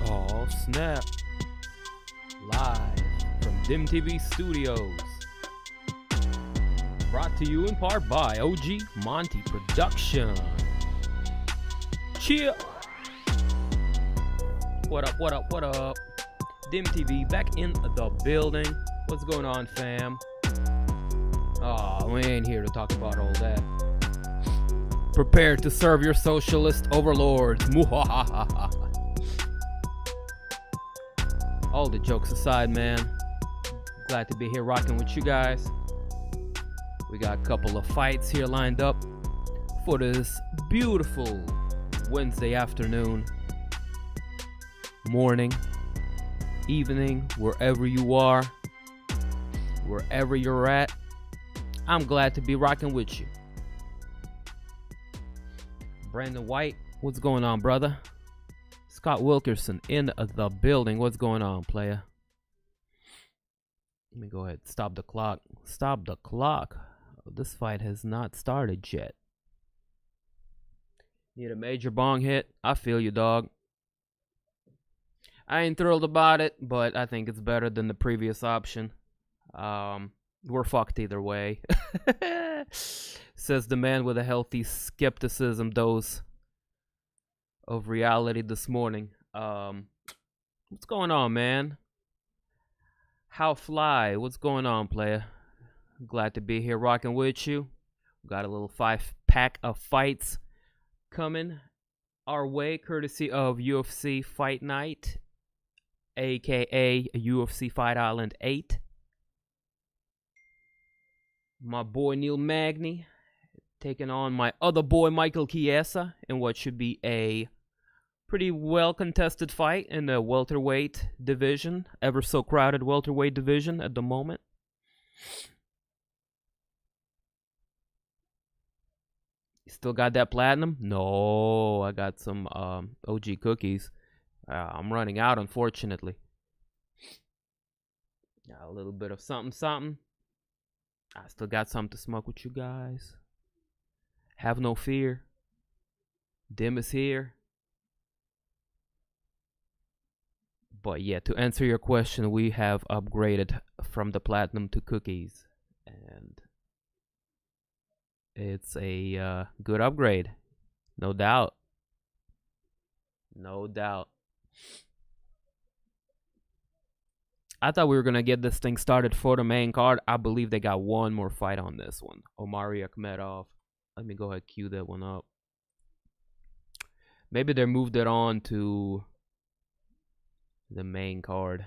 Oh snap! Live from DIMtv Studios. Brought to you in part by OG Monty Production. Cheer! What up, what up, what up? DIMtv back in the building. What's going on, fam? Oh, we ain't here to talk about all that. Prepare to serve your socialist overlords. All the jokes aside, man. Glad to be here rocking with you guys. We got a couple of fights here lined up for this beautiful Wednesday afternoon, morning, evening, wherever you are, wherever you're at. I'm glad to be rocking with you. Brandon White, what's going on, brother? Scott Wilkerson in the building. What's going on, player? Let me go ahead. Stop the clock. Stop the clock. This fight has not started yet. Need a major bong hit? I feel you, dog. I ain't thrilled about it, but I think it's better than the previous option. We're fucked either way. Says the man with a healthy skepticism dose of reality this morning. What's going on, man? How fly? What's going on, player? Glad to be here rocking with you. Got a little 5-pack of fights coming our way, courtesy of UFC Fight Night, aka UFC Fight Island 8. My boy Neil Magny taking on my other boy Michael Chiesa in what should be a pretty well contested fight in the welterweight division, ever so crowded welterweight division at the moment. You still got that platinum? No, I got some OG cookies. I'm running out, unfortunately. Got a little bit of something. I still got something to smoke with you guys. Have no fear. Dim is here. But yeah, to answer your question, we have upgraded from the platinum to cookies. And it's a good upgrade. No doubt. No doubt. I thought we were going to get this thing started for the main card. I believe they got one more fight on this one. Omari Akhmadov. Let me go ahead and cue that one up. Maybe they moved it on to the main card.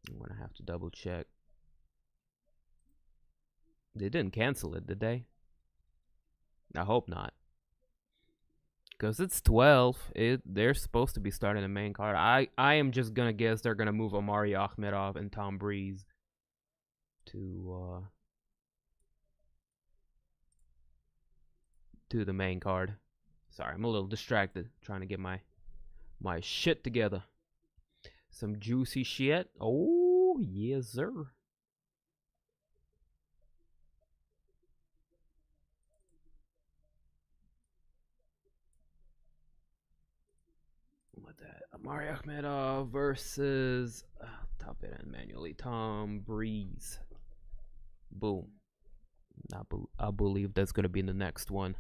I'm going to have to double check. They didn't cancel it, did they? I hope not. Because it's 12. They're supposed to be starting the main card. I am just going to guess they're going to move Omari Akhmadov and Tom Breeze to the main card. Sorry, I'm a little distracted trying to get my shit together. Some juicy shit. Oh, yes, sir. What that? Omari Akhmadov versus top it and manually Tom Breeze. Boom. I believe that's gonna be the next one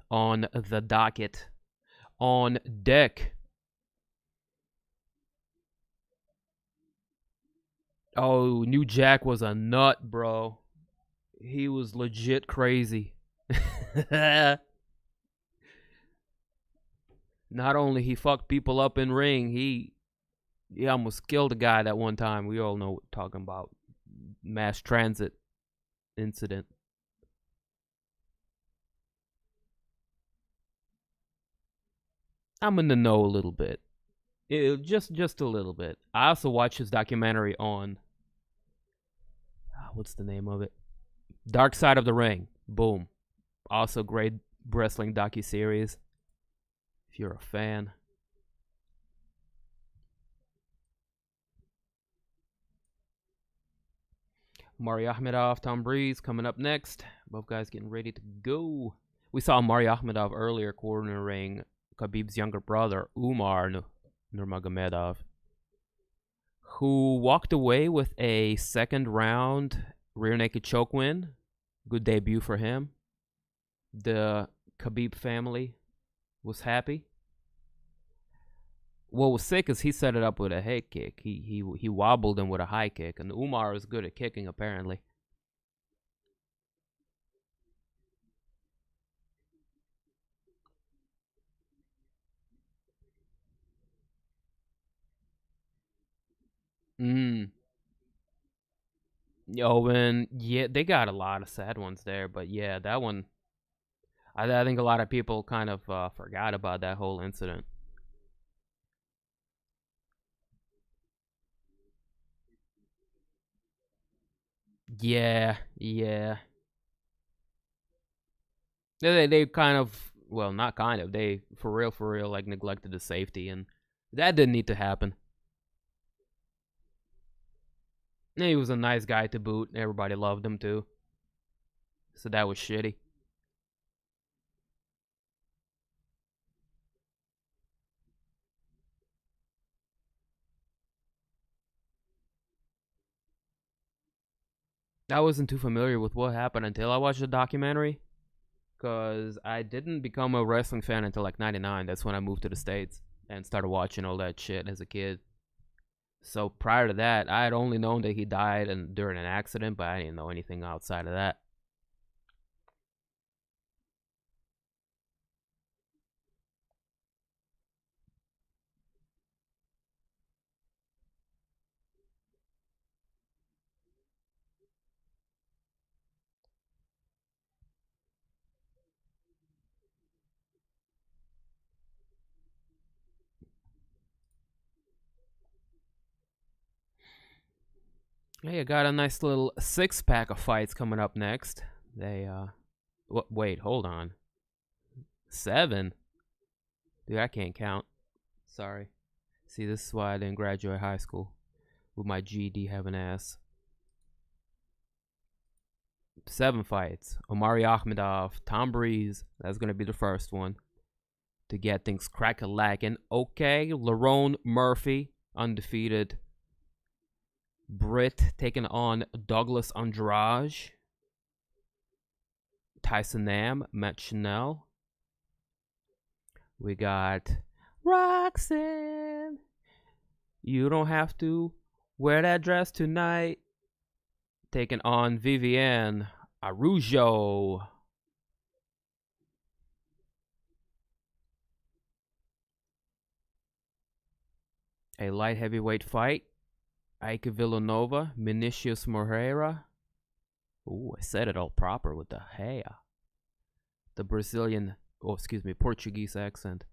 on the docket. On deck. Oh, New Jack was a nut, bro. He was legit crazy. Not only he fucked people up in ring, he almost killed a guy that one time. We all know what we're talking about. Mass transit incident. I'm in the know a little bit. Just a little bit. I also watched his documentary on what's the name of it? Dark Side of the Ring. Boom. Also great wrestling docuseries. If you're a fan. Omari Akhmadov, Tom Breeze coming up next. Both guys getting ready to go. We saw Omari Akhmadov earlier cornering Khabib's younger brother, Nurmagomedov, who walked away with a second round rear naked choke win. Good debut for him. The Khabib family was happy. What was sick is he set it up with a head kick. He wobbled him with a high kick, and Umar is good at kicking apparently. Yo, and yeah, they got a lot of sad ones there, but yeah, that one, I think a lot of people kind of forgot about that whole incident. Yeah, yeah. They kind of, well, not kind of, they for real, like neglected the safety, and that didn't need to happen. And he was a nice guy to boot. Everybody loved him too. So that was shitty. I wasn't too familiar with what happened until I watched the documentary. Because I didn't become a wrestling fan until like 99. That's when I moved to the States and started watching all that shit as a kid. So prior to that, I had only known that he died during an accident, but I didn't know anything outside of that. Hey, I got a nice little 6-pack of fights coming up next. Wait, hold on. 7? Dude, I can't count. Sorry. See, this is why I didn't graduate high school. With my GED having ass. 7 fights. Omari Akhmadov, Tom Breeze. That's going to be the first one. To get things crack-a-lackin'. Okay, Lerone Murphy, undefeated Brit, taking on Douglas Andrade. Tyson Nam, Matt Schnell. We got Roxanne. You don't have to wear that dress tonight. Taking on Viviane, Araujo. A light heavyweight fight. Ike Villanueva, Vinicius Moreira. Ooh, I said it all proper with the hair. The Brazilian, Portuguese accent.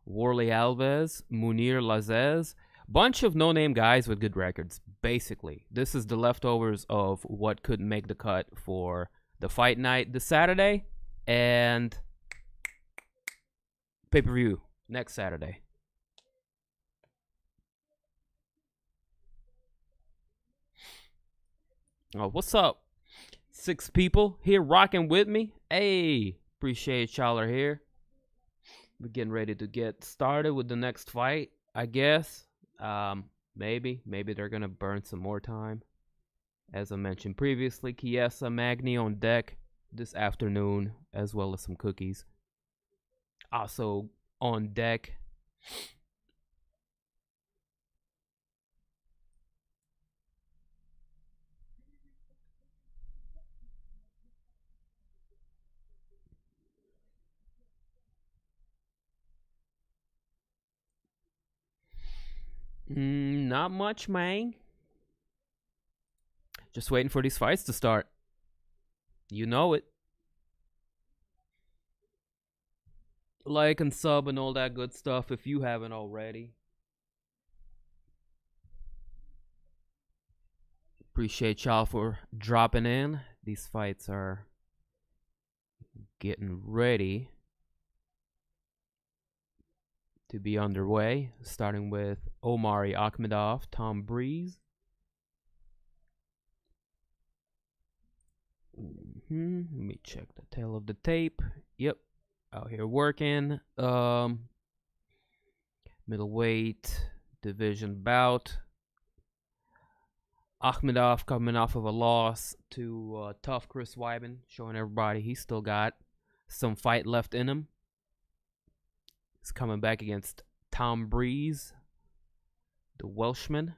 Warlley Alves, Mounir Lazzez. Bunch of no-name guys with good records, basically. This is the leftovers of what couldn't make the cut for the fight night this Saturday and pay-per-view next Saturday. Oh, what's up? 6 people here rocking with me. Hey, appreciate y'all are here. We're getting ready to get started with the next fight, I guess. Maybe they're gonna burn some more time. As I mentioned previously, Chiesa, Magny on deck this afternoon, as well as some cookies. Also on deck, not much, man. Just waiting for these fights to start. You know it. Like and sub and all that good stuff if you haven't already. Appreciate y'all for dropping in. These fights are getting ready to be underway, starting with Omari Akhmadov, Tom Breeze. Let me check the tail of the tape. Yep, out here working. Middleweight division bout. Akhmadov coming off of a loss to tough Chris Weidman, showing everybody he's still got some fight left in him. He's coming back against Tom Breeze, the Welshman.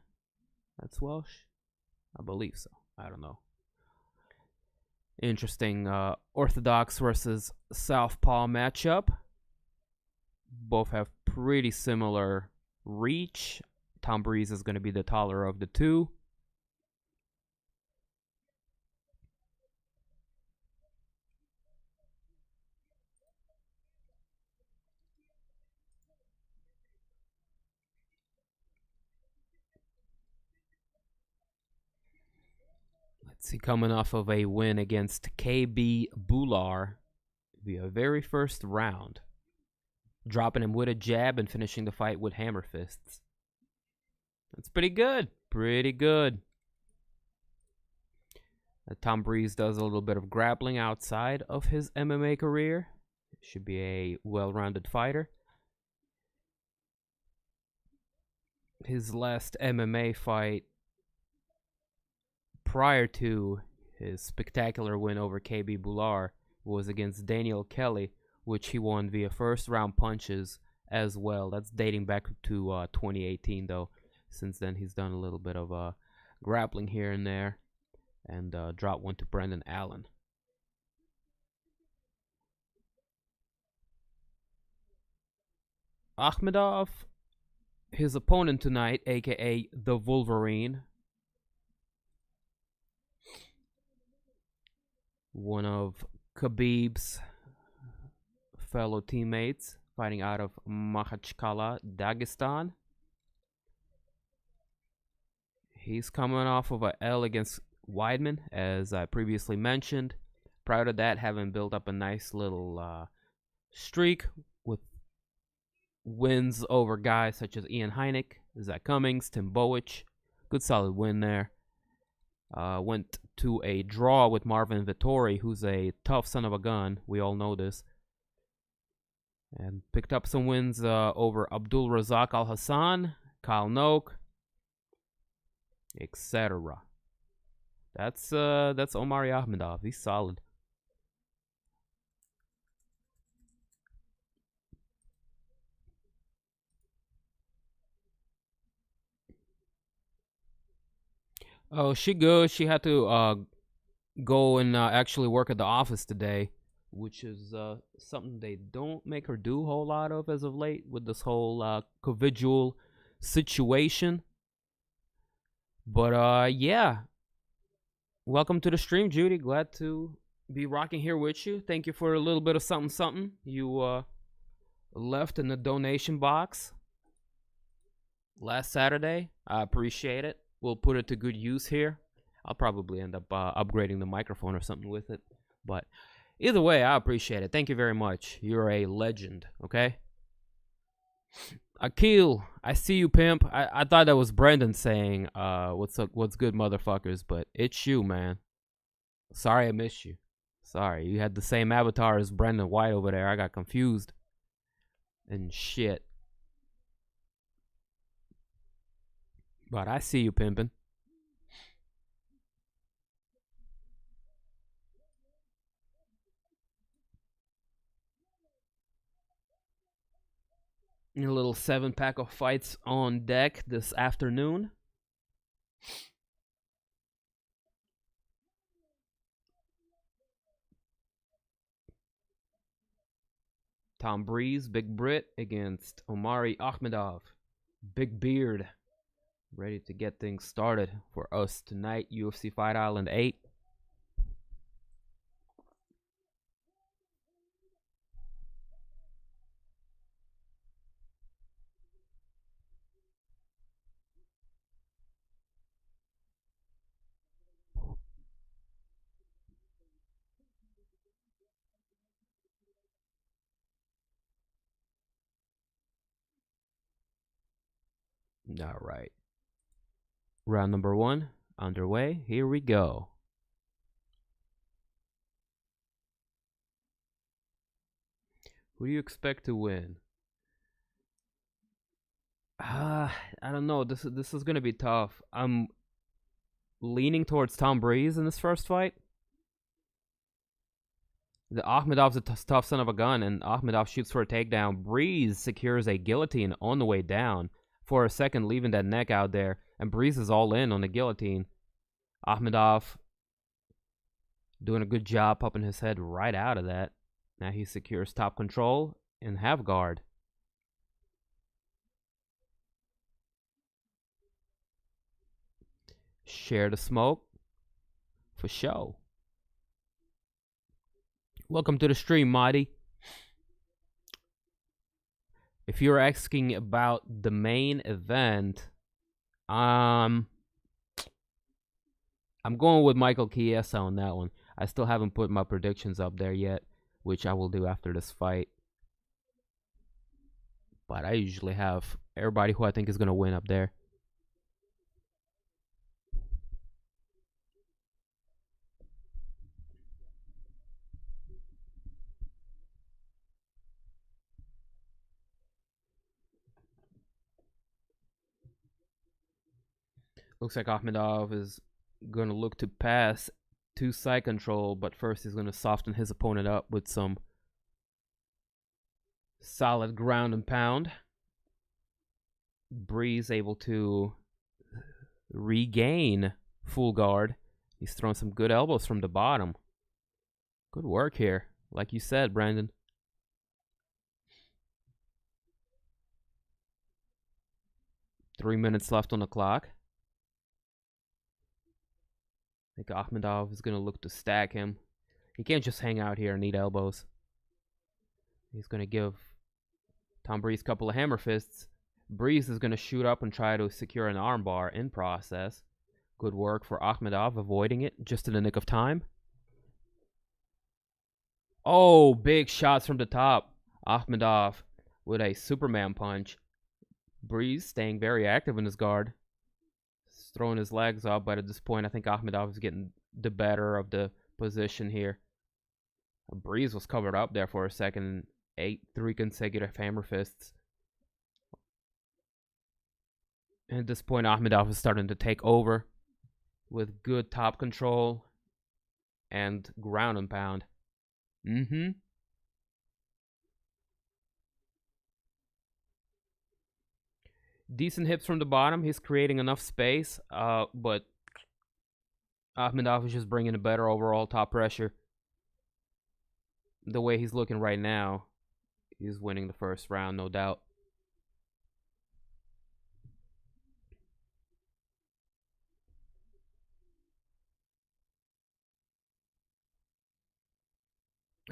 That's Welsh? I believe so. I don't know. Interesting Orthodox versus Southpaw matchup. Both have pretty similar reach. Tom Breeze is going to be the taller of the two. Let's see, coming off of a win against KB Bular via very first round. Dropping him with a jab and finishing the fight with hammer fists. That's pretty good. Pretty good. Tom Breeze does a little bit of grappling outside of his MMA career. Should be a well-rounded fighter. His last MMA fight prior to his spectacular win over KB Bular was against Daniel Kelly, which he won via first round punches as well. That's dating back to 2018 though. Since then he's done a little bit of grappling here and there, and dropped one to Brendan Allen. Akhmadov, his opponent tonight, aka the Wolverine, one of Khabib's fellow teammates, fighting out of Makhachkala, Dagestan. He's coming off of a L against Weidman, as I previously mentioned. Prior to that, having built up a nice little streak with wins over guys such as Ian Heinick, Zach Cummings, Tim Bowych. Good solid win there. Went to a draw with Marvin Vettori, who's a tough son of a gun. We all know this. And picked up some wins over Abdul Razak Al Hassan, Kyle Noak, etc. That's Omari Akhmadov. He's solid. Oh, she good. She had to go and actually work at the office today, which is something they don't make her do a whole lot of as of late with this whole COVID situation. But yeah, welcome to the stream, Judy. Glad to be rocking here with you. Thank you for a little bit of something you left in the donation box last Saturday. I appreciate it. We'll put it to good use here. I'll probably end up upgrading the microphone or something with it. But either way, I appreciate it. Thank you very much. You're a legend, okay? Akil, I see you, pimp. I thought that was Brendan saying, what's up, what's good, motherfuckers? But it's you, man. Sorry I missed you. Sorry, you had the same avatar as Brendan White over there. I got confused. And shit. But I see you, pimpin'. A little 7-pack of fights on deck this afternoon. Tom Breeze, Big Brit against Omari Akhmadov. Big Beard. Ready to get things started for us tonight. UFC Fight Island 8. All right. Round number 1 underway. Here we go. Who do you expect to win? I don't know. This is gonna be tough. I'm leaning towards Tom Breeze in this first fight. The Akhmadov's a tough son of a gun, and Akhmadov shoots for a takedown. Breeze secures a guillotine on the way down for a second, leaving that neck out there, and Breeze is all in on the guillotine. Akhmadov doing a good job popping his head right out of that. Now he secures top control and half guard. Share the smoke for show. Welcome to the stream, Mighty. If you're asking about the main event, I'm going with Michael Chiesa on that one. I still haven't put my predictions up there yet, which I will do after this fight. But I usually have everybody who I think is going to win up there. Looks like Akhmadov is going to look to pass to side control, but first he's going to soften his opponent up with some solid ground and pound. Breeze able to regain full guard. He's throwing some good elbows from the bottom. Good work here, like you said, Brandon. Three minutes left on the clock. I think Akhmadov is going to look to stack him. He can't just hang out here and eat elbows. He's going to give Tom Breeze a couple of hammer fists. Breeze is going to shoot up and try to secure an armbar in process. Good work for Akhmadov, avoiding it just in the nick of time. Oh, big shots from the top. Akhmadov with a Superman punch. Breeze staying very active in his guard. Throwing his legs up, but at this point, I think Akhmadov is getting the better of the position here. Breeze was covered up there for a second. 3 consecutive hammer fists. And at this point, Akhmadov is starting to take over with good top control and ground and pound. Decent hips from the bottom. He's creating enough space, but Akhmadov is just bringing a better overall top pressure. The way he's looking right now, he's winning the first round, no doubt.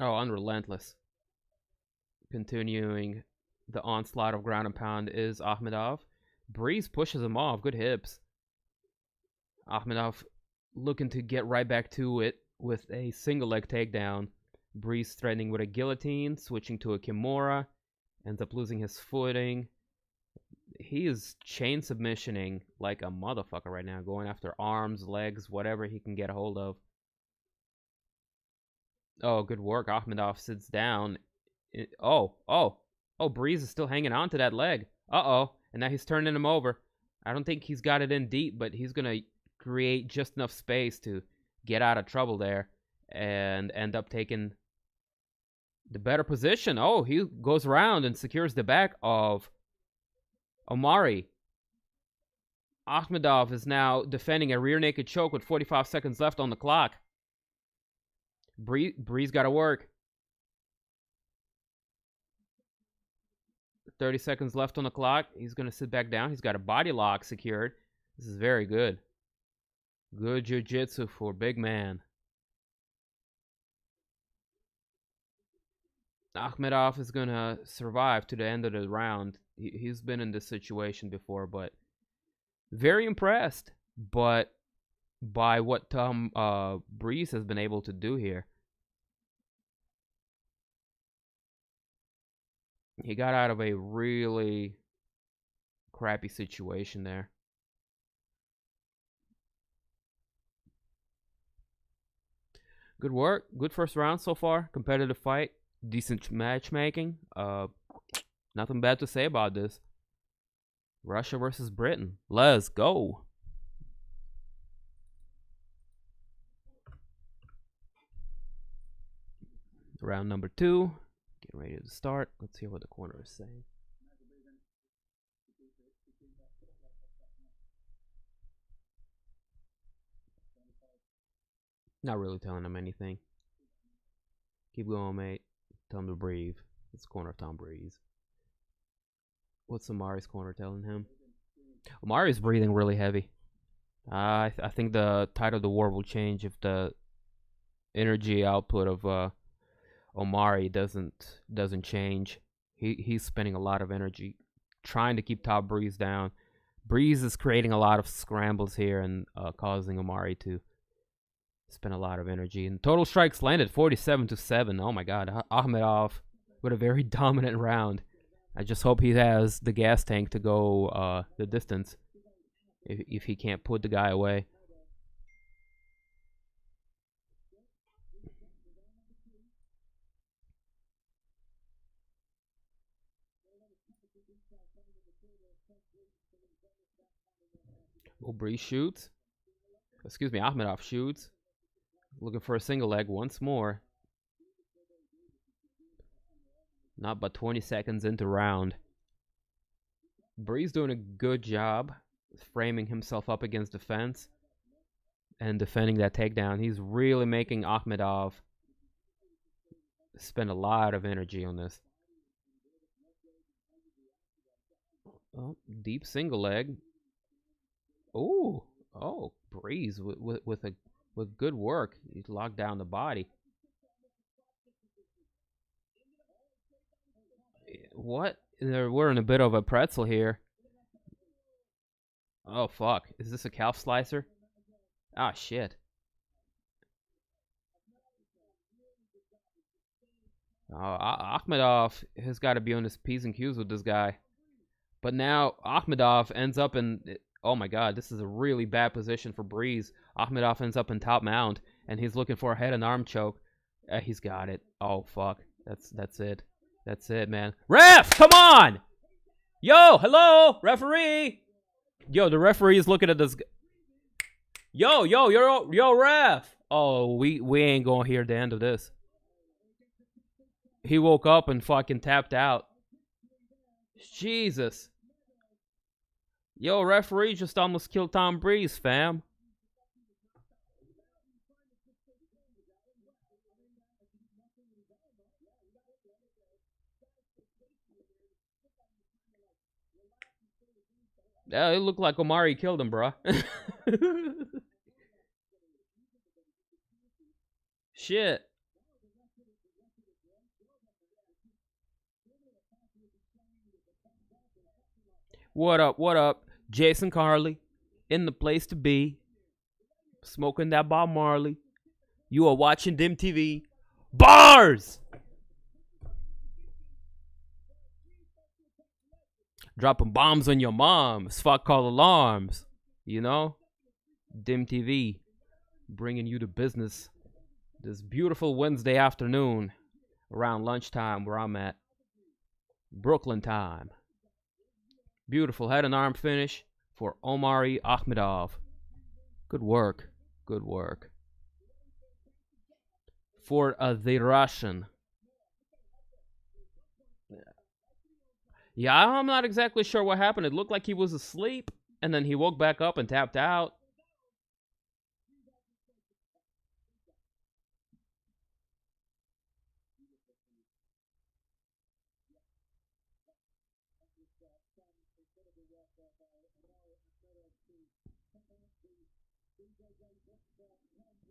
Oh, unrelentless. Continuing the onslaught of ground and pound is Akhmadov. Breeze pushes him off. Good hips. Akhmadov looking to get right back to it with a single leg takedown. Breeze threatening with a guillotine, switching to a Kimura. Ends up losing his footing. He is chain submissioning like a motherfucker right now. Going after arms, legs, whatever he can get a hold of. Oh, good work. Akhmadov sits down. Oh, Breeze is still hanging on to that leg. Uh-oh. And now he's turning him over. I don't think he's got it in deep, but he's going to create just enough space to get out of trouble there and end up taking the better position. Oh, he goes around and secures the back of Omari. Akhmadov is now defending a rear naked choke with 45 seconds left on the clock. Breeze got to work. 30 seconds left on the clock. He's going to sit back down. He's got a body lock secured. This is very good. Good jiu-jitsu for big man. Akhmadov is going to survive to the end of the round. He's been in this situation before, but very impressed by what Tom Breeze has been able to do here. He got out of a really crappy situation there. Good work. Good first round so far. Competitive fight. decent matchmaking. Nothing bad to say about this. Russia versus Britain. Let's go. Round number 2. Getting ready to start. Let's hear what the corner is saying. Not really telling him anything. Keep going, mate. Tell him to breathe. It's the corner of Tom Breeze. What's Omari's corner telling him? Omari's breathing really heavy. I think the tide of the war will change if the energy output of Omari doesn't change. He's spending a lot of energy trying to keep Top Breeze down. Breeze is creating a lot of scrambles here and causing Omari to spend a lot of energy. And total strikes landed 47-7. Oh my God, Akhmadov with a very dominant round. I just hope he has the gas tank to go the distance if he can't put the guy away. Oh, Breeze shoots. Excuse me, Akhmadov shoots. Looking for a single leg once more. Not but 20 seconds into round. Breeze doing a good job framing himself up against the fence and defending that takedown. He's really making Akhmadov spend a lot of energy on this. Oh, deep single leg. Ooh, oh, Breeze with good work. He's locked down the body. What? We're in a bit of a pretzel here. Oh, fuck. Is this a calf slicer? Ah, shit. Akhmadov has got to be on his P's and Q's with this guy. But now Akhmadov ends up in... Oh my God, this is a really bad position for Breeze. Akhmadov ends up in top mount, and he's looking for a head and arm choke. He's got it. Oh, fuck. That's it. That's it, man. Ref, come on! Yo, hello, referee! Yo, the referee is looking at this. Yo, ref! Oh, we ain't gonna hear the end of this. He woke up and fucking tapped out. Jesus. Yo, referee just almost killed Tom Breeze, fam. Yeah, it looked like Omari killed him, bruh. Shit. What up, what up? Jason Carley, in the place to be. Smoking that Bob Marley. You are watching DIMtv. Bars! Dropping bombs on your moms. Fuck call alarms. You know? DIMtv. Bringing you to business. This beautiful Wednesday afternoon. Around lunchtime where I'm at. Brooklyn time. Beautiful head and arm finish for Omari Akhmadov. Good work. Good work. For the Russian. Yeah, I'm not exactly sure what happened. It looked like he was asleep, and then he woke back up and tapped out.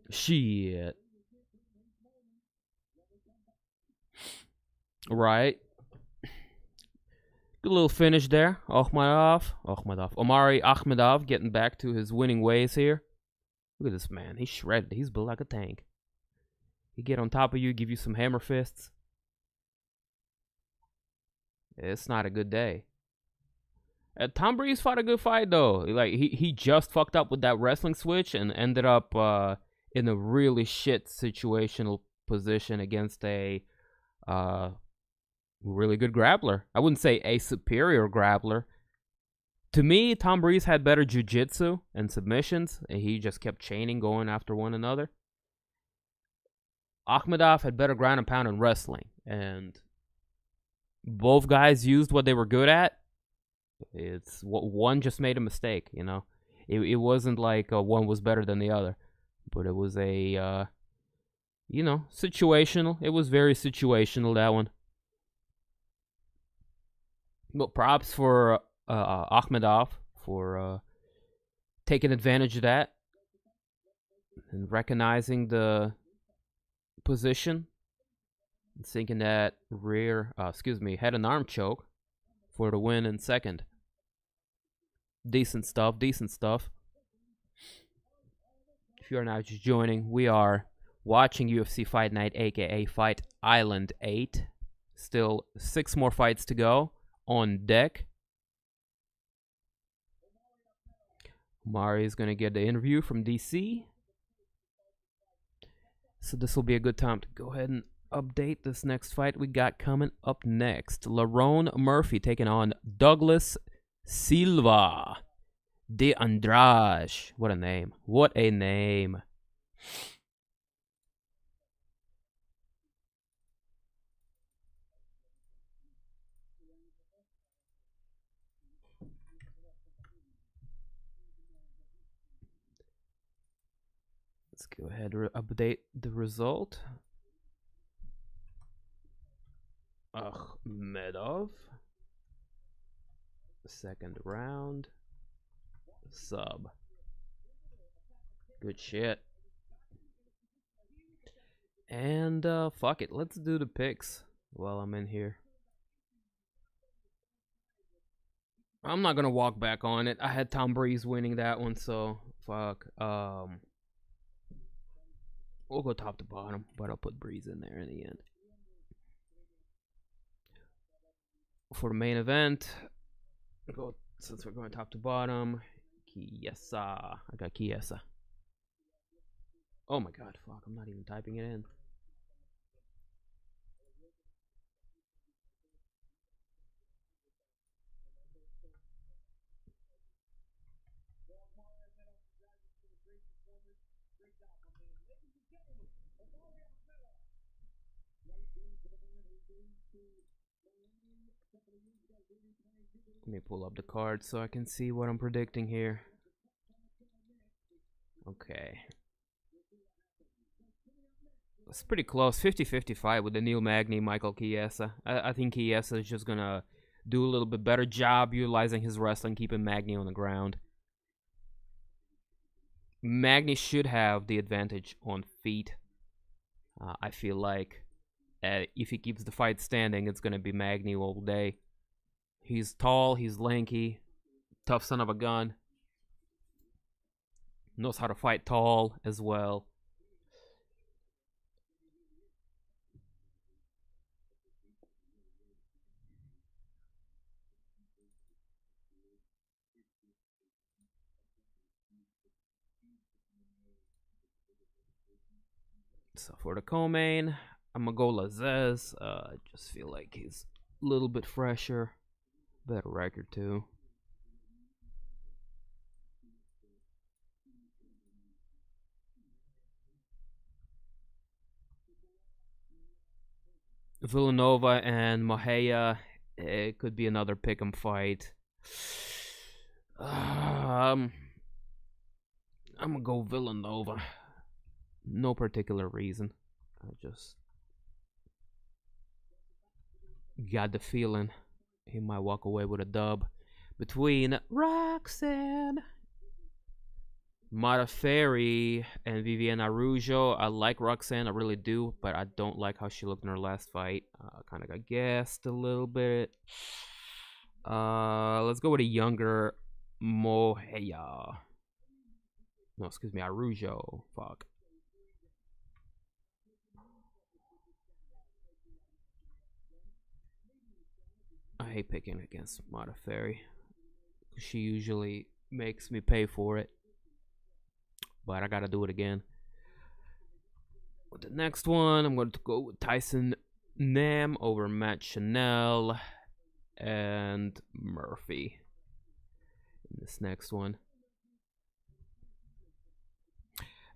Shit. Right. Good little finish there. Omari Akhmadov getting back to his winning ways here. Look at this man. He's shredded. He's built like a tank. He get on top of you, give you some hammer fists. It's not a good day. Tom Breeze fought a good fight though. Like he just fucked up with that wrestling switch and ended up in a really shit situational position against a Really good grappler. I wouldn't say a superior grappler. To me, Tom Breeze had better jiu-jitsu and submissions, and he just kept chaining, going after one another. Akhmadov had better ground and pound and wrestling, and both guys used what they were good at. It's one just made a mistake, you know. It wasn't like one was better than the other, but it was a situational. It was very situational, that one. But props for Akhmadov for taking advantage of that and recognizing the position and sinking that head and arm choke for the win in second. Decent stuff. If you are now just joining, we are watching UFC Fight Night, aka Fight Island 8. Still 6 more fights to go on deck. Mari is going to get the interview from DC. So this will be a good time to go ahead and update this next fight we got coming up next. Lerone Murphy taking on Douglas Silva de Andrade. What a name. What a name. Let's go ahead and update the result. Akhmadov. Second round. Sub. Good shit. And fuck it. Let's do the picks while I'm in here. I'm not gonna walk back on it. I had Tom Breeze winning that one, so fuck. We'll go top to bottom, but I'll put Breeze in there in the end. For the main event, since we're going top to bottom, Chiesa. I got Chiesa. Oh my god, fuck, I'm not even typing it in. Let me pull up the card so I can see what I'm predicting here. Okay. It's pretty close. 50-50 fight with the Neil Magny, Michael Chiesa. I think Chiesa is just going to do a little bit better job utilizing his wrestling, keeping Magny on the ground. Magny should have the advantage on feet. I feel like if he keeps the fight standing, it's going to be Magny all day. He's tall, he's lanky, tough son of a gun. Knows how to fight tall as well. So for the co-main, I'm going to go Lazzez. I just feel like he's a little bit fresher. Better record too. Villanueva and Moreira. It could be another pick'em fight. I'm gonna go Villanueva. No particular reason. I just got the feeling he might walk away with a dub. Between Roxanne, Mata-Ferry, and Viviane Araujo. I like Roxanne, I really do, but I don't like how she looked in her last fight. Kind of got gassed a little bit. Let's go with a younger Moreira. No, excuse me, Araujo. Fuck. I hate picking against Mata-Ferry. She usually makes me pay for it. But I gotta do it again. With the next one, I'm going to go with Tyson Nam over Matt Schnell and Murphy in this next one.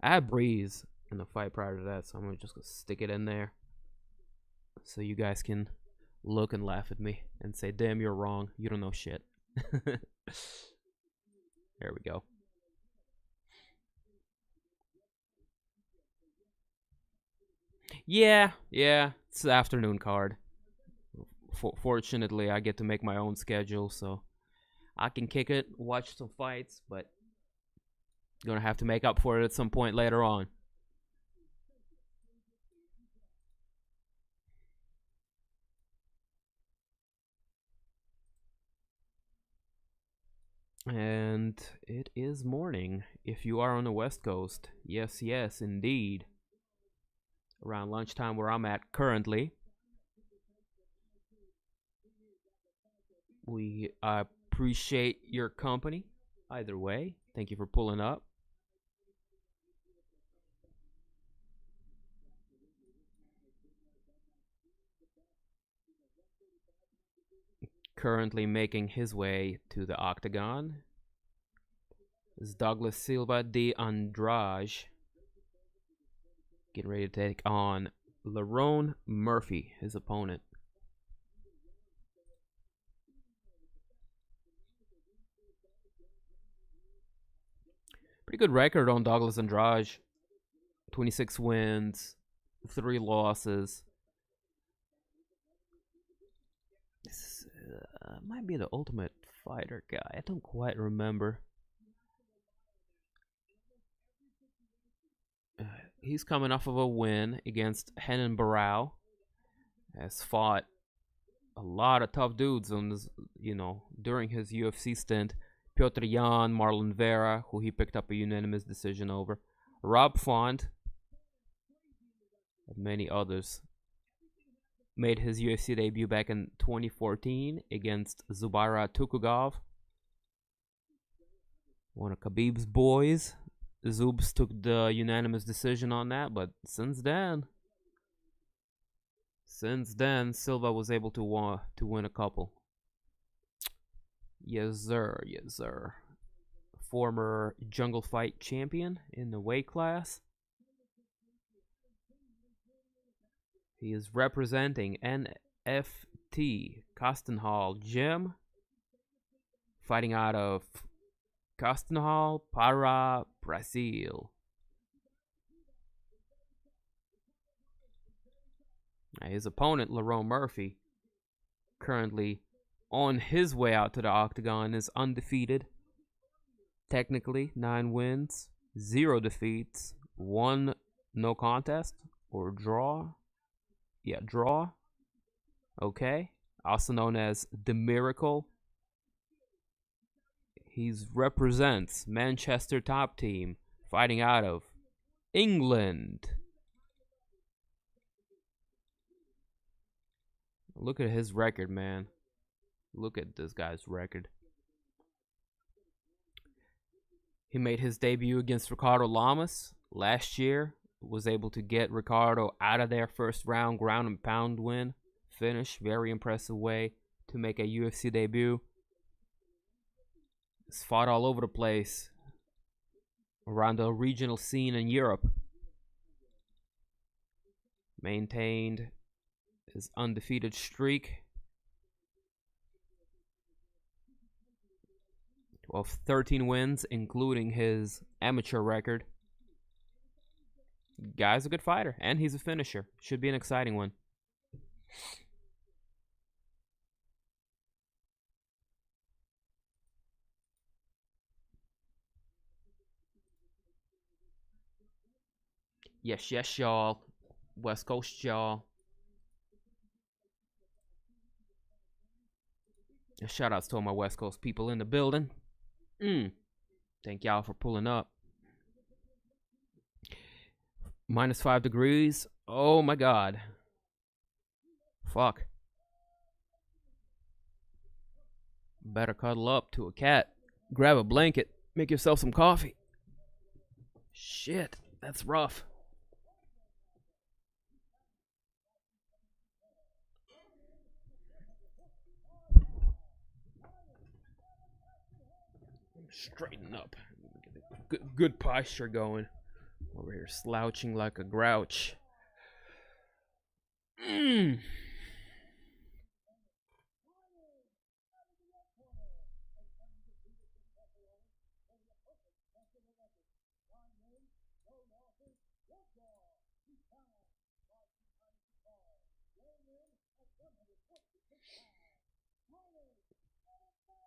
I had Breeze in the fight prior to that, so I'm just gonna stick it in there so you guys can look and laugh at me and say, damn, you're wrong, you don't know shit. There we go. Yeah, it's the afternoon card. Fortunately, I get to make my own schedule, so I can kick it, watch some fights, but gonna have to make up for it at some point later on. And it is morning if you are on the West Coast. Yes, indeed. Around lunchtime where I'm at currently. We appreciate your company either way. Thank you for pulling up. Currently making his way to the octagon is Douglas Silva de Andrade, getting ready to take on Lerone Murphy, his opponent. Pretty good record on Douglas Andrade. 26 wins, 3 losses. This might be the Ultimate Fighter guy. I don't quite remember. He's coming off of a win against Henan Barao. Has fought a lot of tough dudes on this, during his UFC stint. Piotr Jan, Marlon Vera, who he picked up a unanimous decision over. Rob Font, and many others. Made his UFC debut back in 2014 against Zubaira Tukugov, one of Khabib's boys. Zubs took the unanimous decision on that, but since then, Silva was able to win a couple. Yes, sir. Former Jungle Fight champion in the weight class. He is representing NFT Castanhal Gym, fighting out of Castanhal, Para, Brazil. His opponent, Lerone Murphy, currently on his way out to the octagon, is undefeated. Technically, 9 wins, 0 defeats, 1 no contest or draw. Yeah, draw. Okay. Also known as The Miracle. He represents Manchester top team, fighting out of England. Look at his record, man. Look at this guy's record. He made his debut against Ricardo Lamas last year. Was able to get Ricardo out of there first round, ground and pound win. Finish. Very impressive way to make a UFC debut. He's fought all over the place around the regional scene in Europe. Maintained his undefeated streak of 13 wins, including his amateur record. Guy's a good fighter, and he's a finisher. Should be an exciting one. Yes, y'all. West Coast, y'all. Shout outs to all my West Coast people in the building. Thank y'all for pulling up. -5 degrees. Oh my god. Fuck. Better cuddle up to a cat. Grab a blanket. Make yourself some coffee. Shit, that's rough. Straighten up. Get good posture going. Over here slouching like a grouch.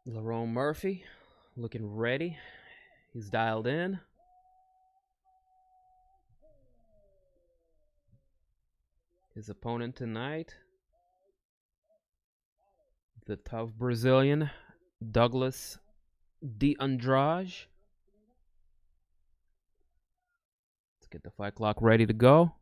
Lerone Murphy looking ready. He's dialed in. His opponent tonight, the tough Brazilian, Douglas de Andrade. Let's get the fight clock ready to go.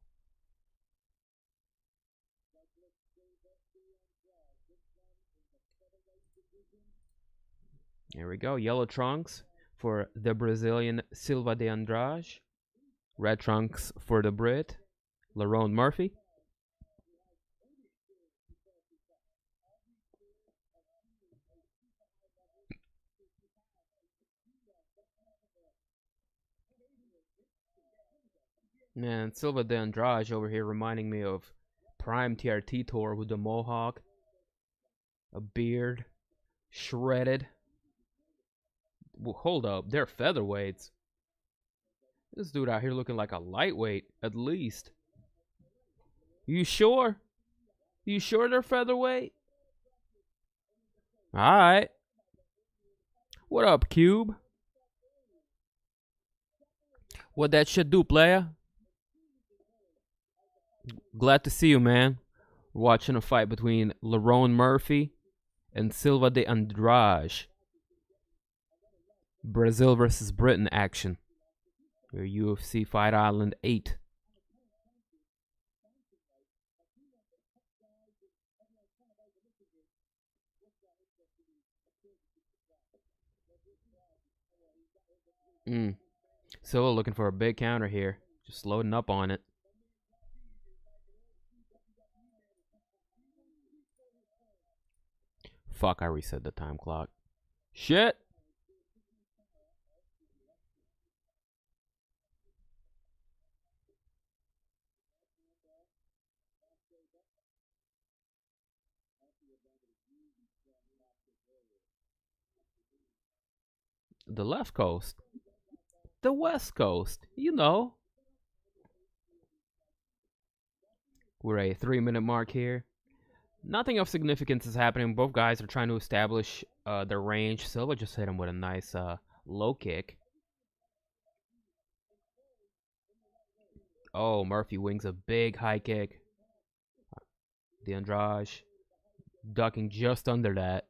Here we go. Yellow trunks for the Brazilian Silva de Andrade. Red trunks for the Brit, Lerone Murphy. Man, Silva de Andrade over here reminding me of prime TRT tour with the mohawk, a beard, shredded. Well, hold up, they're featherweights. This dude out here looking like a lightweight, at least. You sure? You sure they're featherweight? Alright. What up, Cube? What that shit do, playa? Glad to see you, man. We're watching a fight between Lerone Murphy and Silva de Andrade. Brazil versus Britain action. Your UFC Fight Island 8. Silva looking for a big counter here. Just loading up on it. Fuck, I reset the time clock. Shit. The left coast. The west coast. You know. We're at a 3-minute mark here. Nothing of significance is happening. Both guys are trying to establish their range. Silva just hit him with a nice low kick. Oh, Murphy wings a big high kick. De Andrade ducking just under that.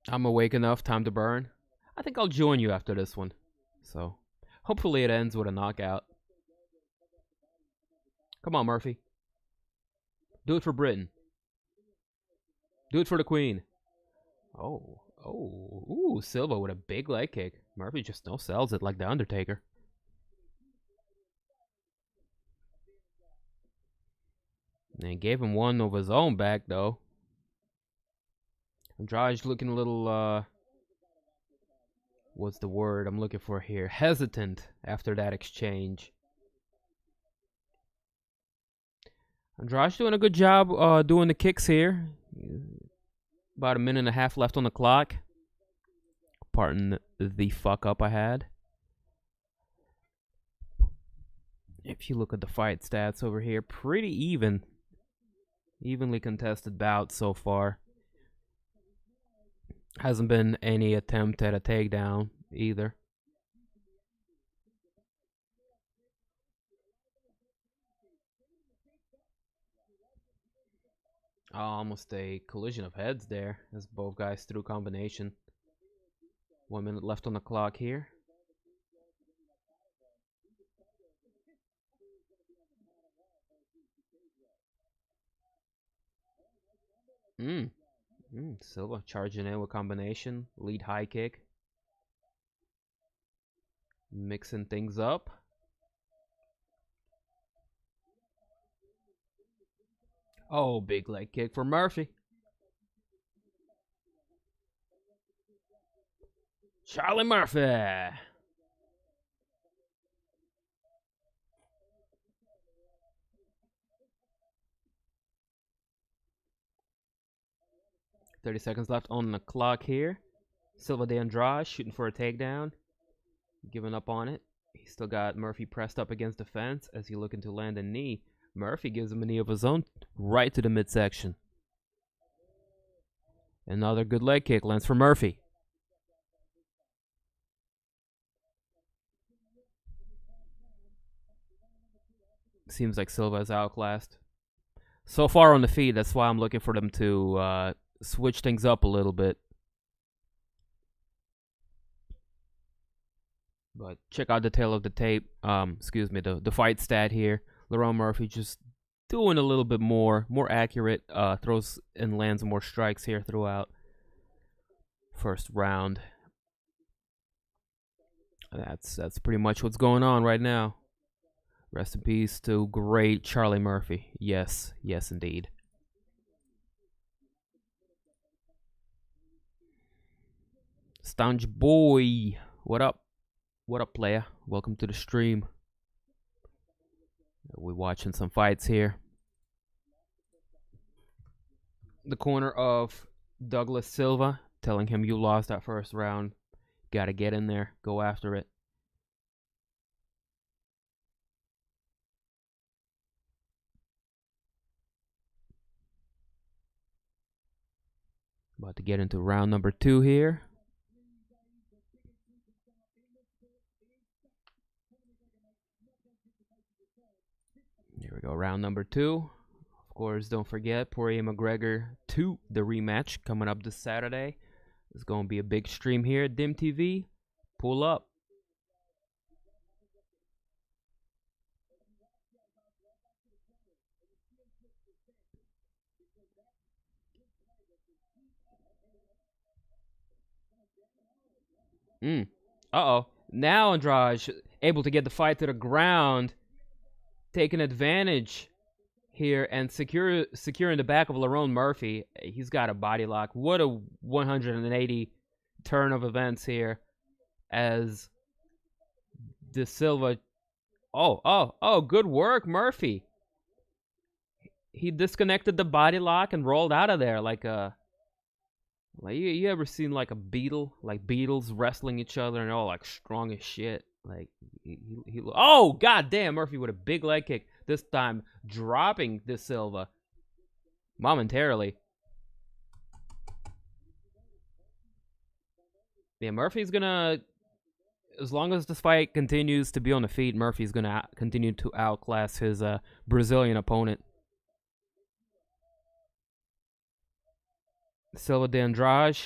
I'm awake enough, time to burn. I think I'll join you after this one. So, hopefully it ends with a knockout. Come on, Murphy. Do it for Britain. Do it for the Queen. Oh. Ooh, Silva with a big leg kick. Murphy just no sells it like the Undertaker. And he gave him one of his own back, though. Andrade's looking a little, what's the word I'm looking for here? Hesitant after that exchange. Andrade's doing a good job doing the kicks here. About a minute and a half left on the clock. Pardon the fuck up I had. If you look at the fight stats over here, pretty even. Evenly contested bout so far. Hasn't been any attempt at a takedown either. Almost a collision of heads there as both guys threw combination. 1 minute left on the clock here. Mm. Silva charging in with combination. Lead high kick. Mixing things up. Oh, big leg kick for Murphy. Charlie Murphy. .30 seconds left on the clock here. Silva de Andrade shooting for a takedown. Giving up on it. He's still got Murphy pressed up against the fence as he looking to land a knee. Murphy gives him a knee of his own right to the midsection. Another good leg kick lands for Murphy. Seems like Silva is outclassed. So far on the feed, that's why I'm looking for them to switch things up a little bit. But check out the tail of the tape. The fight stat here. Lerone Murphy just doing a little bit more accurate. Throws and lands more strikes here throughout first round. That's pretty much what's going on right now. Rest in peace to great Charlie Murphy. Yes, indeed. Staunch boy, what up? What up, player? Welcome to the stream. We're watching some fights here. The corner of Douglas Silva telling him you lost that first round. Gotta get in there, go after it. About to get into round number 2 here. Here we go, round number 2. Of course, don't forget Poirier McGregor 2, the rematch coming up this Saturday. It's going to be a big stream here at DIMtv. Pull up. Uh-oh. Now Andrade able to get the fight to the ground, taking advantage here and securing the back of Lerone Murphy. He's got a body lock. What a 180 turn of events here as De Silva. Oh, good work, Murphy. He disconnected the body lock and rolled out of there like a... Like you ever seen like a beetle, like beetles wrestling each other and all like strong as shit. Like he oh goddamn, Murphy with a big leg kick. This time dropping De Silva momentarily. Yeah, Murphy's gonna, as long as this fight continues to be on the feet, Murphy's gonna continue to outclass his Brazilian opponent. Silva de Andrade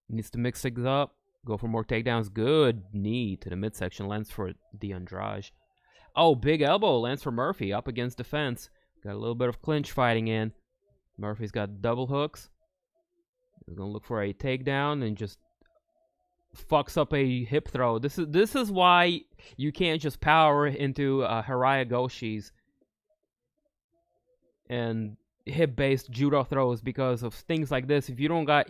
needs to mix things up. Go for more takedowns. Good knee to the midsection. Lands for de Andrade. Oh, big elbow lands for Murphy up against defense. Got a little bit of clinch fighting in. Murphy's got double hooks. He's going to look for a takedown and just fucks up a hip throw. This is why you can't just power into Haraya Goshi's and hip-based judo throws because of things like this. If you don't got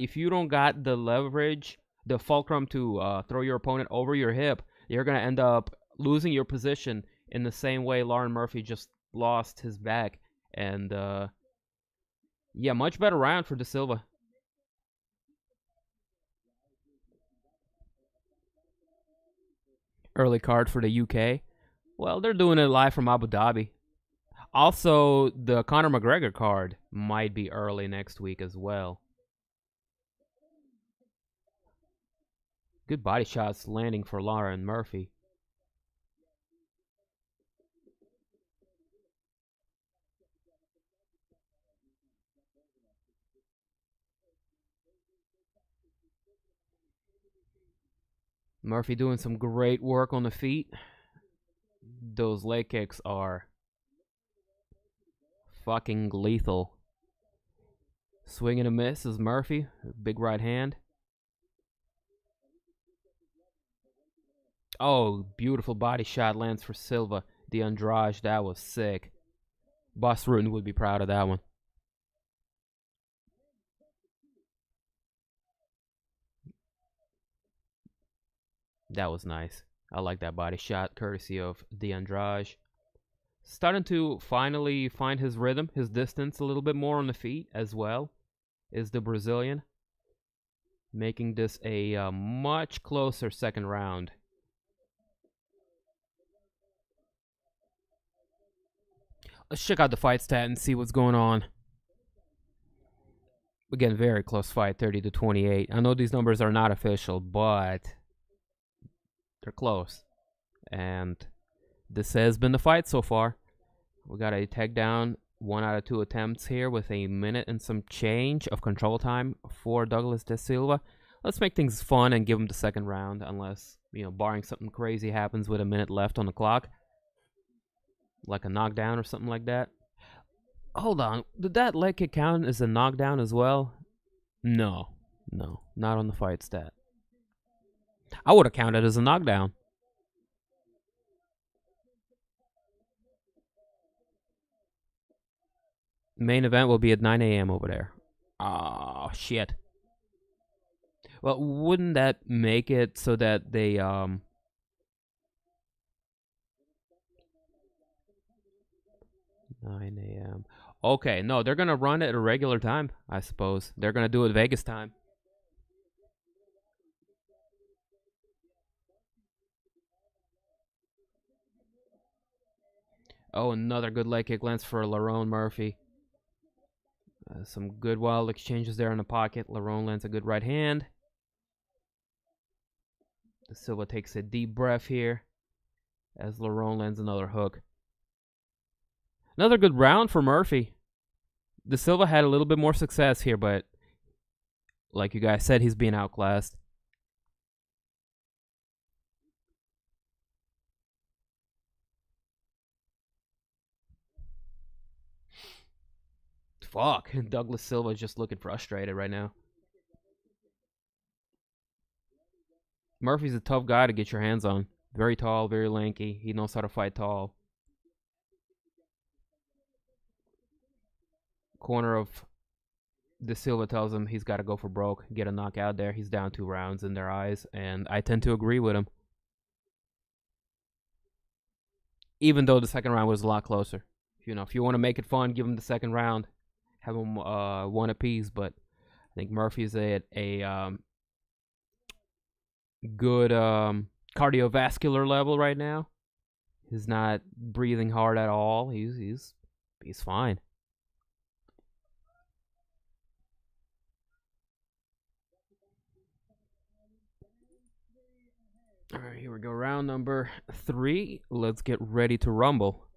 the leverage, the fulcrum to throw your opponent over your hip, you're gonna end up losing your position in the same way Lauren Murphy just lost his back. And yeah, much better round for De Silva. Early card for the UK. Well, they're doing it live from Abu Dhabi. Also, the Conor McGregor card might be early next week as well. Good body shots landing for Lauren Murphy. Murphy doing some great work on the feet. Those leg kicks are fucking lethal. Swing and a miss is Murphy. Big right hand. Oh, beautiful body shot lands for Silva. The Andrade, that was sick. Boss Rutan would be proud of that one. That was nice. I like that body shot, courtesy of the Andrade. Starting to finally find his rhythm, his distance a little bit more on the feet as well, is the Brazilian. Making this a much closer second round. Let's check out the fight stat and see what's going on. Again, very close fight, 30-28. I know these numbers are not official, but they're close. And this has been the fight so far. We got a takedown, 1 out of 2 attempts here with a minute and some change of control time for Douglas Da Silva. Let's make things fun and give him the second round, unless, barring something crazy happens with a minute left on the clock. Like a knockdown or something like that. Hold on. Did that leg kick count as a knockdown as well? No. Not on the fight stat. I would have counted as a knockdown. Main event will be at 9 a.m. over there. Oh, shit. Well, wouldn't that make it so that they, 9 a.m. Okay, no, they're going to run it at a regular time, I suppose. They're going to do it Vegas time. Oh, another good leg kick lands for Lerone Murphy. Some good wild exchanges there in the pocket. Lerone lands a good right hand. Da Silva takes a deep breath here as Lerone lands another hook. Another good round for Murphy. Da Silva had a little bit more success here, but like you guys said, he's being outclassed. Fuck, Douglas Silva is just looking frustrated right now. Murphy's a tough guy to get your hands on. Very tall, very lanky. He knows how to fight tall. Corner of Da Silva tells him he's got to go for broke, get a knockout there. He's down 2 rounds in their eyes, and I tend to agree with him. Even though the second round was a lot closer. If you want to make it fun, give him the second round. Have them 1 apiece, but I think Murphy's at a good cardiovascular level right now. He's not breathing hard at all. He's fine. All right, here we go. Round number 3. Let's get ready to rumble.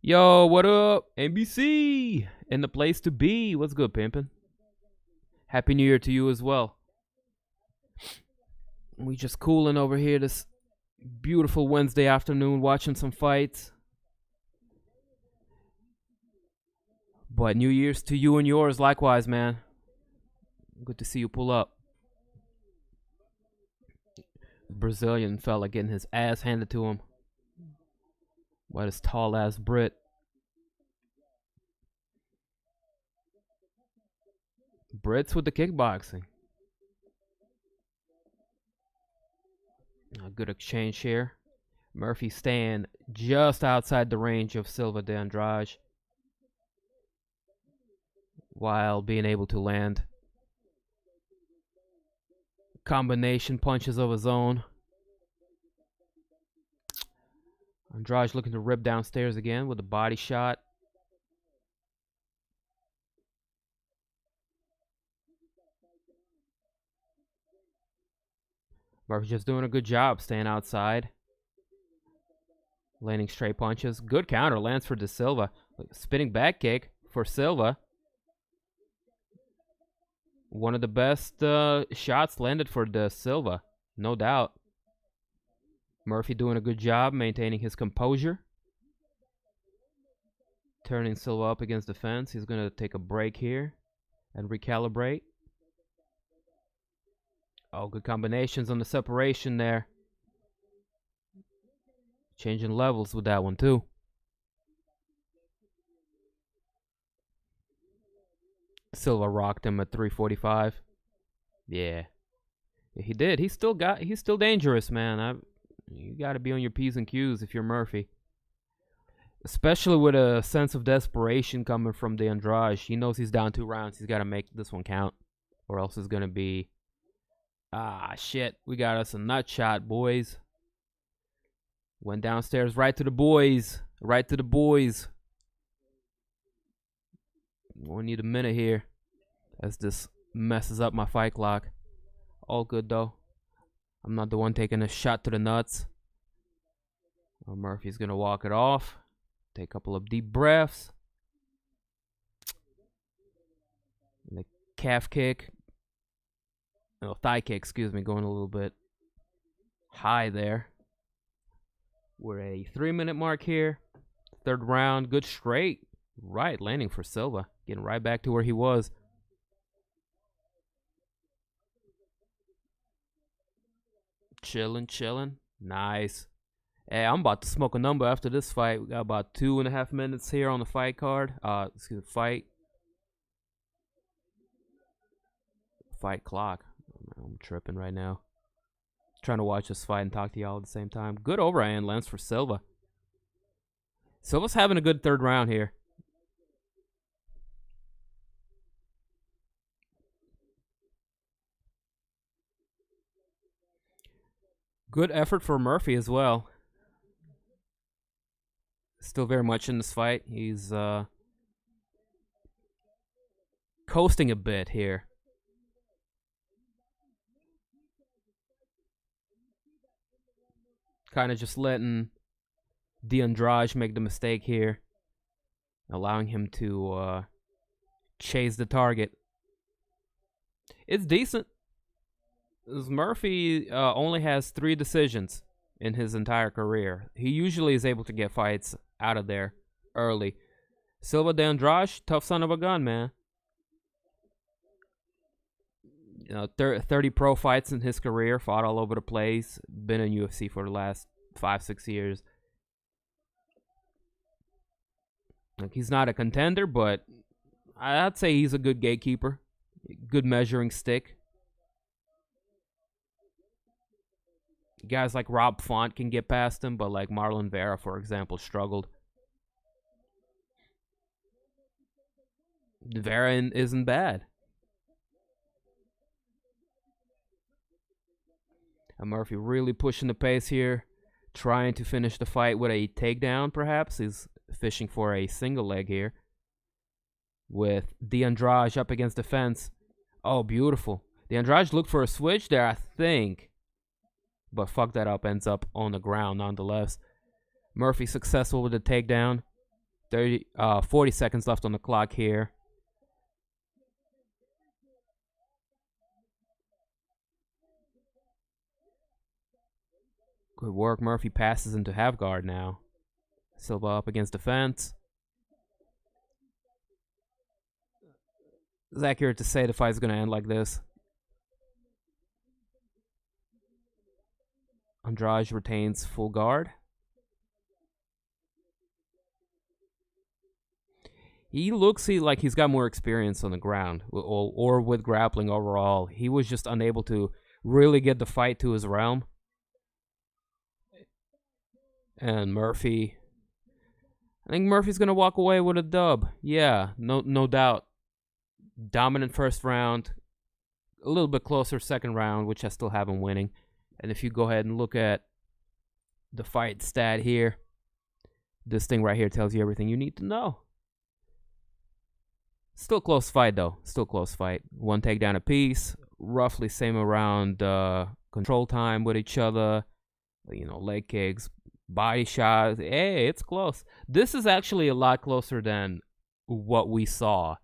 Yo, what up? NBC in the place to be. What's good, pimpin'? Happy New Year to you as well. We just cooling over here this beautiful Wednesday afternoon, watching some fights. But New Year's to you and yours likewise, man. Good to see you pull up. Brazilian fella getting his ass handed to him. What is tall ass Brit? Brits with the kickboxing. A good exchange here. Murphy staying just outside the range of Silva de Andrade, while being able to land combination punches of his own. Andrade looking to rip downstairs again with a body shot. Murphy just doing a good job staying outside. Landing straight punches. Good counter lands for Da Silva. Spinning back kick for Silva. One of the best shots landed for Da Silva, no doubt. Murphy doing a good job maintaining his composure. Turning Silva up against the fence. He's going to take a break here and recalibrate. Oh, good combinations on the separation there. Changing levels with that one, too. Silva rocked him at 345. Yeah. He did. He's still dangerous, man. You got to be on your P's and Q's if you're Murphy. Especially with a sense of desperation coming from the Andrade. He knows he's down 2 rounds. He's got to make this one count. Or else it's going to be... Ah, shit. We got us a nut shot, boys. Went downstairs right to the boys. Right to the boys. We need a minute here. As this messes up my fight clock. All good, though. I'm not the one taking a shot to the nuts. Well, Murphy's going to walk it off. Take a couple of deep breaths. And the calf kick. No, thigh kick, excuse me, going a little bit high there. We're at a 3-minute mark here. 3rd round, good straight. Right, landing for Silva. Getting right back to where he was. Chilling. Nice. Hey, I'm about to smoke a number after this fight. We got about 2.5 minutes here on the fight card. Fight clock. I'm tripping right now. Trying to watch this fight and talk to y'all at the same time. Good overhand lands for Silva. Silva's having a good 3rd round here. Good effort for Murphy as well. Still very much in this fight. He's coasting a bit here. Kind of just letting Andrade make the mistake here. Allowing him to chase the target. It's decent. Murphy only has 3 decisions in his entire career. He usually is able to get fights out of there early. Silva de Andrade, tough son of a gun, man. 30 pro fights in his career, fought all over the place, been in UFC for the last 5-6 years. Like, he's not a contender, but I'd say he's a good gatekeeper, good measuring stick. Guys like Rob Font can get past him, but like Marlon Vera, for example, struggled. Vera isn't bad. And Murphy really pushing the pace here, trying to finish the fight with a takedown, perhaps. He's fishing for a single leg here. With Andrade up against the fence. Oh, beautiful. Andrade looked for a switch there, I think. But fuck that up, ends up on the ground nonetheless. Murphy successful with the takedown. 40 seconds left on the clock here. Good work. Murphy passes into half guard now. Silva up against the fence. It's accurate to say the fight's going to end like this. Andrade retains full guard. He looks like he's got more experience on the ground or with grappling overall. He was just unable to really get the fight to his realm. And Murphy, I think Murphy's going to walk away with a dub. Yeah, no doubt. Dominant 1st round. A little bit closer 2nd round, which I still have him winning. And if you go ahead and look at the fight stat here, this thing right here tells you everything you need to know. Still close fight, though. Still close fight. 1 takedown apiece. Roughly same around control time with each other. Leg kicks, body shots. Hey, it's close. This is actually a lot closer than what we saw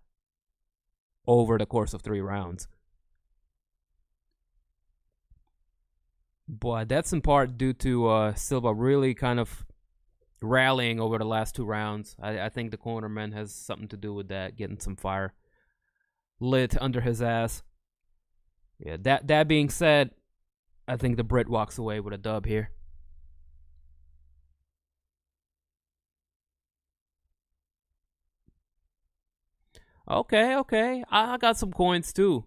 over the course of 3 rounds. But that's in part due to Silva really kind of rallying over the last 2 rounds. I think the cornerman has something to do with that, getting some fire lit under his ass. Yeah, that being said, I think the Brit walks away with a dub here. Okay. I got some coins too.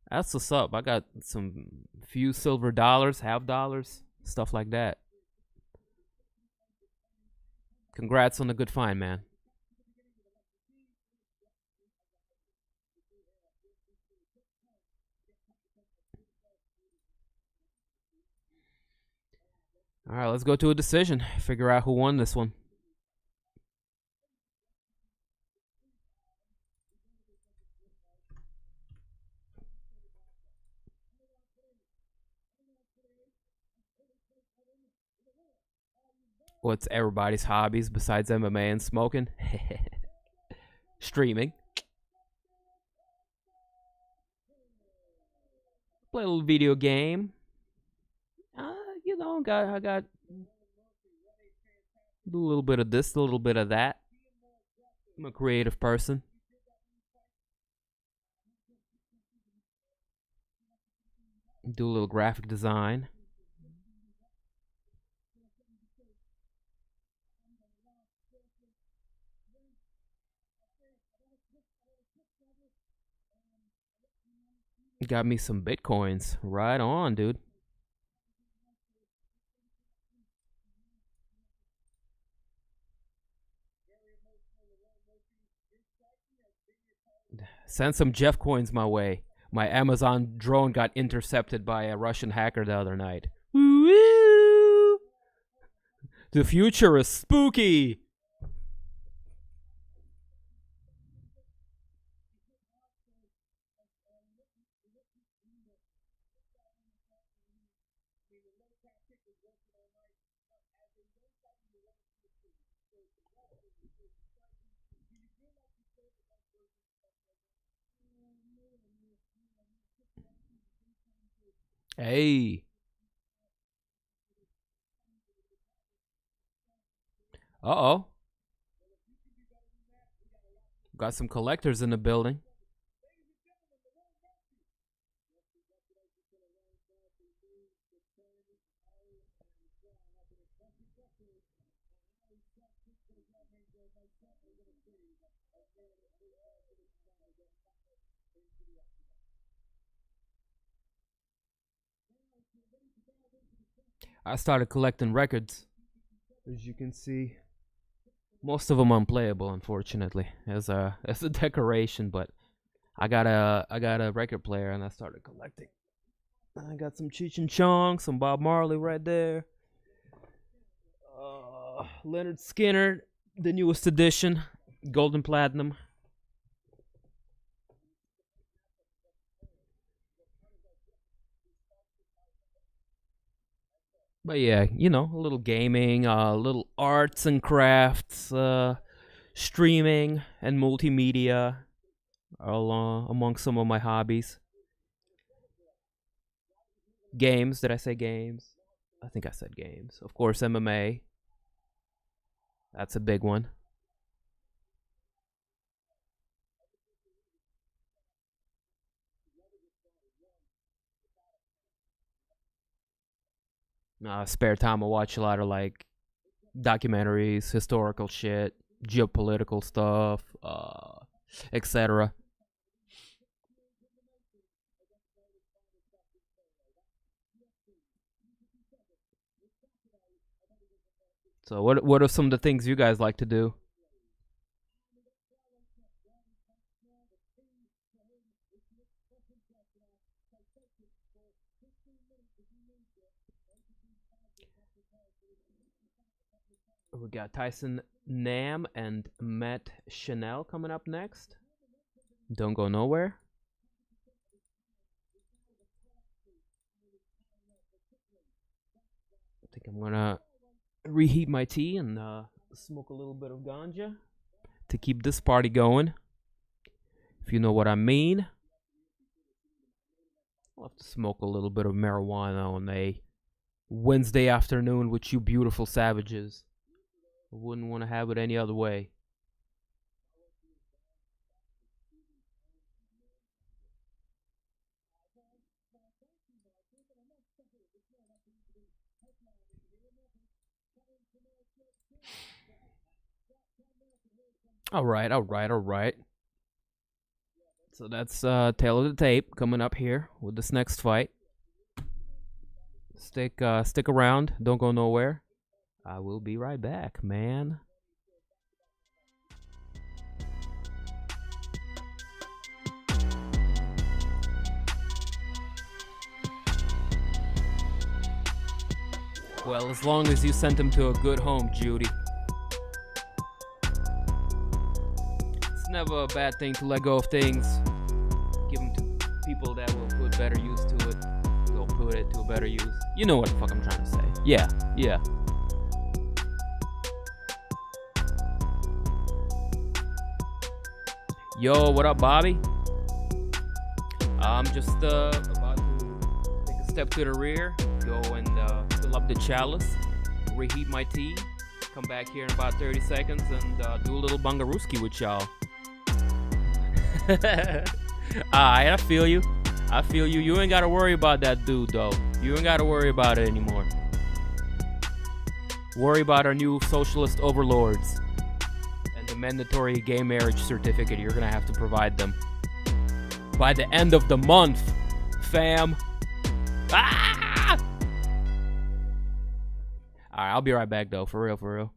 That's what's up. I got some few silver dollars, half dollars, stuff like that. Congrats on the good find, man. All right, let's go to a decision. Figure out who won this one. What's everybody's hobbies besides MMA and smoking? Streaming. Play a little video game. I got do a little bit of this, a little bit of that. I'm a creative person. Do a little graphic design. Got me some bitcoins. Right on, dude. Send some Jeff coins my way. My Amazon drone got intercepted by a Russian hacker the other night. Woo! The future is spooky. Hey. Uh-oh. Got some collectors in the building. I started collecting records. As you can see, most of them unplayable, unfortunately, as a decoration. But I got a record player, and I started collecting. I got some Cheech and Chong, some Bob Marley right there. Leonard Skinner, the newest edition, Golden Platinum. But yeah, a little gaming, little arts and crafts, streaming and multimedia, all among some of my hobbies. Games, did I say games? I think I said games. Of course, MMA. That's a big one. Spare time, I watch a lot of like documentaries, historical shit, geopolitical stuff, etc. So what are some of the things you guys like to do? We got Tyson Nam and Matt Schnell coming up next. Don't go nowhere. I think I'm gonna reheat my tea and smoke a little bit of ganja to keep this party going, if you know what I mean. I'll have to smoke a little bit of marijuana on a Wednesday afternoon with you beautiful savages. I wouldn't want to have it any other way. All right, all right, all right. So that's tail of the tape coming up here with this next fight. Stick around. Don't go nowhere. I will be right back, man. Well, as long as you sent him to a good home, Judy. It's never a bad thing to let go of things. Give them to people that will put better use to it. They'll put it to a better use. You know what the fuck I'm trying to say. Yeah, yeah. Yo, what up, Bobby? I'm just about to take a step to the rear, go and fill up the chalice, reheat my tea, come back here in about 30 seconds and do a little bungarooski with y'all. Alright, I feel you. I feel you. You ain't gotta worry about that dude, though. You ain't gotta worry about it anymore. Worry about our new socialist overlords and the mandatory gay marriage certificate you're gonna have to provide them by the end of the month, fam. Ah! Alright, I'll be right back, though. For real, for real.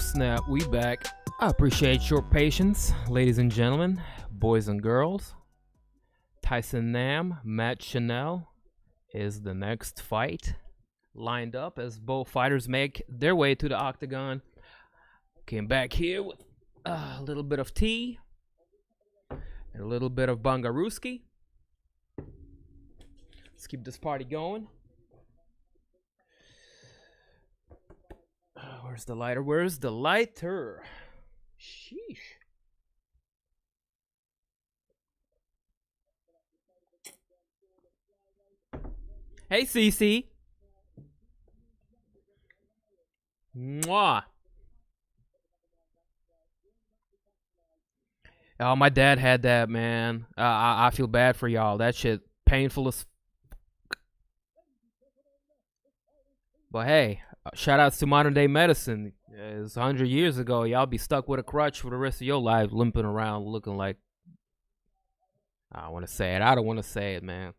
snap, we back. I appreciate your patience, ladies and gentlemen, boys and girls. Tyson Nam, Matt Schnell is the next fight lined up as both fighters make their way to the octagon. Came back here with a little bit of tea and a little bit of Bangaruski. Let's keep this party going. Where's the lighter? Where's the lighter? Sheesh. Hey, Cece. Mwah. Oh, my dad had that, man. I feel bad for y'all. That shit painful as but hey, shout outs to modern day medicine. It's 100 years ago. Y'all be stuck with a crutch for the rest of your life, limping around looking like... I don't want to say it. I don't want to say it, man.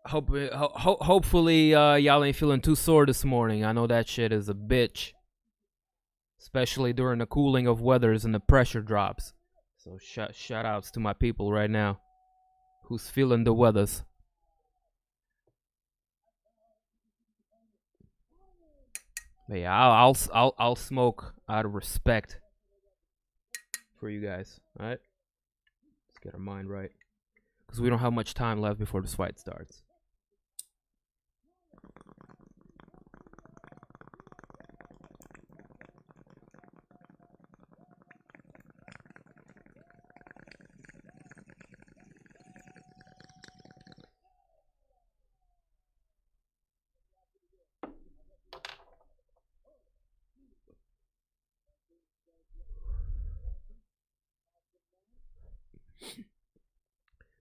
Hopefully, y'all ain't feeling too sore this morning. I know that shit is a bitch. Especially during the cooling of weathers and the pressure drops. So shout outs to my people right now who's feeling the weathers. But yeah, I'll smoke out of respect for you guys. All right, let's get our mind right, because we don't have much time left before this fight starts.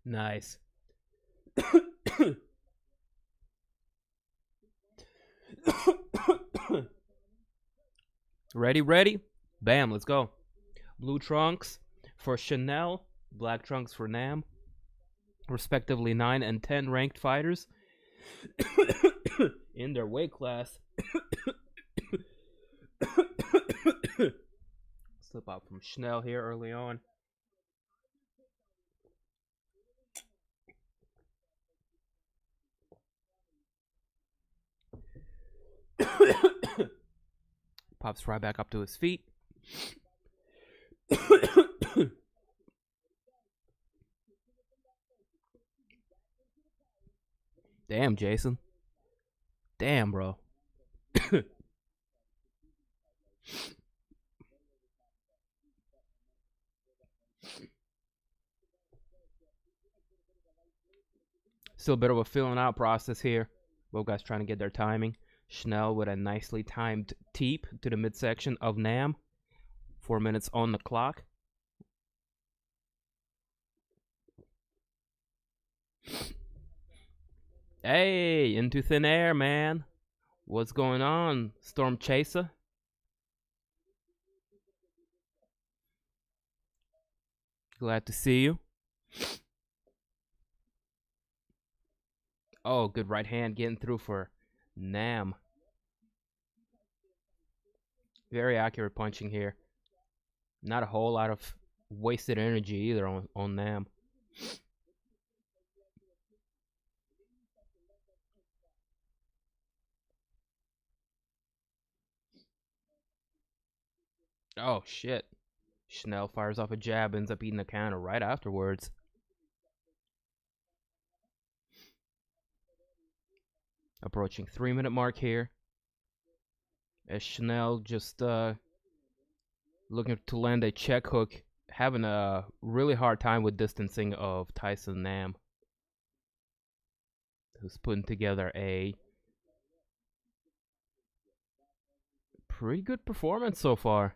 Nice. Ready? Bam, let's go. Blue trunks for Schnell, black trunks for Nam. Respectively 9 and 10 ranked fighters in their weight class. Slip out from Schnell here early on. Pops right back up to his feet. Damn, Jason. Damn, bro. Still a bit of a filling out process here. Both guys trying to get their timing. Schnell with a nicely timed teep to the midsection of Nam. 4 minutes on the clock. Hey, into thin air, man. What's going on, Storm Chiesa? Glad to see you. Oh, good right hand getting through for Nam. Very accurate punching here. Not a whole lot of wasted energy either on Nam. Oh, shit. Schnell fires off a jab, ends up eating a counter right afterwards. Approaching 3-minute mark here. As Schnell just looking to land a check hook. Having a really hard time with distancing of Tyson Nam, who's putting together a pretty good performance so far.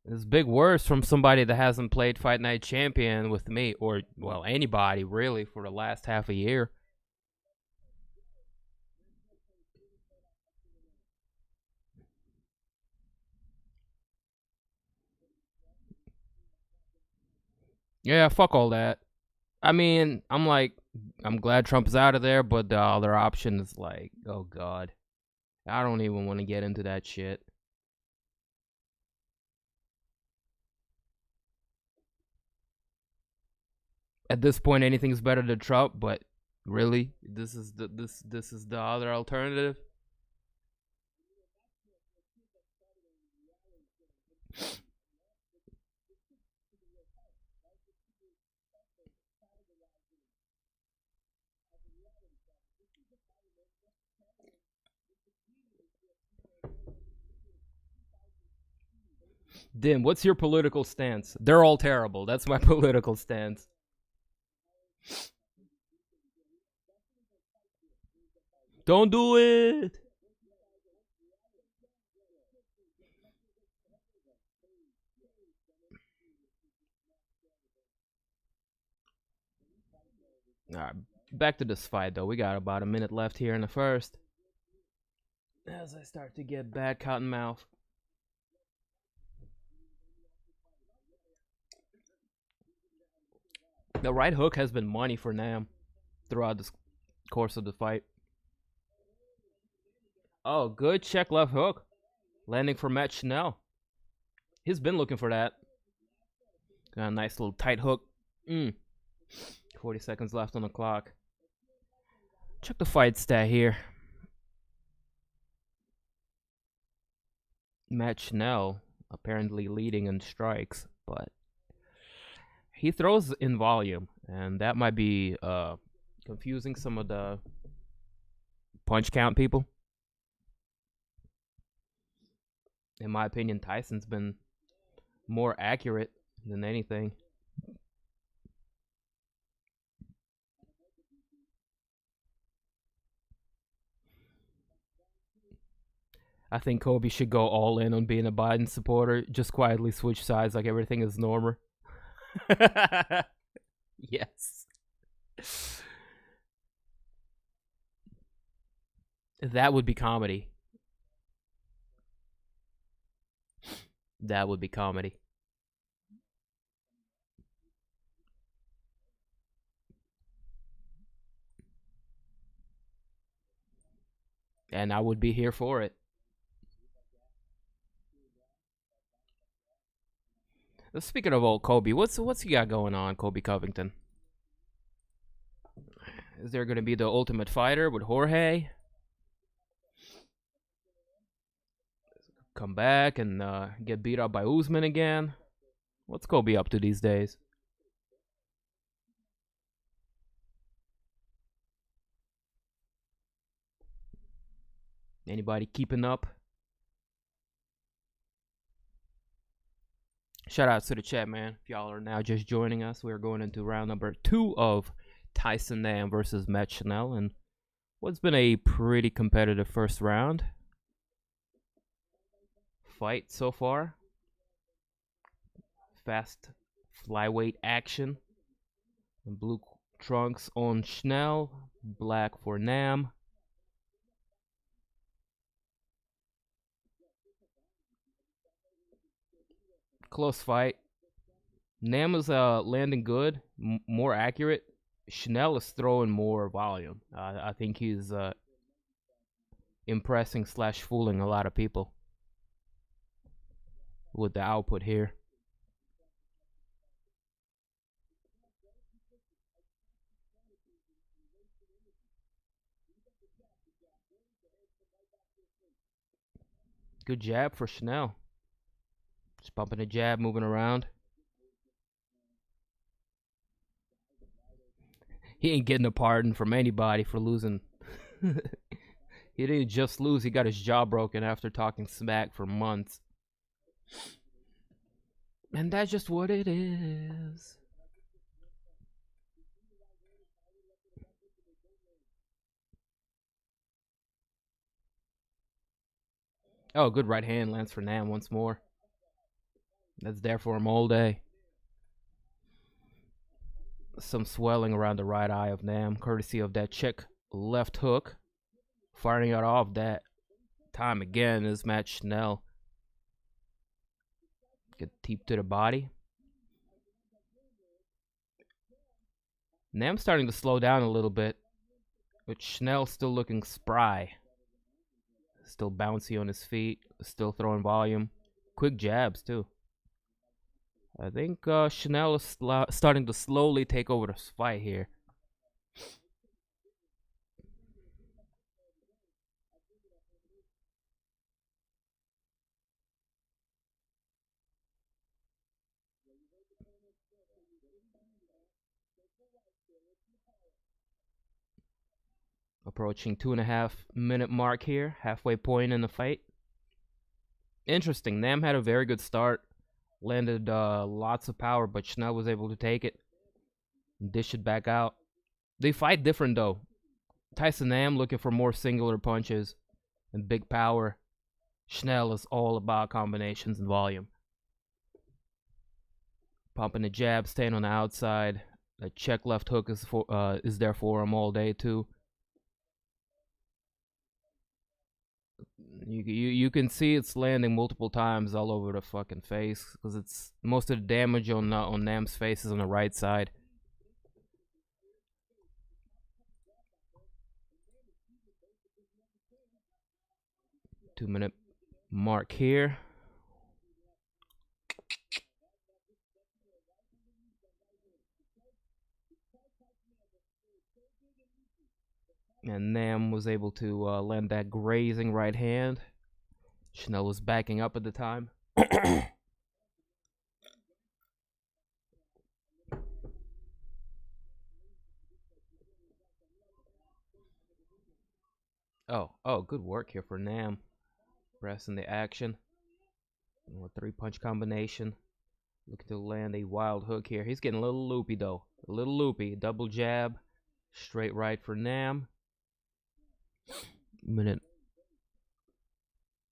It's big words from somebody that hasn't played Fight Night Champion with me, or, well, anybody really, for the last half a year. Yeah, fuck all that. I mean, I'm glad Trump's out of there, but the other option is like, oh god, I don't even want to get into that shit. At this point, anything's better than Trump, but really, this is the other alternative. Dim, what's your political stance? They're all terrible. That's my political stance. Don't do it. All right, back to this fight though. We got about a minute left here in the first. As I start to get bad cotton mouth. The right hook has been money for Nam throughout the course of the fight. Oh, good check left hook. Landing for Matt Schnell. He's been looking for that. Got a nice little tight hook. 40 seconds left on the clock. Check the fight stat here. Matt Schnell apparently leading in strikes, but he throws in volume, and that might be confusing some of the punch count people. In my opinion, Tyson's been more accurate than anything. I think Kobe should go all in on being a Biden supporter. Just quietly switch sides like everything is normal. Yes. That would be comedy. That would be comedy. And I would be here for it. Speaking of old Kobe, what's he got going on, Kobe Covington? Is there going to be the Ultimate Fighter with Jorge? Come back and get beat up by Usman again? What's Kobe up to these days? Anybody keeping up? Shout out to the chat, man. If y'all are now just joining us, we're going into round number 2 of Tyson Nam versus Matt Schnell, and what's been a pretty competitive first round fight so far. Fast flyweight action. Blue trunks on Schnell, black for Nam. Close fight. Nam is landing good, more accurate. Schnell is throwing more volume. I think he's impressing / fooling a lot of people with the output here. Good jab for Schnell. Just bumping a jab, moving around. He ain't getting a pardon from anybody for losing. He didn't just lose, he got his jaw broken after talking smack for months. And that's just what it is. Oh, good right hand lands for Nam once more. That's there for him all day. Some swelling around the right eye of Nam, courtesy of that check left hook. Firing it off that time again is Matt Schnell. Get deep to the body. Nam's starting to slow down a little bit, but Schnell still looking spry. Still bouncy on his feet, still throwing volume. Quick jabs, too. I think Schnell is starting to slowly take over this fight here. Approaching 2.5-minute mark here, halfway point in the fight. Interesting. Nam had a very good start, landed lots of power, but Schnell was able to take it and dish it back out. They fight different though. Tyson Nam looking for more singular punches and big power. Schnell is all about combinations and volume. Pumping the jab, staying on the outside. A check left hook is there for him all day too. You can see it's landing multiple times all over the fucking face because it's most of the damage on Nam's face is on the right side. Two-minute mark here. And Nam was able to land that grazing right hand. Schnell was backing up at the time. Oh, good work here for Nam. Pressing the action. A 3-punch combination. Looking to land a wild hook here. He's getting a little loopy though. A little loopy. Double jab. Straight right for Nam. Minute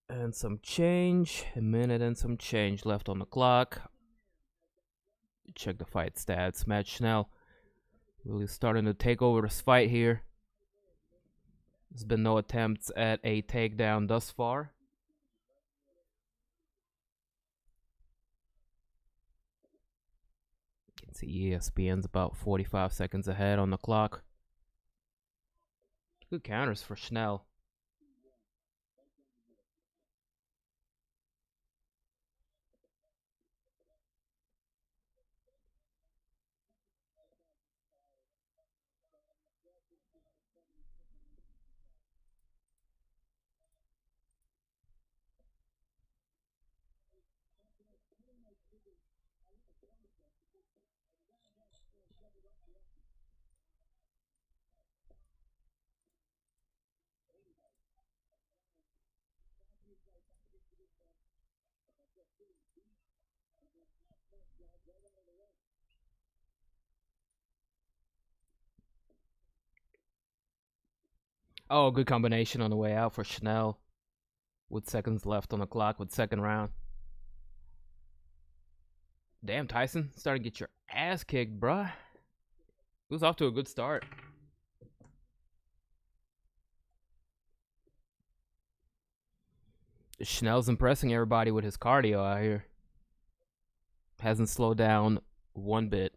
and some change. A minute and some change left on the clock. Check the fight stats. Matt Schnell really starting to take over this fight here. There's been no attempts at a takedown thus far. You can see ESPN's about 45 seconds ahead on the clock. Good counters for Schnell. Oh, good combination on the way out for Schnell. With seconds left on the clock with second round. Damn, Tyson. Starting to get your ass kicked, bruh. It was off to a good start. Schnell's impressing everybody with his cardio out here. Hasn't slowed down one bit.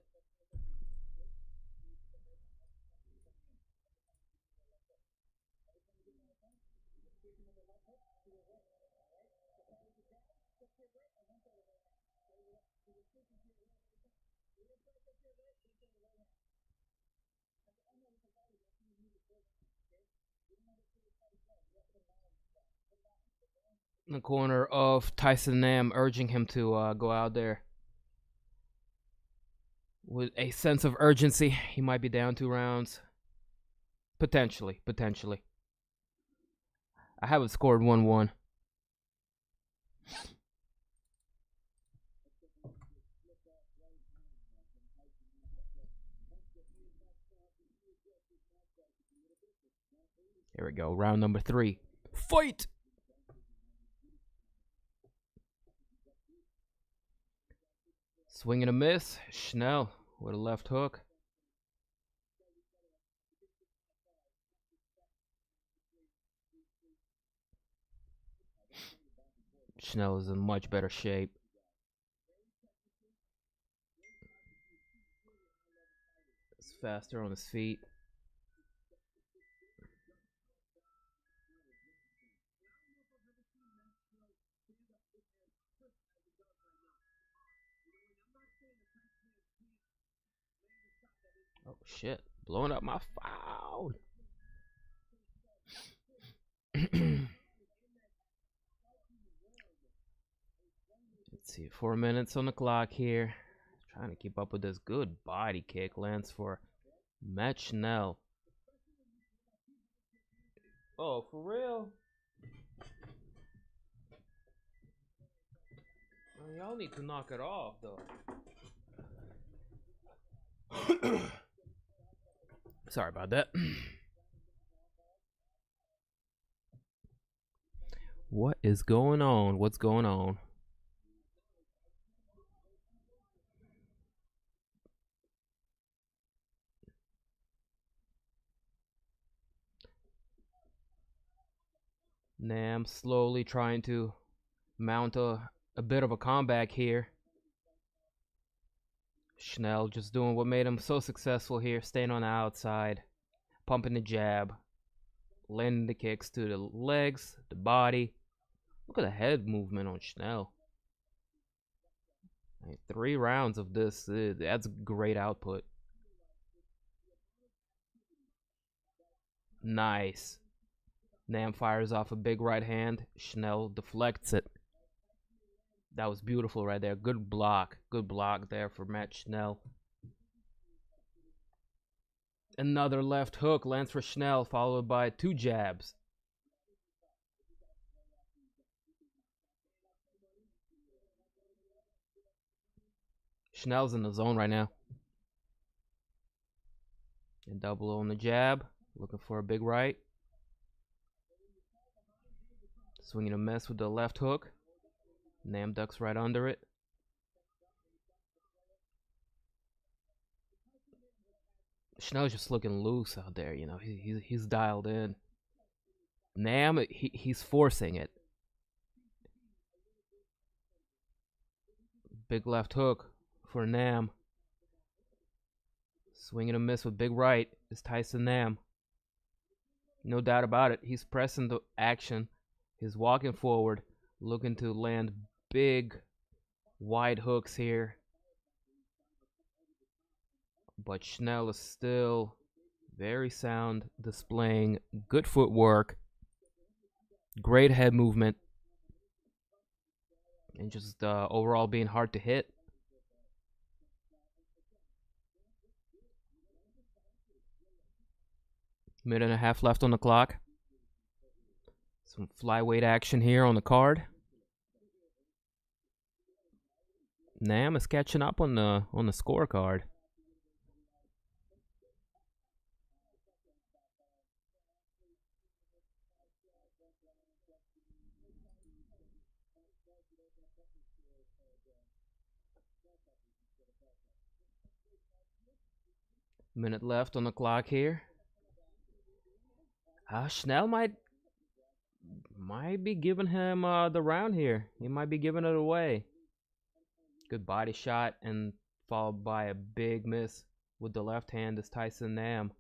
In the corner of Tyson Nam, urging him to go out there with a sense of urgency. He might be down 2 rounds. Potentially. I have it scored 1-1. Here we go, round number 3. Fight! Swing and a miss. Schnell with a left hook. Schnell is in much better shape. His faster on his feet. Oh shit, blowing up my phone. Let's see, 4 minutes on the clock here. Trying to keep up with this good body kick. Lands for Schnell. Oh, for real? Oh, y'all need to knock it off, though. Sorry about that. What is going on? What's going on? Nam slowly trying to mount a bit of a comeback here. Schnell just doing what made him so successful here, staying on the outside, pumping the jab, landing the kicks to the legs, the body. Look at the head movement on Schnell. 3 rounds of this, that's great output. Nice. Nam fires off a big right hand. Schnell deflects it. That was beautiful right there. Good block. Good block there for Schnell. Another left hook lands for Schnell, followed by 2 jabs. Schnell's in the zone right now. And double on the jab. Looking for a big right. Swinging a miss with the left hook. Nam ducks right under it. Schnell's just looking loose out there, you know. He's dialed in. Nam, he's forcing it. Big left hook for Nam. Swinging a miss with big right is Tyson Nam. No doubt about it. He's pressing the action. He's walking forward, looking to land big, wide hooks here. But Schnell is still very sound, displaying good footwork, great head movement, and just overall being hard to hit. Minute and a half left on the clock. Some flyweight action here on the card. Nam is catching up on the scorecard. Minute left on the clock here. Schnell might be giving him the round here. He might be giving it away. Good body shot and followed by a big miss with the left hand is Tyson Nam.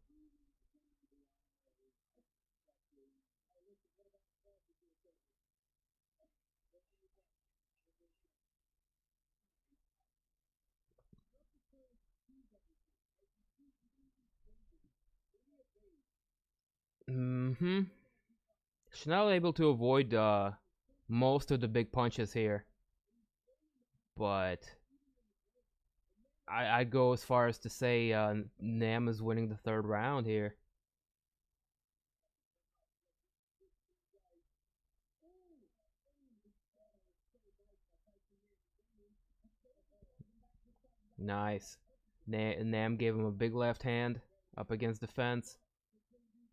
Schnell able to avoid most of the big punches here. But I'd go as far as to say Nam is winning the 3rd round here. Nice. Nam gave him a big left hand up against the fence.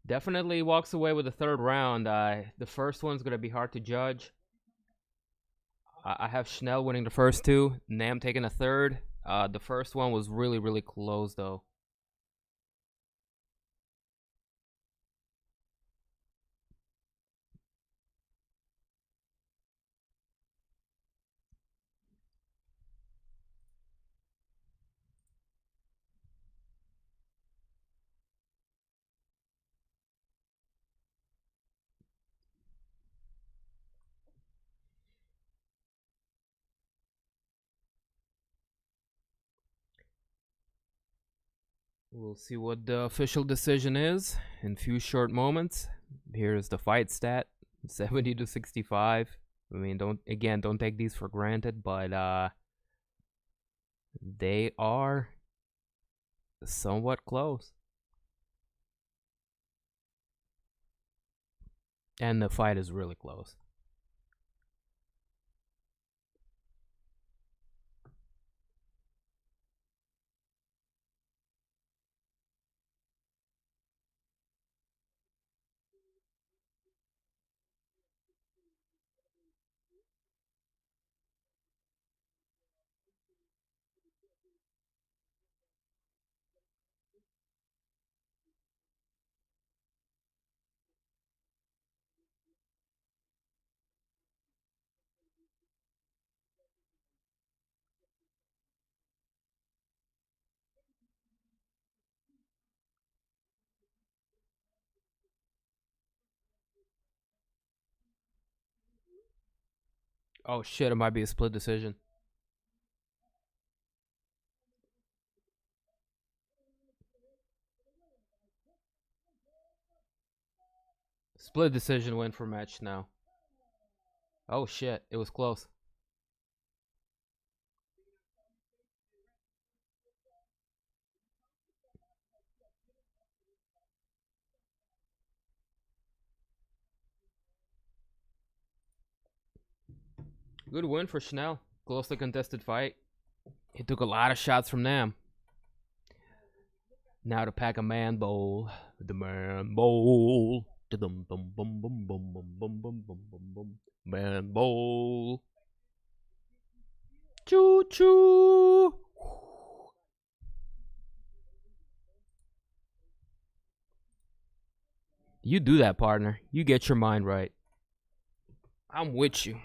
Definitely walks away with the 3rd round. The first one's going to be hard to judge. I have Schnell winning the first 2. Nam taking a 3rd. The first one was really, really close, though. We'll see what the official decision is in a few short moments. Here's the fight stat: 70 to 65. I mean, don't take these for granted, but they are somewhat close. And the fight is really close. Oh shit, it might be a split decision. Split decision win for match now. Oh shit, it was close. Good win for Schnell. Closely contested fight. He took a lot of shots from them. Now to pack a man bowl. The man bowl. Man bowl. Choo choo. You do that, partner. You get your mind right. I'm with you.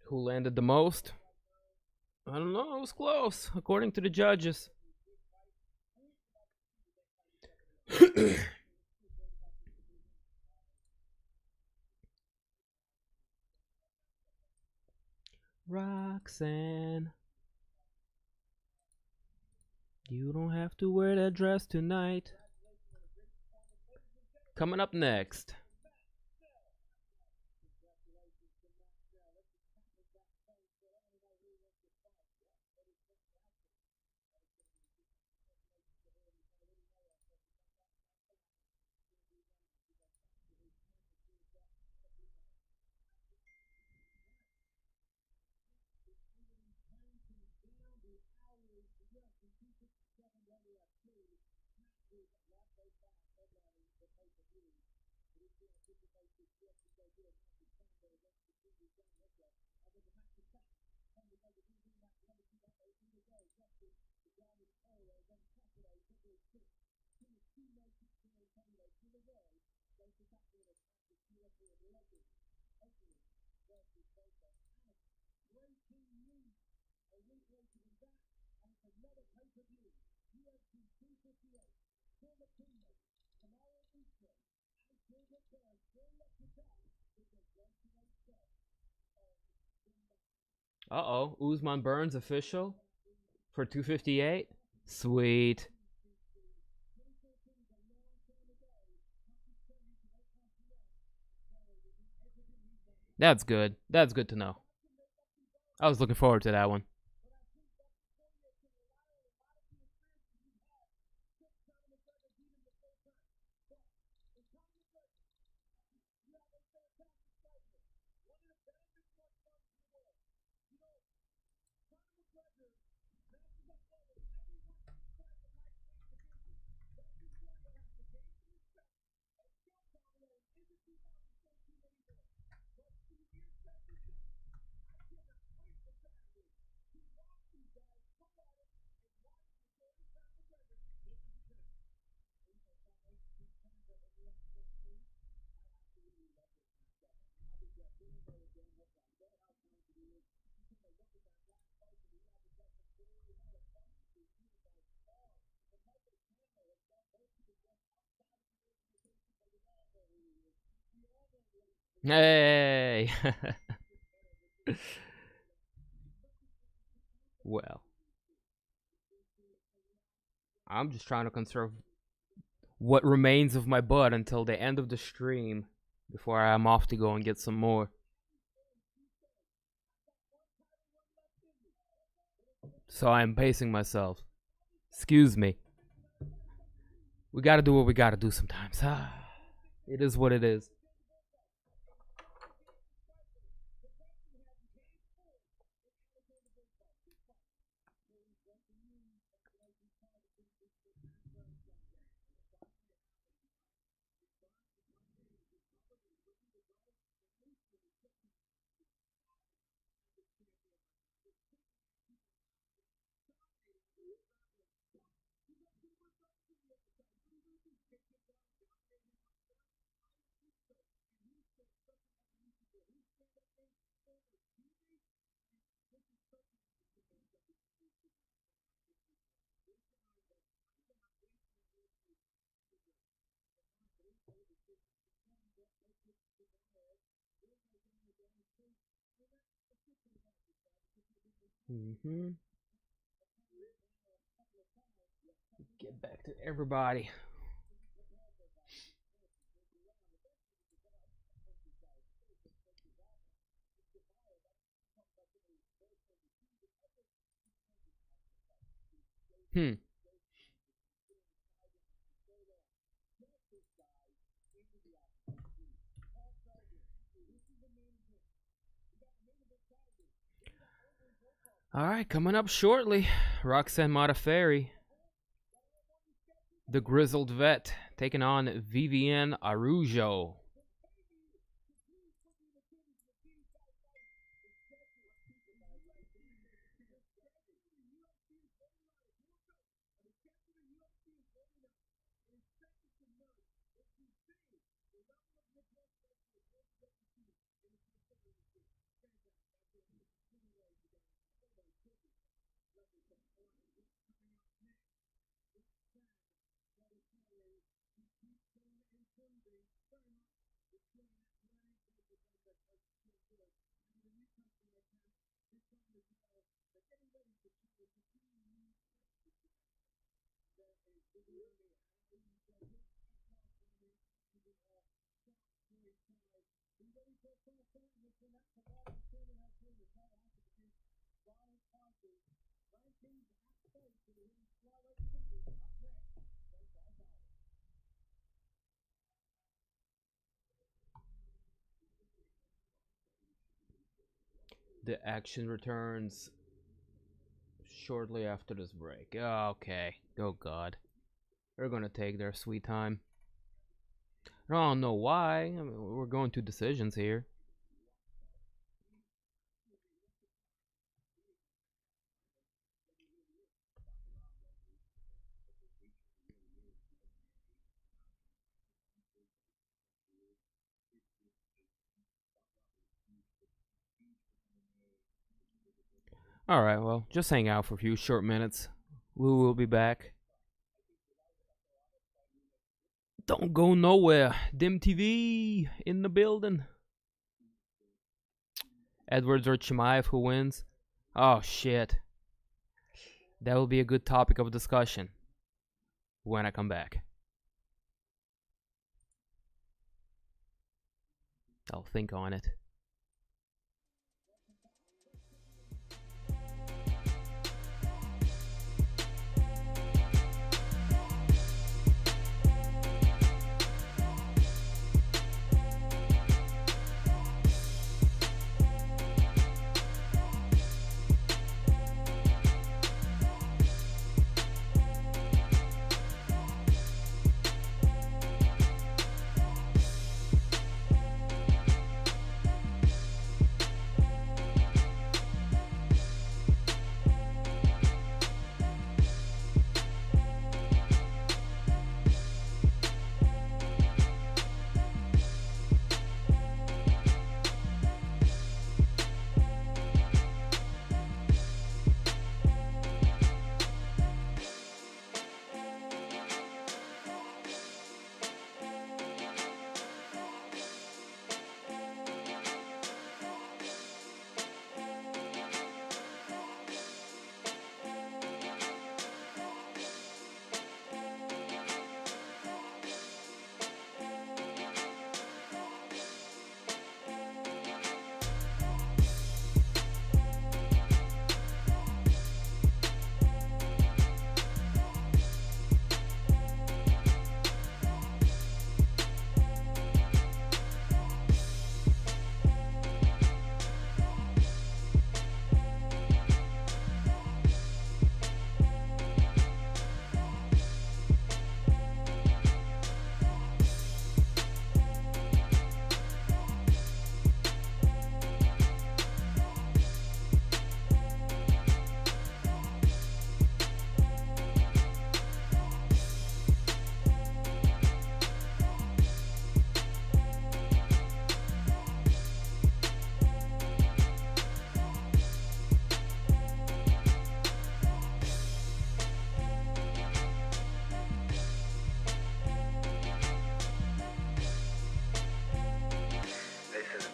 Who landed the most? I don't know. It was close, according to the judges. Roxanne, you don't have to wear that dress tonight. Coming up next. Uh-oh, Usman Burns official for 258. Sweet. That's good. That's good to know. I was looking forward to that one. Hey. Well, I'm just trying to conserve what remains of my butt until the end of the stream before I'm off to go and get some more. So I'm pacing myself. Excuse me. We gotta do what we gotta do sometimes. It is what it is. Get back to everybody. All right, coming up shortly, Roxanne Mata-Ferry, the grizzled vet, taking on Viviane Araujo. The action returns shortly after this break. Okay. Oh, God. They're going to take their sweet time. I don't know why. I mean, we're going to decisions here. Alright, well, just hang out for a few short minutes. We will be back. Don't go nowhere. DIMtv in the building. Edwards or Chimaev, who wins? Oh, shit. That will be a good topic of discussion when I come back. I'll think on it.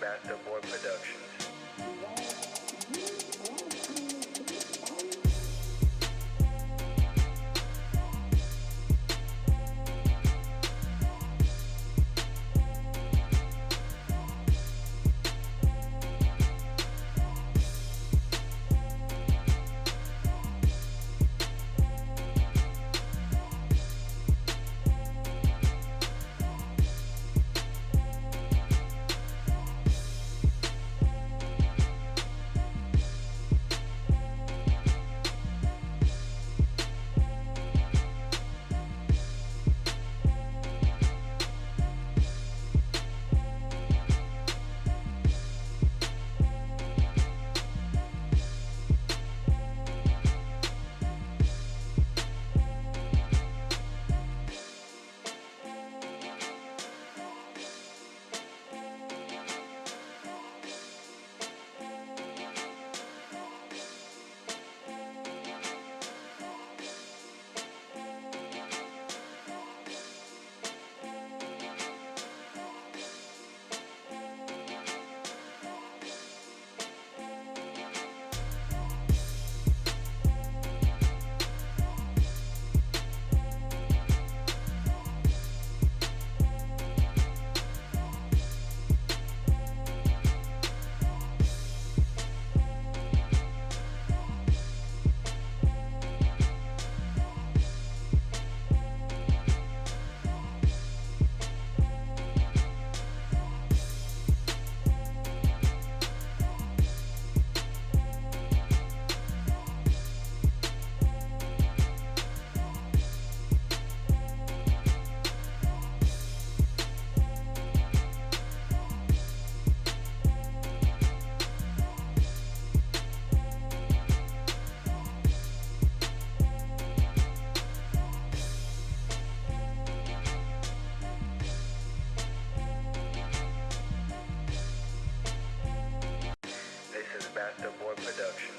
Bathtub Boy Productions. Bathtub Boy Productions.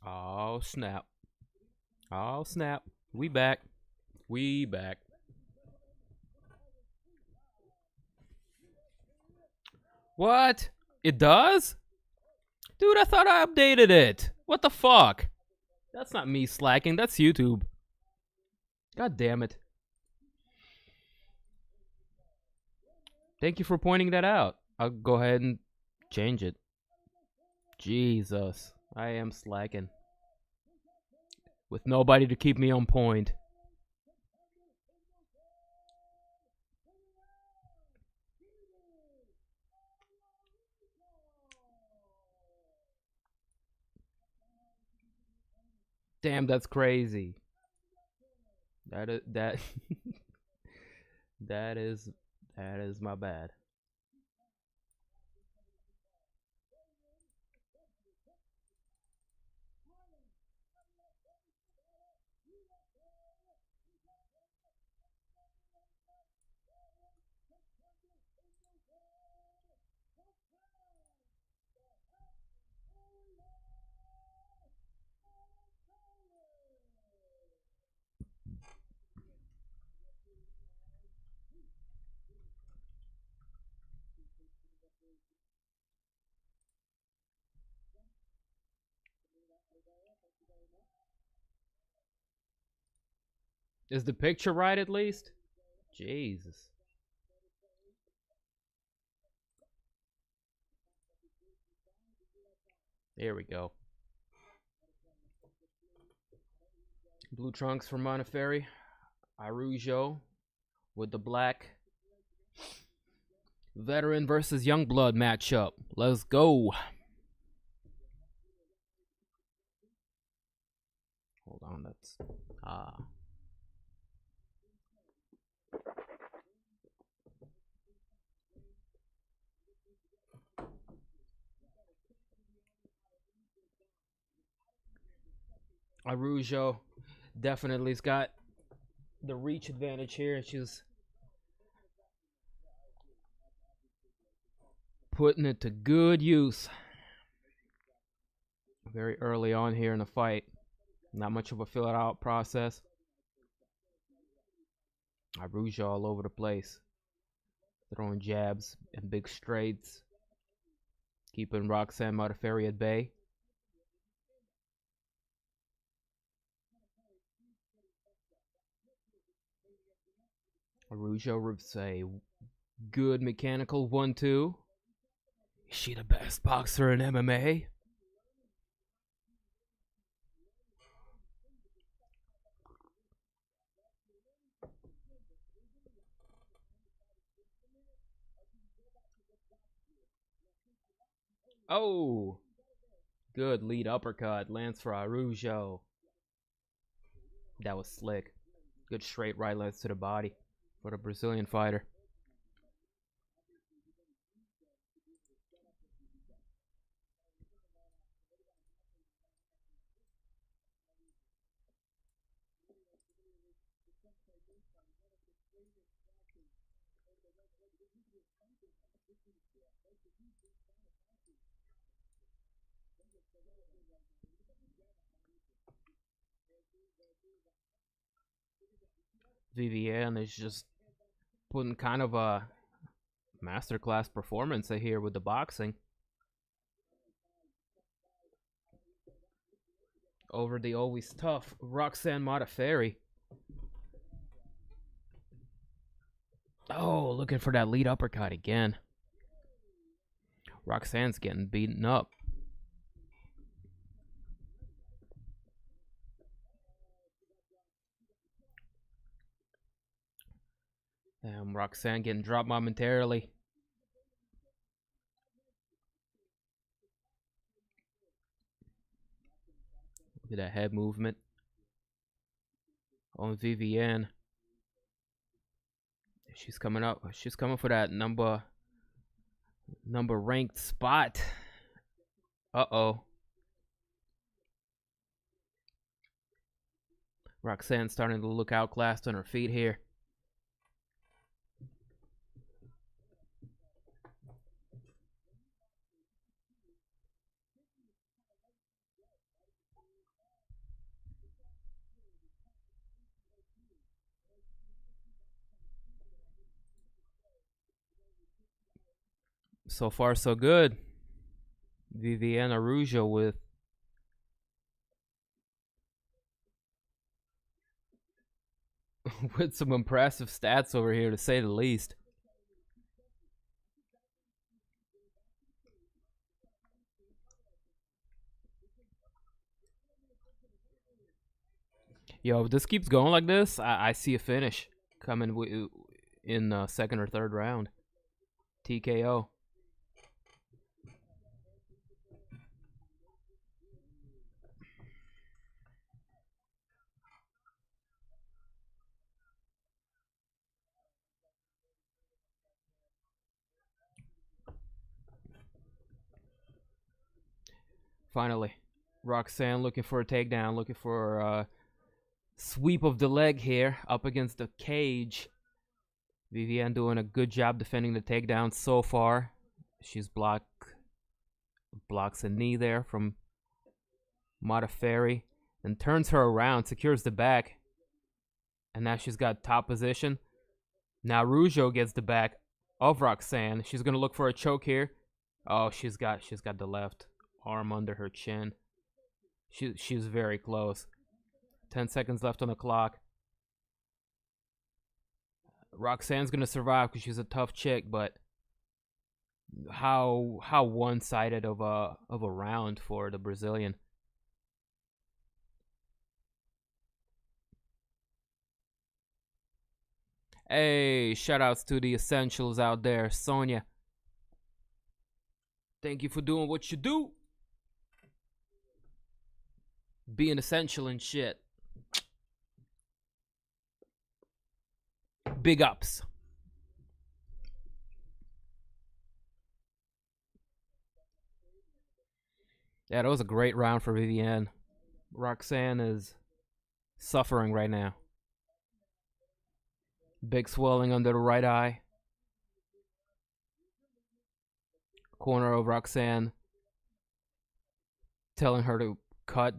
Oh snap. Oh snap. We back. We back. What? It does? Dude, I thought I updated it. What the fuck? That's not me slacking, that's YouTube. God damn it. Thank you for pointing that out. I'll go ahead and change it. Jesus. I am slacking. With nobody to keep me on point. Damn, that's crazy. That is my bad. Is the picture right at least? Jesus. There we go. Blue trunks for Modafferi. Araujo with the black. Veteran versus young blood matchup. Let's go. Hold on, that's Araujo definitely's got the reach advantage here, and she's putting it to good use very early on here in the fight. Not much of a fill it out process. Araujo all over the place, throwing jabs and big straights, keeping Roxanne Modafferi at bay. Araujo with a good mechanical 1-2. Is she the best boxer in MMA? Oh, good lead uppercut lands for Araujo. That was slick. Good straight right lands to the body for the Brazilian fighter. Viviane is just putting kind of a masterclass performance here with the boxing. Over the always tough Roxanne Modafferi. Oh, looking for that lead uppercut again. Roxanne's getting beaten up. Roxanne getting dropped momentarily. Look at that head movement on Viviane. She's coming up. She's coming for that number ranked spot. Uh-oh. Roxanne starting to look outclassed on her feet here. So far, so good. Viviane Araujo with some impressive stats over here, to say the least. Yo, if this keeps going like this, I see a finish coming in second or third round. TKO. Finally, Roxanne looking for a takedown, looking for a sweep of the leg here up against the cage. Viviane doing a good job defending the takedown so far. She's blocks a knee there from Mata-Ferry and turns her around, secures the back. And now she's got top position. Now Araujo gets the back of Roxanne. She's gonna look for a choke here. Oh, she's got the left arm under her chin. She's very close. 10 seconds left on the clock. Roxanne's gonna survive because she's a tough chick, but how one-sided of a round for the Brazilian. Hey, shoutouts to the essentials out there, Sonia. Thank you for doing what you do. Being essential and shit. Big ups. Yeah, that was a great round for Viviane. Roxanne is suffering right now. Big swelling under the right eye. Corner of Roxanne telling her to cut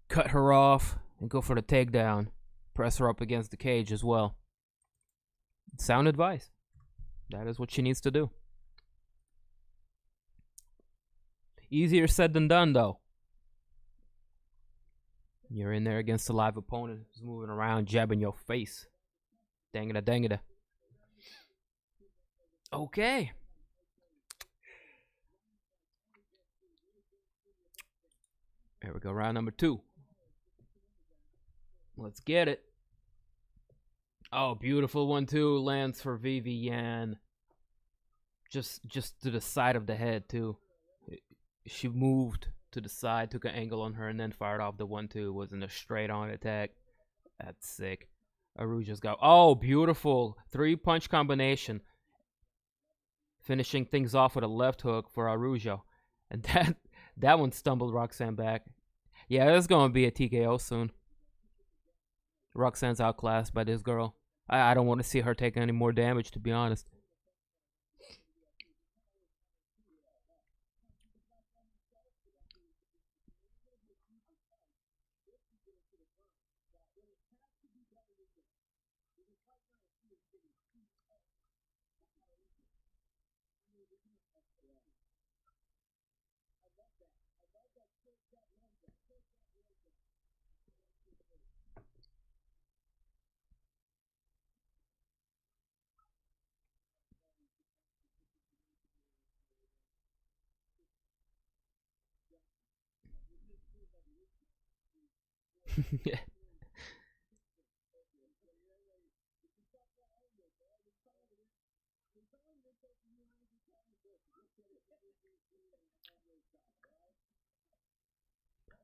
her off and go for the takedown. Press her up against the cage as well. Sound advice. That is what she needs to do. Easier said than done, though. You're in there against a live opponent who's moving around, jabbing your face. Dangada, dangada. Okay. There we go, round number 2. Let's get it. Oh, beautiful 1-2 lands for Viviane. Just to the side of the head, too. She moved to the side, took an angle on her, and then fired off the 1-2. Wasn't a straight-on attack. That's sick. Araujo's got... Oh, beautiful. 3-punch combination. Finishing things off with a left hook for Araujo. And that one stumbled Roxanne back. Yeah, there's going to be a TKO soon. Roxanne's outclassed by this girl. I don't want to see her take any more damage, to be honest.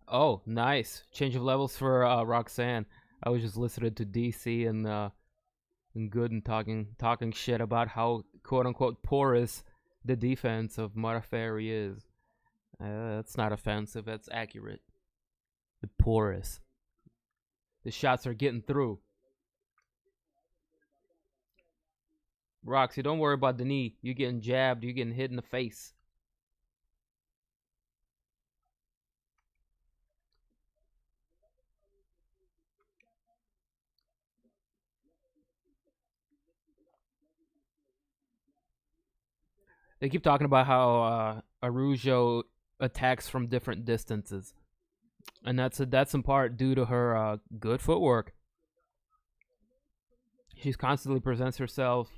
Oh, nice. Change of levels for Roxanne. I was just listening to DC and Good and talking shit about how quote unquote porous the defense of Mata-Ferry is. That's not offensive, that's accurate. The porous. The shots are getting through. Roxy, don't worry about the knee. You getting jabbed, you getting hit in the face. They keep talking about how Araujo attacks from different distances. And that's in part due to her good footwork. She constantly presents herself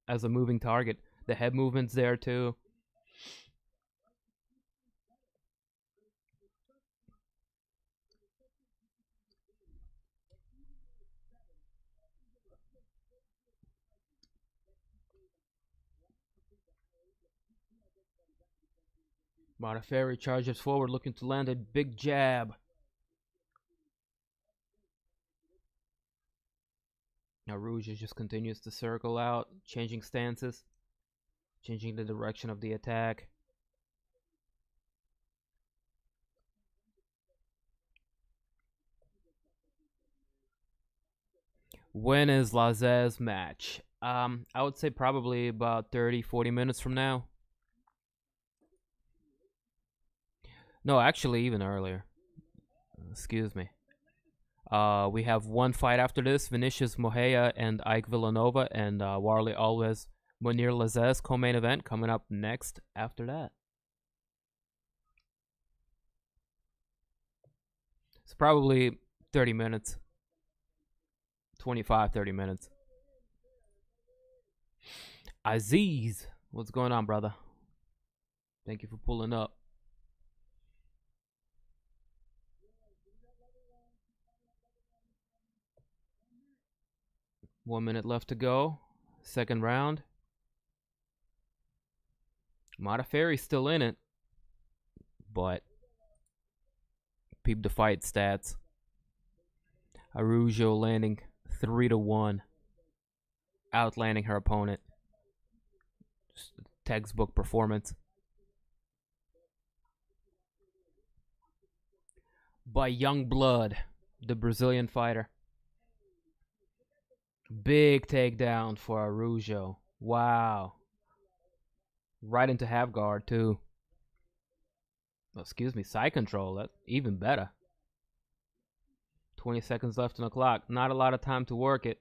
as a moving target. The head movement's there too. Modafferi charges forward, looking to land a big jab. Araujo just continues to circle out, changing stances, changing the direction of the attack. When is Lazzez match? I would say probably about 30-40 minutes from now. No, actually even earlier. Excuse me. We have one fight after this: Vinicius, Moreira, and Villanueva, and Warlley, Alves, Mounir, Lazzez co-main event coming up next after that. It's probably 30 minutes. 25, 30 minutes. Aziz, what's going on, brother? Thank you for pulling up. One minute left to go. Second round. Mata-Ferry's still in it. But peep the fight stats. Araujo landing 3-1. Outlanding her opponent. Just a textbook performance. By Young Blood, the Brazilian fighter. Big takedown for Araujo. Wow. Right into half guard, too. Oh, excuse me, side control. That's even better. 20 seconds left on the clock. Not a lot of time to work it.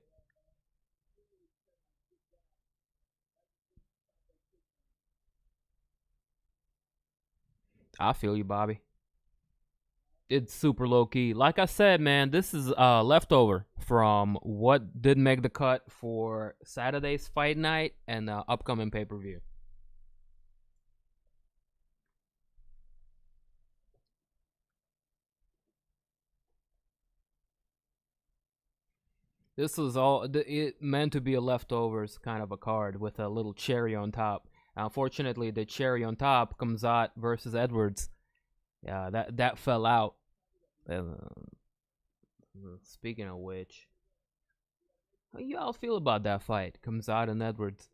I feel you, Bobby. It's super low key. Like I said, man, this is leftover from what did make the cut for Saturday's fight night and the upcoming pay-per-view. This was it meant to be a leftovers kind of a card with a little cherry on top. Unfortunately, the cherry on top comes out versus Edwards. Yeah, that fell out. Speaking of which, how you all feel about that fight? Comes out and Edwards.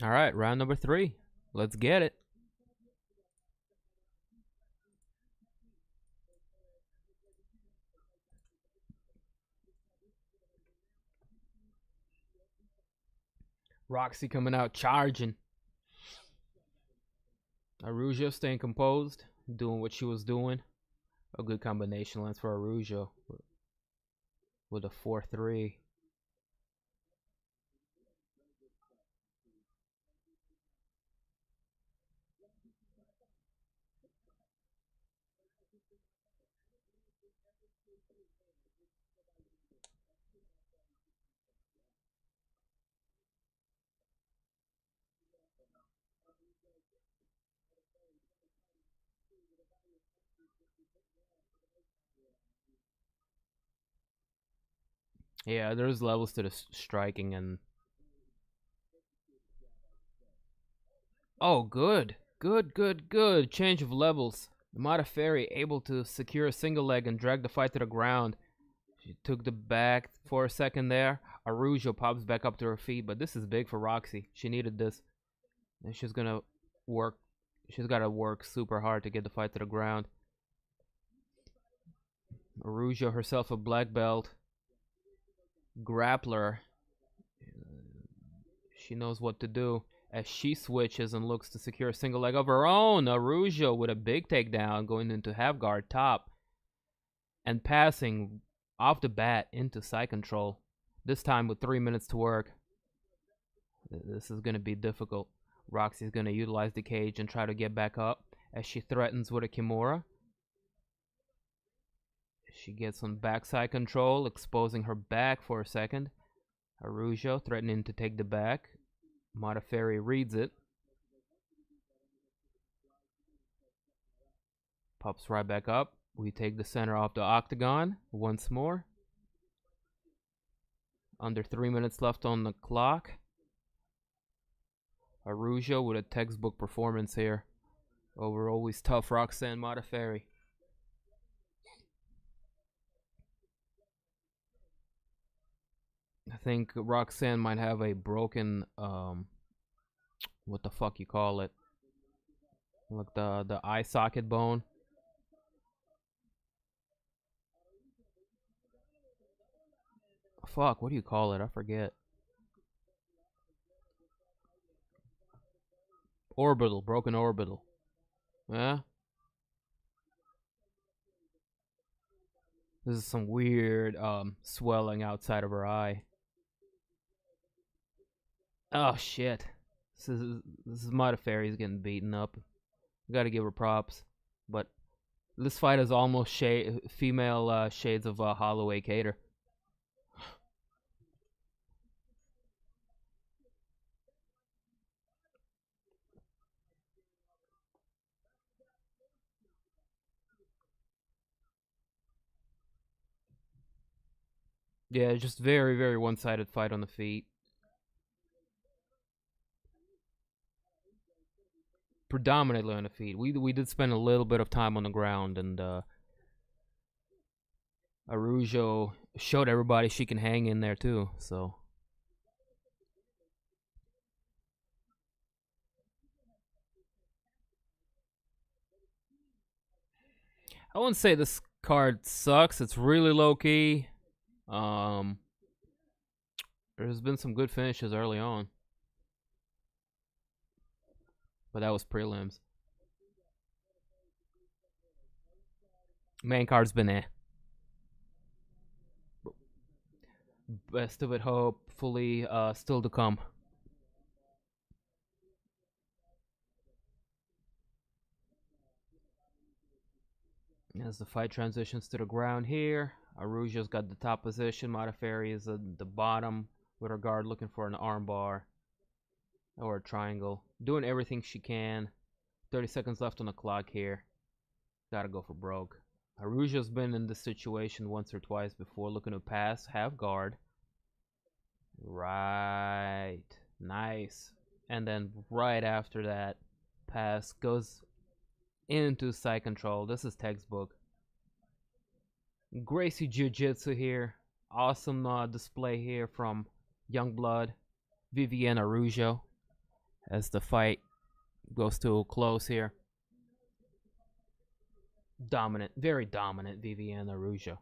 All right, round number 3. Let's get it. Roxy coming out charging. Araujo staying composed, doing what she was doing. A good combination lens for Araujo with a 4-3. Yeah, there's levels to the striking and... Oh, good. Good. Change of levels. Modafferi able to secure a single leg and drag the fight to the ground. She took the back for a second there. Araujo pops back up to her feet, but this is big for Roxy. She needed this. And she's gonna work. She's gotta work super hard to get the fight to the ground. Araujo herself a black belt. Grappler. She knows what to do as she switches and looks to secure a single leg of her own. Araujo with a big takedown going into half guard top and passing off the bat into side control. This time with 3 minutes to work. This is going to be difficult. Roxy's going to utilize the cage and try to get back up as she threatens with a Kimura. She gets some backside control, exposing her back for a second. Araujo threatening to take the back. Modafferi reads it. Pops right back up. We take the center off the octagon once more. Under 3 minutes left on the clock. Araujo with a textbook performance here over always tough Roxanne Modafferi. think Roxanne might have a broken what the fuck you call it? Like the eye socket bone. Fuck, what do you call it? I forget. Orbital, broken orbital. Yeah. This is some weird swelling outside of her eye. Oh shit. This is Mata-Ferry's getting beaten up. Got to give her props. But this fight is almost female shades of Holloway Cater. Yeah, just very, very one-sided fight on the feet. Predominantly on the feet. We did spend a little bit of time on the ground, and Araujo showed everybody she can hang in there too. So I wouldn't say this card sucks. It's really low key. There's been some good finishes early on, but that was prelims. Main card's been best of it hopefully still to come. As the fight transitions to the ground here, Araujo's got the top position. Modafferi is at the bottom with her guard looking for an armbar or a triangle. Doing everything she can. 30 seconds left on the clock here. Gotta go for broke. Araujo's been in this situation once or twice before, looking to pass, have guard. Right. Nice. And then right after that pass goes into side control. This is textbook. Gracie Jiu-Jitsu here. Awesome display here from Youngblood, Viviane Araujo, as the fight goes to a close here. Dominant, very dominant Viviane Araujo.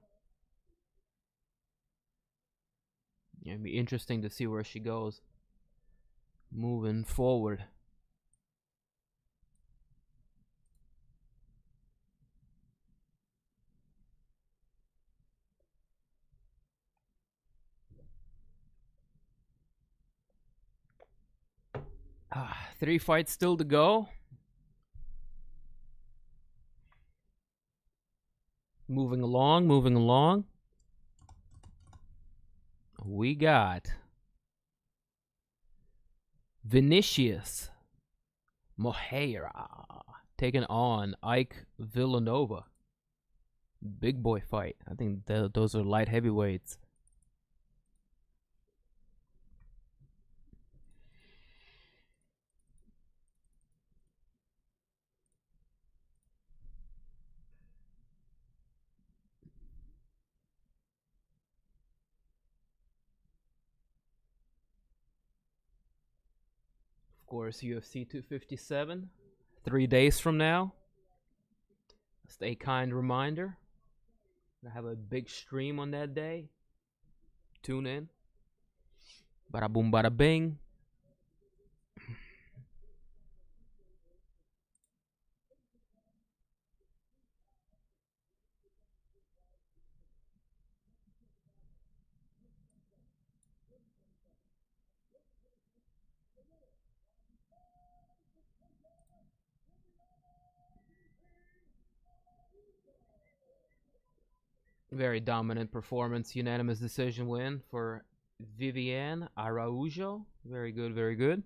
It'll be interesting to see where she goes moving forward. Three fights still to go. Moving along. We got Vinicius Moreira taking on Villanueva. Big boy fight. I think those are light heavyweights. Of course, UFC 257, 3 days from now. Just a kind reminder. I have a big stream on that day. Tune in. Bada boom, bada bing. Very dominant performance, unanimous decision win for Viviane Araujo. Very good, very good.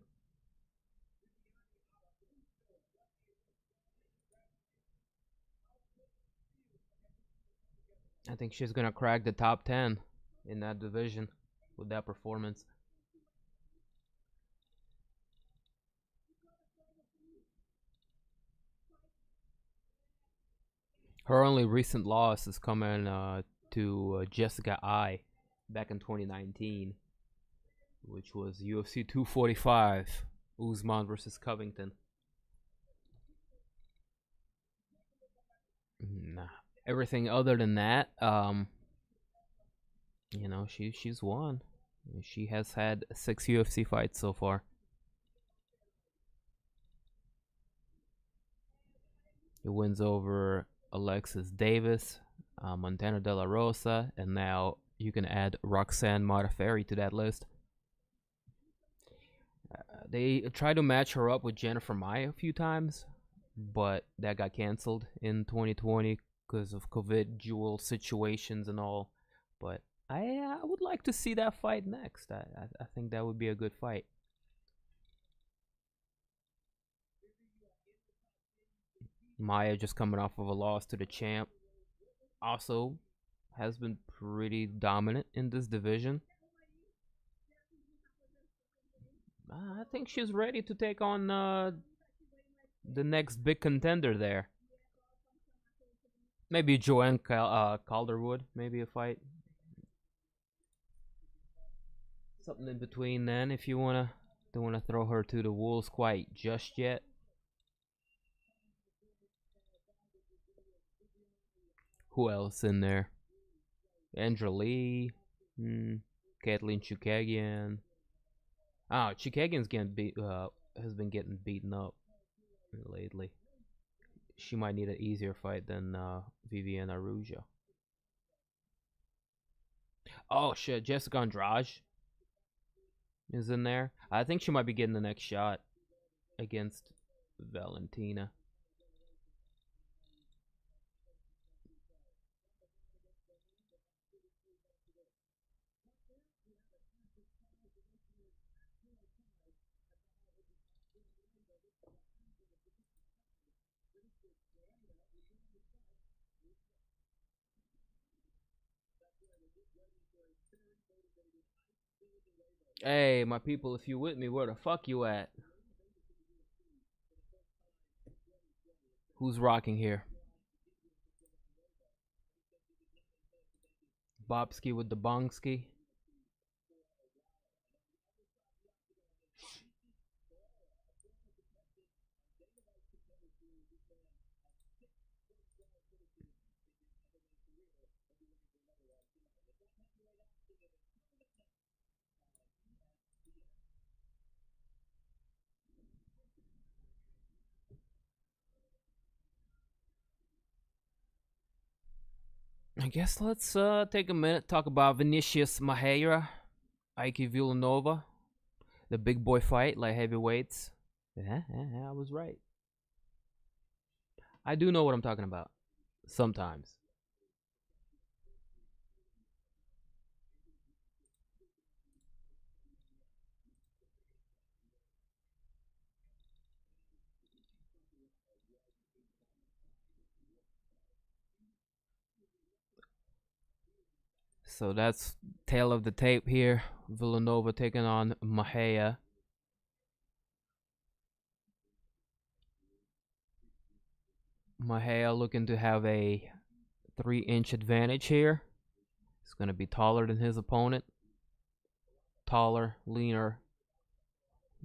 I think she's gonna crack the top 10 in that division with that performance. Her only recent loss is coming to Jessica I back in 2019. which was UFC 245, Usman versus Covington. Nah, everything other than that, you know, she's won. She has had 6 UFC fights so far. He wins over Alexis Davis, Montana De La Rosa, and now you can add Roxanne Modafferi to that list. They tried to match her up with Jennifer Maia a few times, but that got canceled in 2020 because of COVID dual situations and all. But I would like to see that fight next. I think that would be a good fight. Maia just coming off of a loss to the champ. Also has been pretty dominant in this division. I think she's ready to take on the next big contender there. Maybe Joanne Calderwood, maybe a fight. Something in between then, if you don't wanna throw her to the wolves quite just yet. Who else in there? Andra Lee, Kathleen Chukagian. Chukagian's has been getting beaten up lately. She might need an easier fight than Viviane Araujo. Oh shit, Jessica Andrade is in there. I think she might be getting the next shot against Valentina. Hey, my people, if you with me, where the fuck you at? Who's rocking here? Bobski with the bongski. I guess let's take a minute talk about Vinicius Moreira, Ike Villanueva, the big boy fight, light heavyweights. Yeah, I was right. I do know what I'm talking about. Sometimes. So that's tail of the tape here. Villanueva taking on Moreira. Moreira looking to have a 3-inch advantage here. He's going to be taller than his opponent. Taller, leaner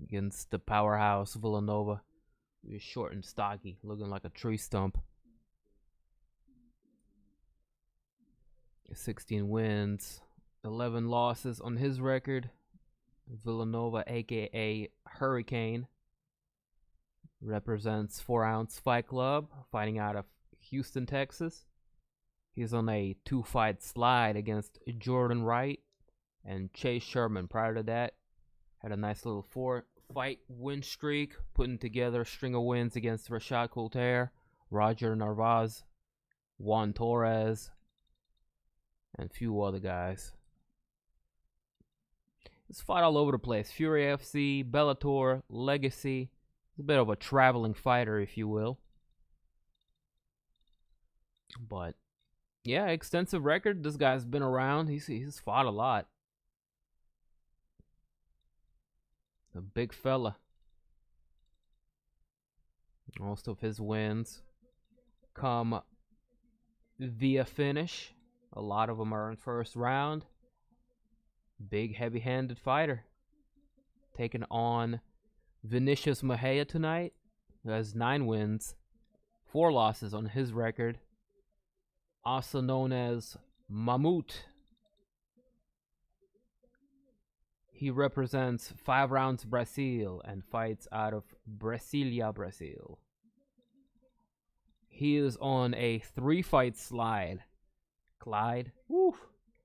against the powerhouse Villanueva. He's short and stocky, looking like a tree stump. 16 wins, 11 losses on his record. Villanueva, aka Hurricane, represents 4 Ounce Fight Club, fighting out of Houston, Texas. He's on a 2-fight slide against Jordan Wright and Chase Sherman. Prior to that, had a nice little 4-fight win streak, putting together a string of wins against Rashad Coulter, Roger Narvaez, Juan Torres, and a few other guys. He's fought all over the place. Fury FC, Bellator, Legacy. He's a bit of a traveling fighter, if you will. But yeah, extensive record. This guy's been around. He's fought a lot. A big fella. Most of his wins come via finish. A lot of them are in first round. Big, heavy-handed fighter. taking on Vinicius Mejia tonight, who has 9 wins, 4 losses on his record. Also known as Mammoet. He represents 5 Rounds Brazil and fights out of Brasilia, Brazil. He is on a 3-fight slide. Clyde,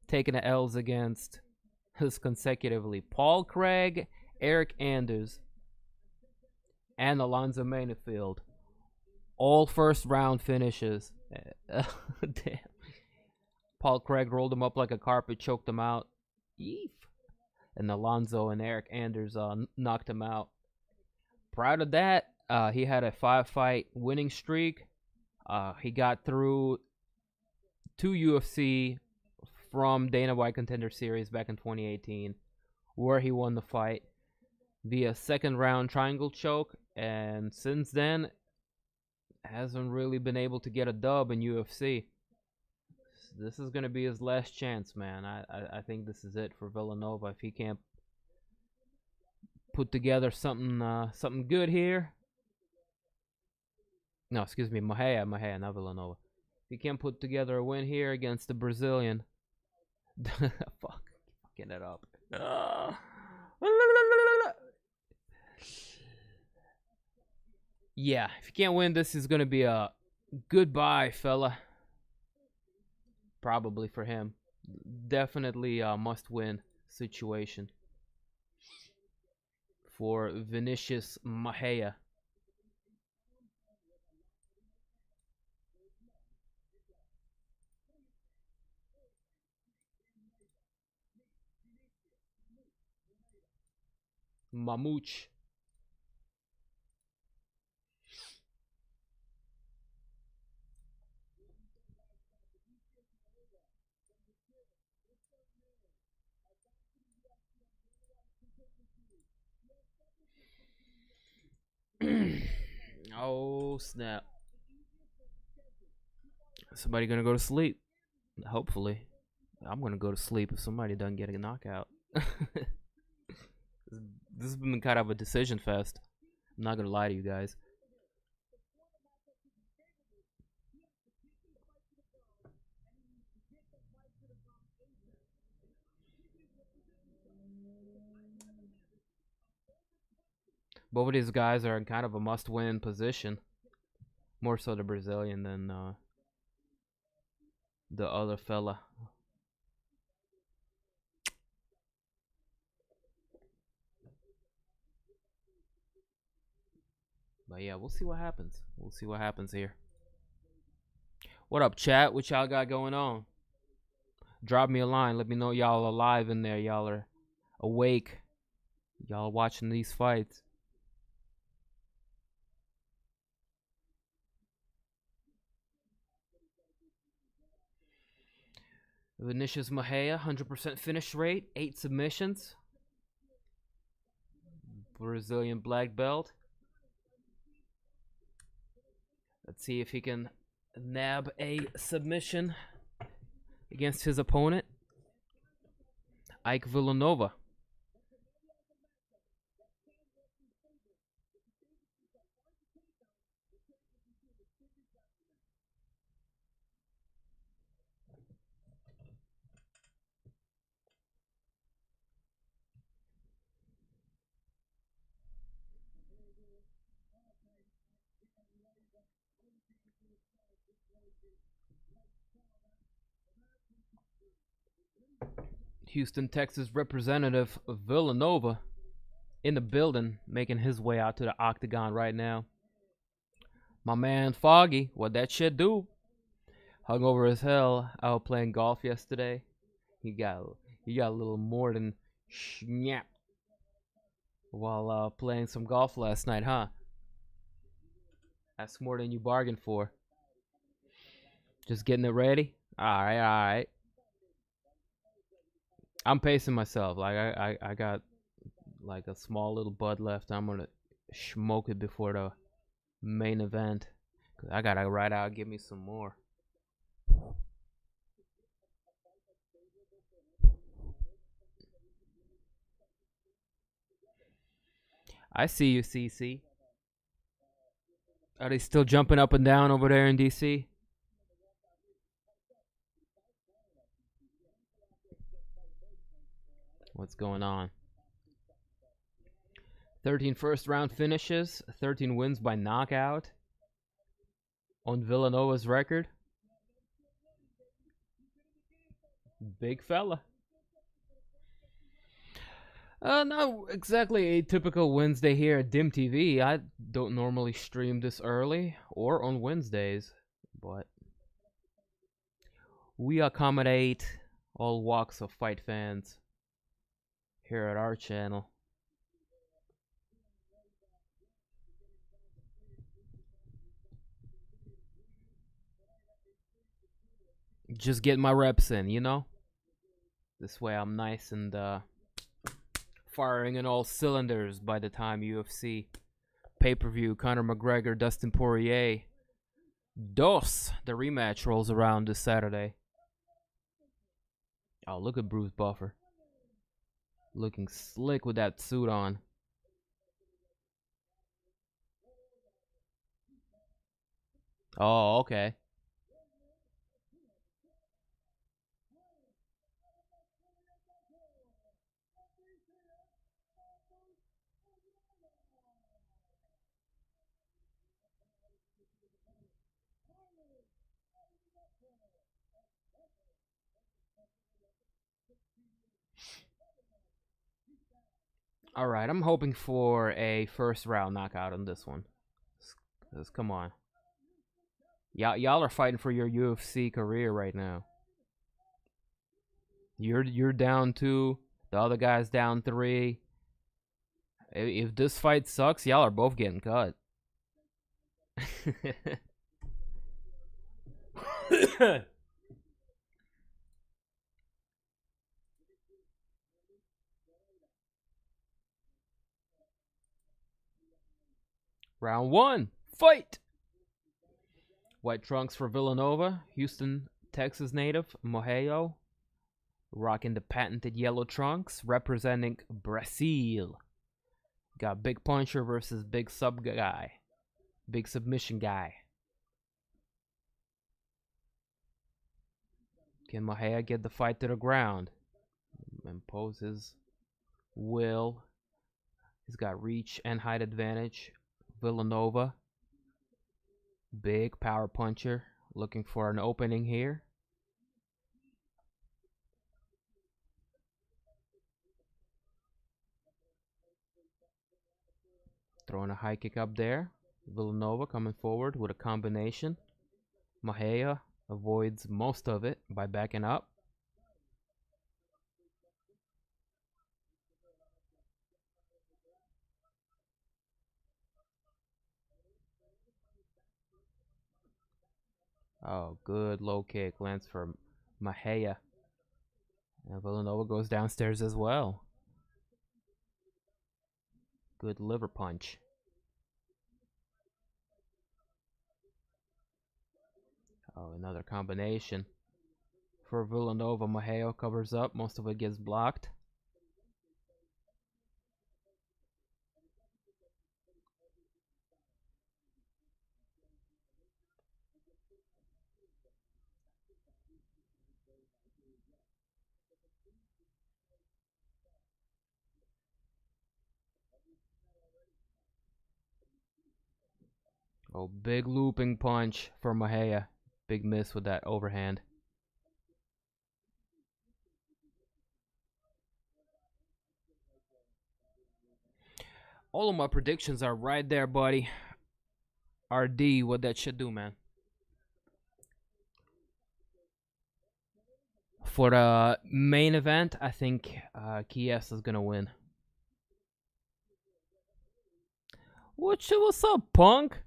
taking the L's against his consecutively Paul Craig, Eric Anders, and Alonzo Manifield. All first round finishes. Damn. Paul Craig rolled him up like a carpet, choked him out. Yeef. And Alonzo and Eric Anders knocked him out. Prior to that, he had a 5-fight winning streak. He got through 2 UFC from Dana White Contender Series back in 2018, where he won the fight via 2nd round triangle choke, and since then hasn't really been able to get a dub in UFC. This is gonna be his last chance, man. I think this is it for Villanueva if he can't put together something good here. No, excuse me, Mejia, not Villanova. If he can't put together a win here against the Brazilian, fucking it up. Yeah, if you can't win, this is gonna be a goodbye, fella. Probably for him. Definitely a must-win situation for Vinicius Mejia. Mamooch. Oh, snap. Somebody gonna go to sleep. Hopefully. I'm gonna go to sleep if somebody doesn't get a knockout. This has been kind of a decision fest. I'm not gonna lie to you guys. Both of these guys are in kind of a must-win position. More so the Brazilian than the other fella. But yeah, we'll see what happens. We'll see what happens here. What up, chat? What y'all got going on? Drop me a line. Let me know y'all alive in there. Y'all are awake. Y'all watching these fights. Vinicius Mejia, 100% finish rate, 8 submissions. Brazilian black belt. Let's see if he can nab a submission against his opponent, Ike Villanueva. Houston, Texas representative Villanueva in the building, making his way out to the octagon right now. My man Foggy, what that shit do? Hungover as hell, out playing golf yesterday. He got a little more than snap while playing some golf last night, huh? That's more than you bargained for. Just getting it ready? Alright. I'm pacing myself. Like I got like a small little bud left. I'm gonna smoke it before the main event. 'Cause I gotta ride out, give me some more. I see you, CC. Are they still jumping up and down over there in DC? What's going on? 13 first round finishes, 13 wins by knockout on Villanova's record. Big fella. Not exactly a typical Wednesday here at DIMtv. I don't normally stream this early or on Wednesdays, but we accommodate all walks of fight fans here at our channel. Just get my reps in, you know? This way I'm nice and firing in all cylinders by the time UFC pay-per-view Conor McGregor, Dustin Poirier, the rematch rolls around this Saturday. Oh, look at Bruce Buffer. Looking slick with that suit on. Oh, okay. All right, I'm hoping for a first round knockout on this one. Come on. Y'all are fighting for your UFC career right now. You're down 2, the other guy's down 3. If this fight sucks, y'all are both getting cut. Round 1, fight! White trunks for Villanova, Houston, Texas native, Moreira, rocking the patented yellow trunks, representing Brazil. Got big puncher versus big big submission guy. Can Moreira get the fight to the ground? Impose his will. He's got reach and height advantage. Villanova, big power puncher, looking for an opening here. Throwing a high kick up there. Villanova coming forward with a combination. Moreira avoids most of it by backing up. Oh, good low kick lands for Moreira. And Villanova goes downstairs as well. Good liver punch. Oh, another combination for Villanova. Moreira covers up. Most of it gets blocked. Oh, big looping punch for Moreira. Big miss with that overhand. All of my predictions are right there, buddy. RD, what that should do, man. For the main event, I think Chiesa is gonna win. What's up, punk?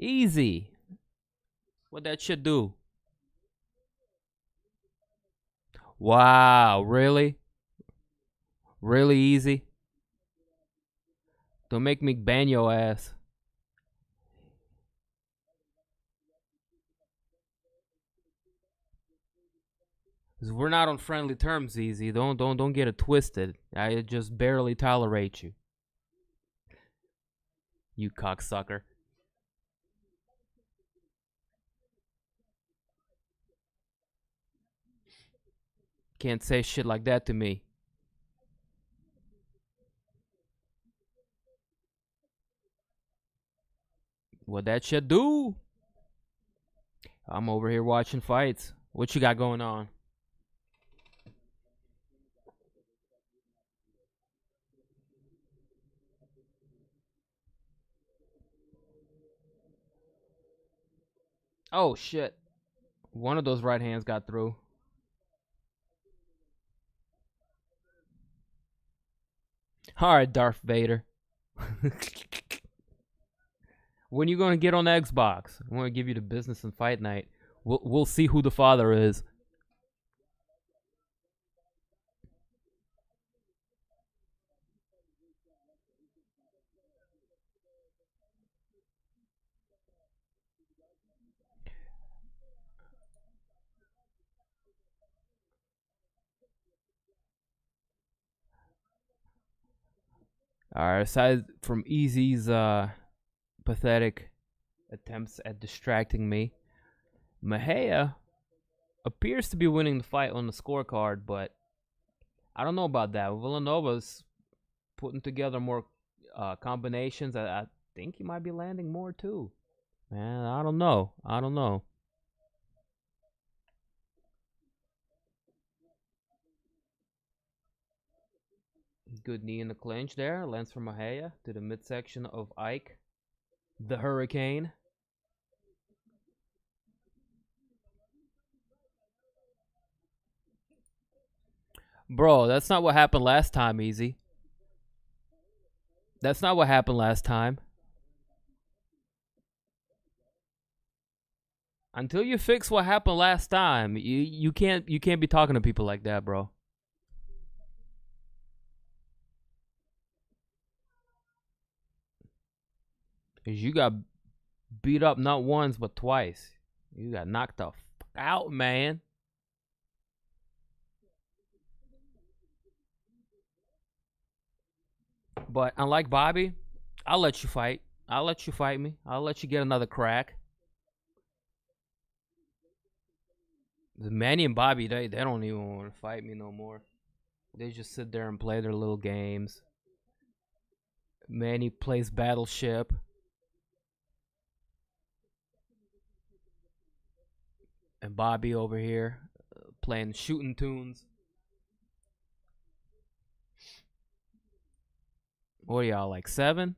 Easy. What that should do? Wow, really? Really easy? Don't make me ban your ass. Cause we're not on friendly terms, easy. Don't get it twisted. I just barely tolerate you. You cocksucker. Can't say shit like that to me. What that shit do? I'm over here watching fights. What you got going on? Oh shit. One of those right hands got through. Alright, Darth Vader. When you gonna get on the Xbox? I want to give you the business and fight night. We'll see who the father is. Alright, aside from Easy's pathetic attempts at distracting me, Mejia appears to be winning the fight on the scorecard, but I don't know about that. Villanova's putting together more combinations. I think he might be landing more too. Man, I don't know. Good knee in the clinch there. Lands from Mejia to the midsection of Ike, the Hurricane. Bro, that's not what happened last time, Easy. That's not what happened last time. Until you fix what happened last time, you can't be talking to people like that, bro. Cause you got beat up not once but twice. You got knocked the fuck out, man. But unlike Bobby, I'll let you fight. I'll let you fight me. I'll let you get another crack. The Manny and Bobby, they don't even want to fight me no more. They just sit there and play their little games. Manny plays Battleship. And Bobby over here playing shooting tunes. What are y'all, like 7?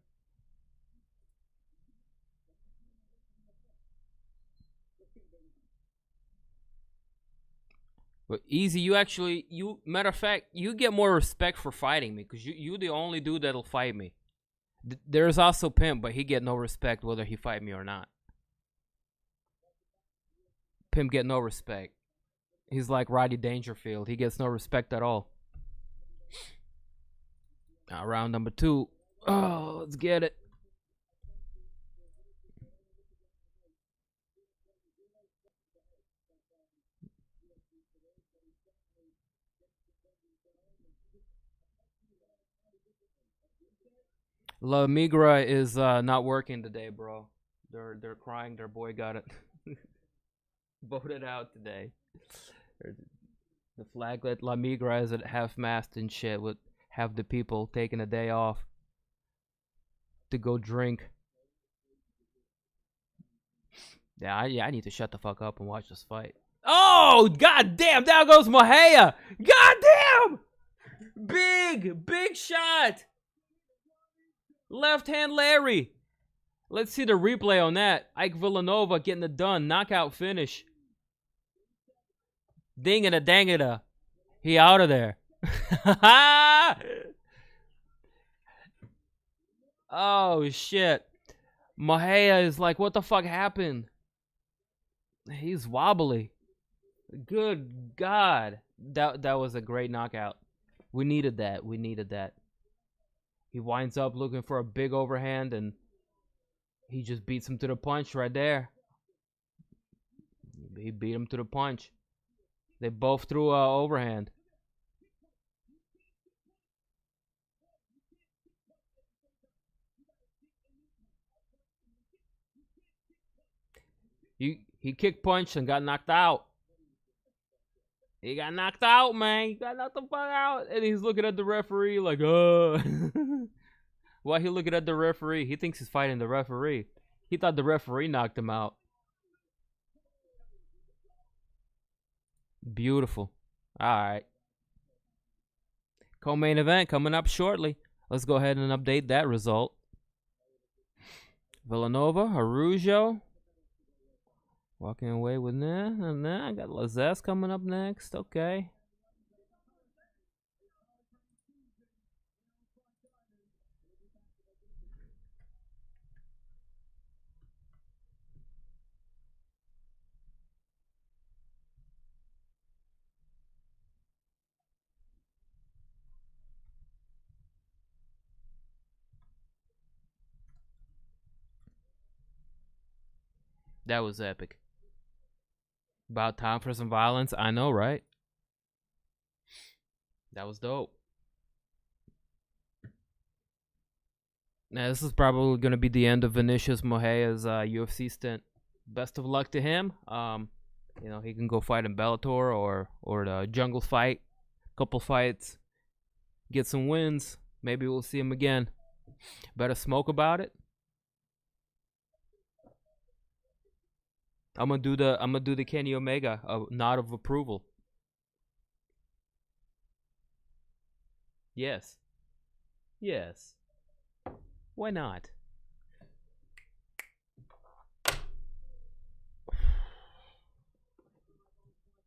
But Easy, matter of fact, you get more respect for fighting me because you the only dude that'll fight me. There's also Pimp, but he get no respect whether he fight me or not. Pimp get no respect. He's like Roddy Dangerfield. He gets no respect at all. Now, round number 2. Oh, let's get it. La Migra is not working today, bro. They're crying. Their boy got it voted out today. The flaglet La Migra is at half-mast and shit with half the people taking a day off to go drink. Yeah, I need to shut the fuck up and watch this fight. Oh, goddamn! Down goes Mejia. Goddamn! Big shot. Left hand Larry. Let's see the replay on that. Ike Villanueva getting it done. Knockout finish. Ding-a-da, dang-a-da. He out of there. Oh, shit. Mejia is like, what the fuck happened? He's wobbly. Good God. That was a great knockout. We needed that. He winds up looking for a big overhand, and he just beats him to the punch right there. He beat him to the punch. They both threw a overhand. He kick punched and got knocked out. He got knocked out, man. He got knocked the fuck out. And he's looking at the referee like, Why he looking at the referee? He thinks he's fighting the referee. He thought the referee knocked him out. Beautiful. Alright. Co-main event coming up shortly. Let's go ahead and update that result. Villanueva, Araujo. Walking away with nah. I got Lazzez coming up next. Okay. That was epic. About time for some violence. I know, right? That was dope. Now, this is probably going to be the end of Vinicius Moreira's UFC stint. Best of luck to him. He can go fight in Bellator or the Jungle Fight. Couple fights. Get some wins. Maybe we'll see him again. Better smoke about it. I'm gonna do the Kenny Omega nod of approval. Yes. Why not?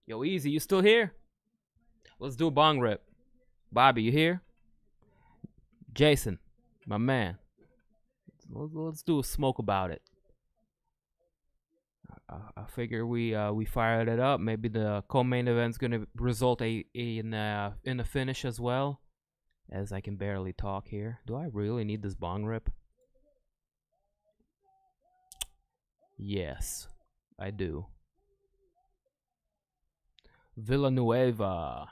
Yo, Easy, you still here? Let's do a bong rip. Bobby, you here? Jason, my man. Let's do a smoke about it. I figure we fired it up. Maybe the co-main event's gonna result in a finish as well. As I can barely talk here. Do I really need this bong rip? Yes, I do. Villanueva.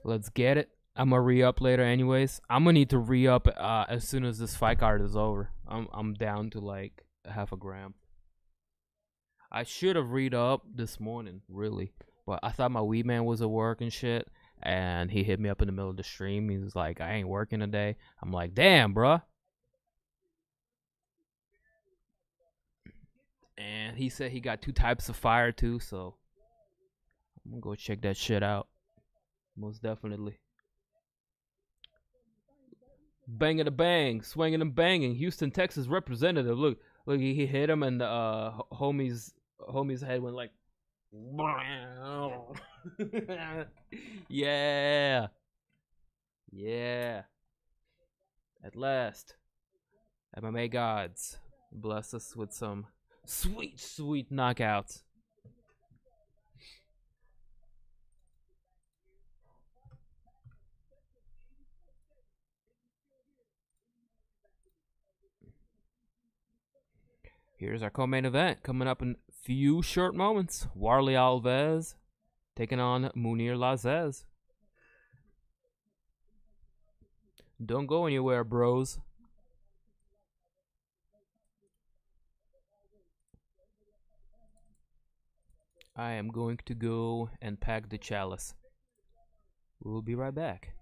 Let's get it. I'm gonna re-up later anyways. I'm gonna need to re-up as soon as this fight card is over. I'm down to like half a gram. I should have re-up this morning, really. But I thought my weed man was at work and shit. And he hit me up in the middle of the stream. He was like, I ain't working today. I'm like, damn, bruh. And he said he got 2 types of fire too, so I'm gonna go check that shit out. Most definitely. Banging a bang, swinging and banging. Houston, Texas representative. Look, he hit him, and the homie's head went like, yeah. At last, MMA gods bless us with some sweet knockouts. Here's our co-main event coming up in a few short moments. Warlley Alves taking on Mounir Lazzez. Don't go anywhere, bros. I am going to go and pack the chalice. We'll be right back.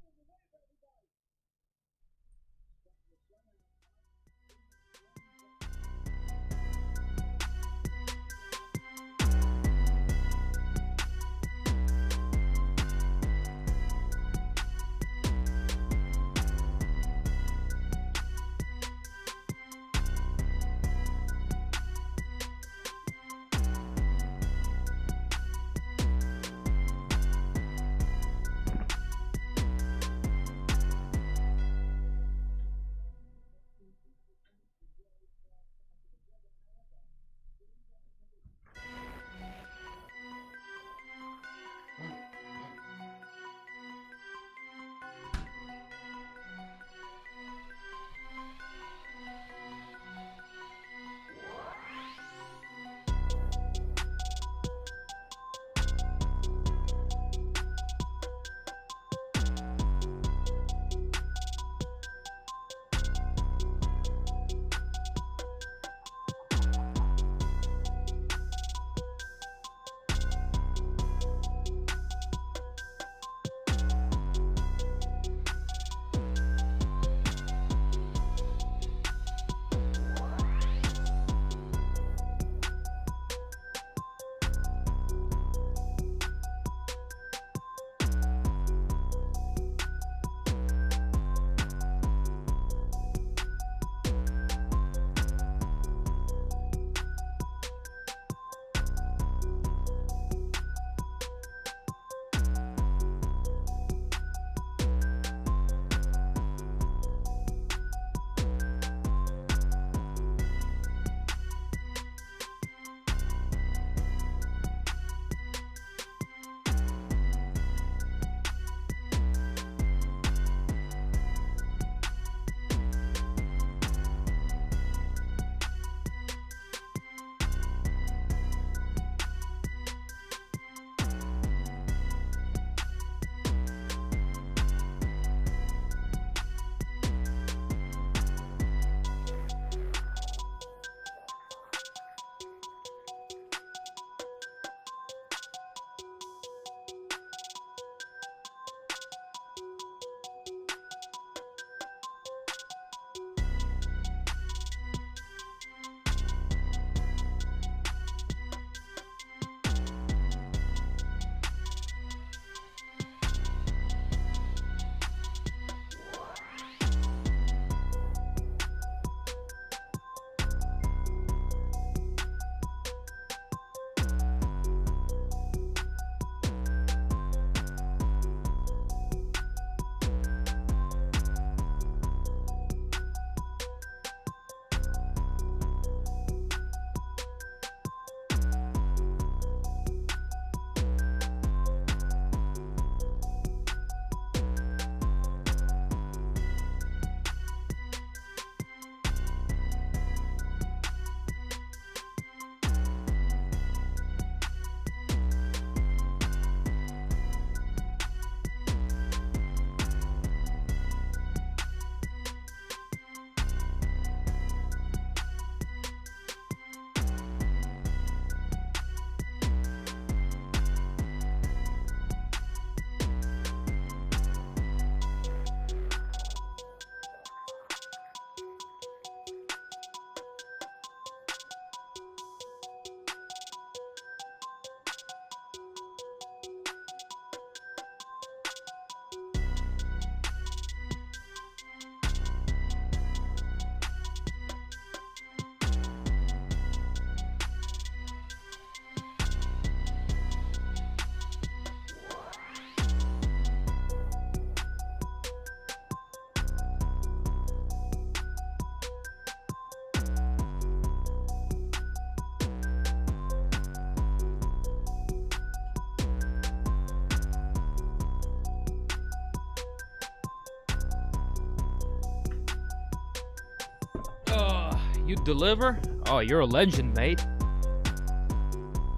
You deliver? Oh, you're a legend, mate.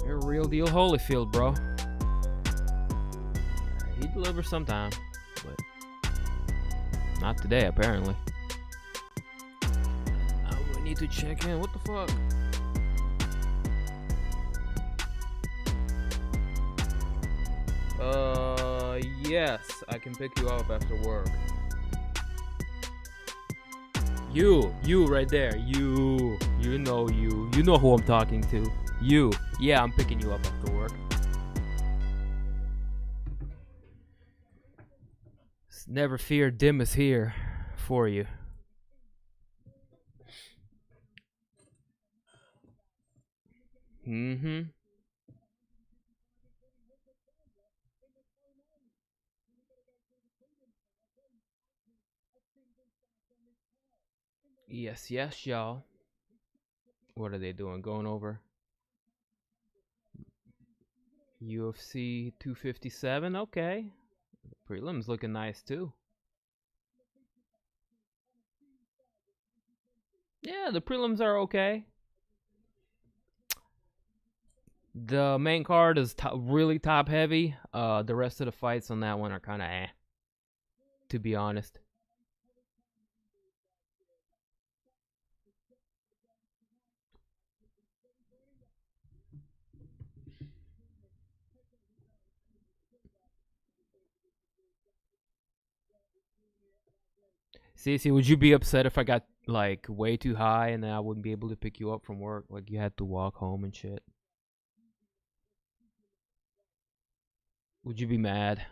You're a real deal Holyfield, bro. He delivers sometime, but not today, apparently. I need to check in. What the fuck? Yes, I can pick you up after work. You right there. You know who I'm talking to. You. Yeah, I'm picking you up after work. Never fear, Dim is here for you. Mm-hmm. Yes, y'all. What are they doing? Going over UFC 257? Okay. Prelims looking nice too. Yeah, the prelims are okay. The main card is really top heavy. The rest of the fights on that one are kind of to be honest. Cece, would you be upset if I got like way too high and then I wouldn't be able to pick you up from work? Like you had to walk home and shit. Would you be mad?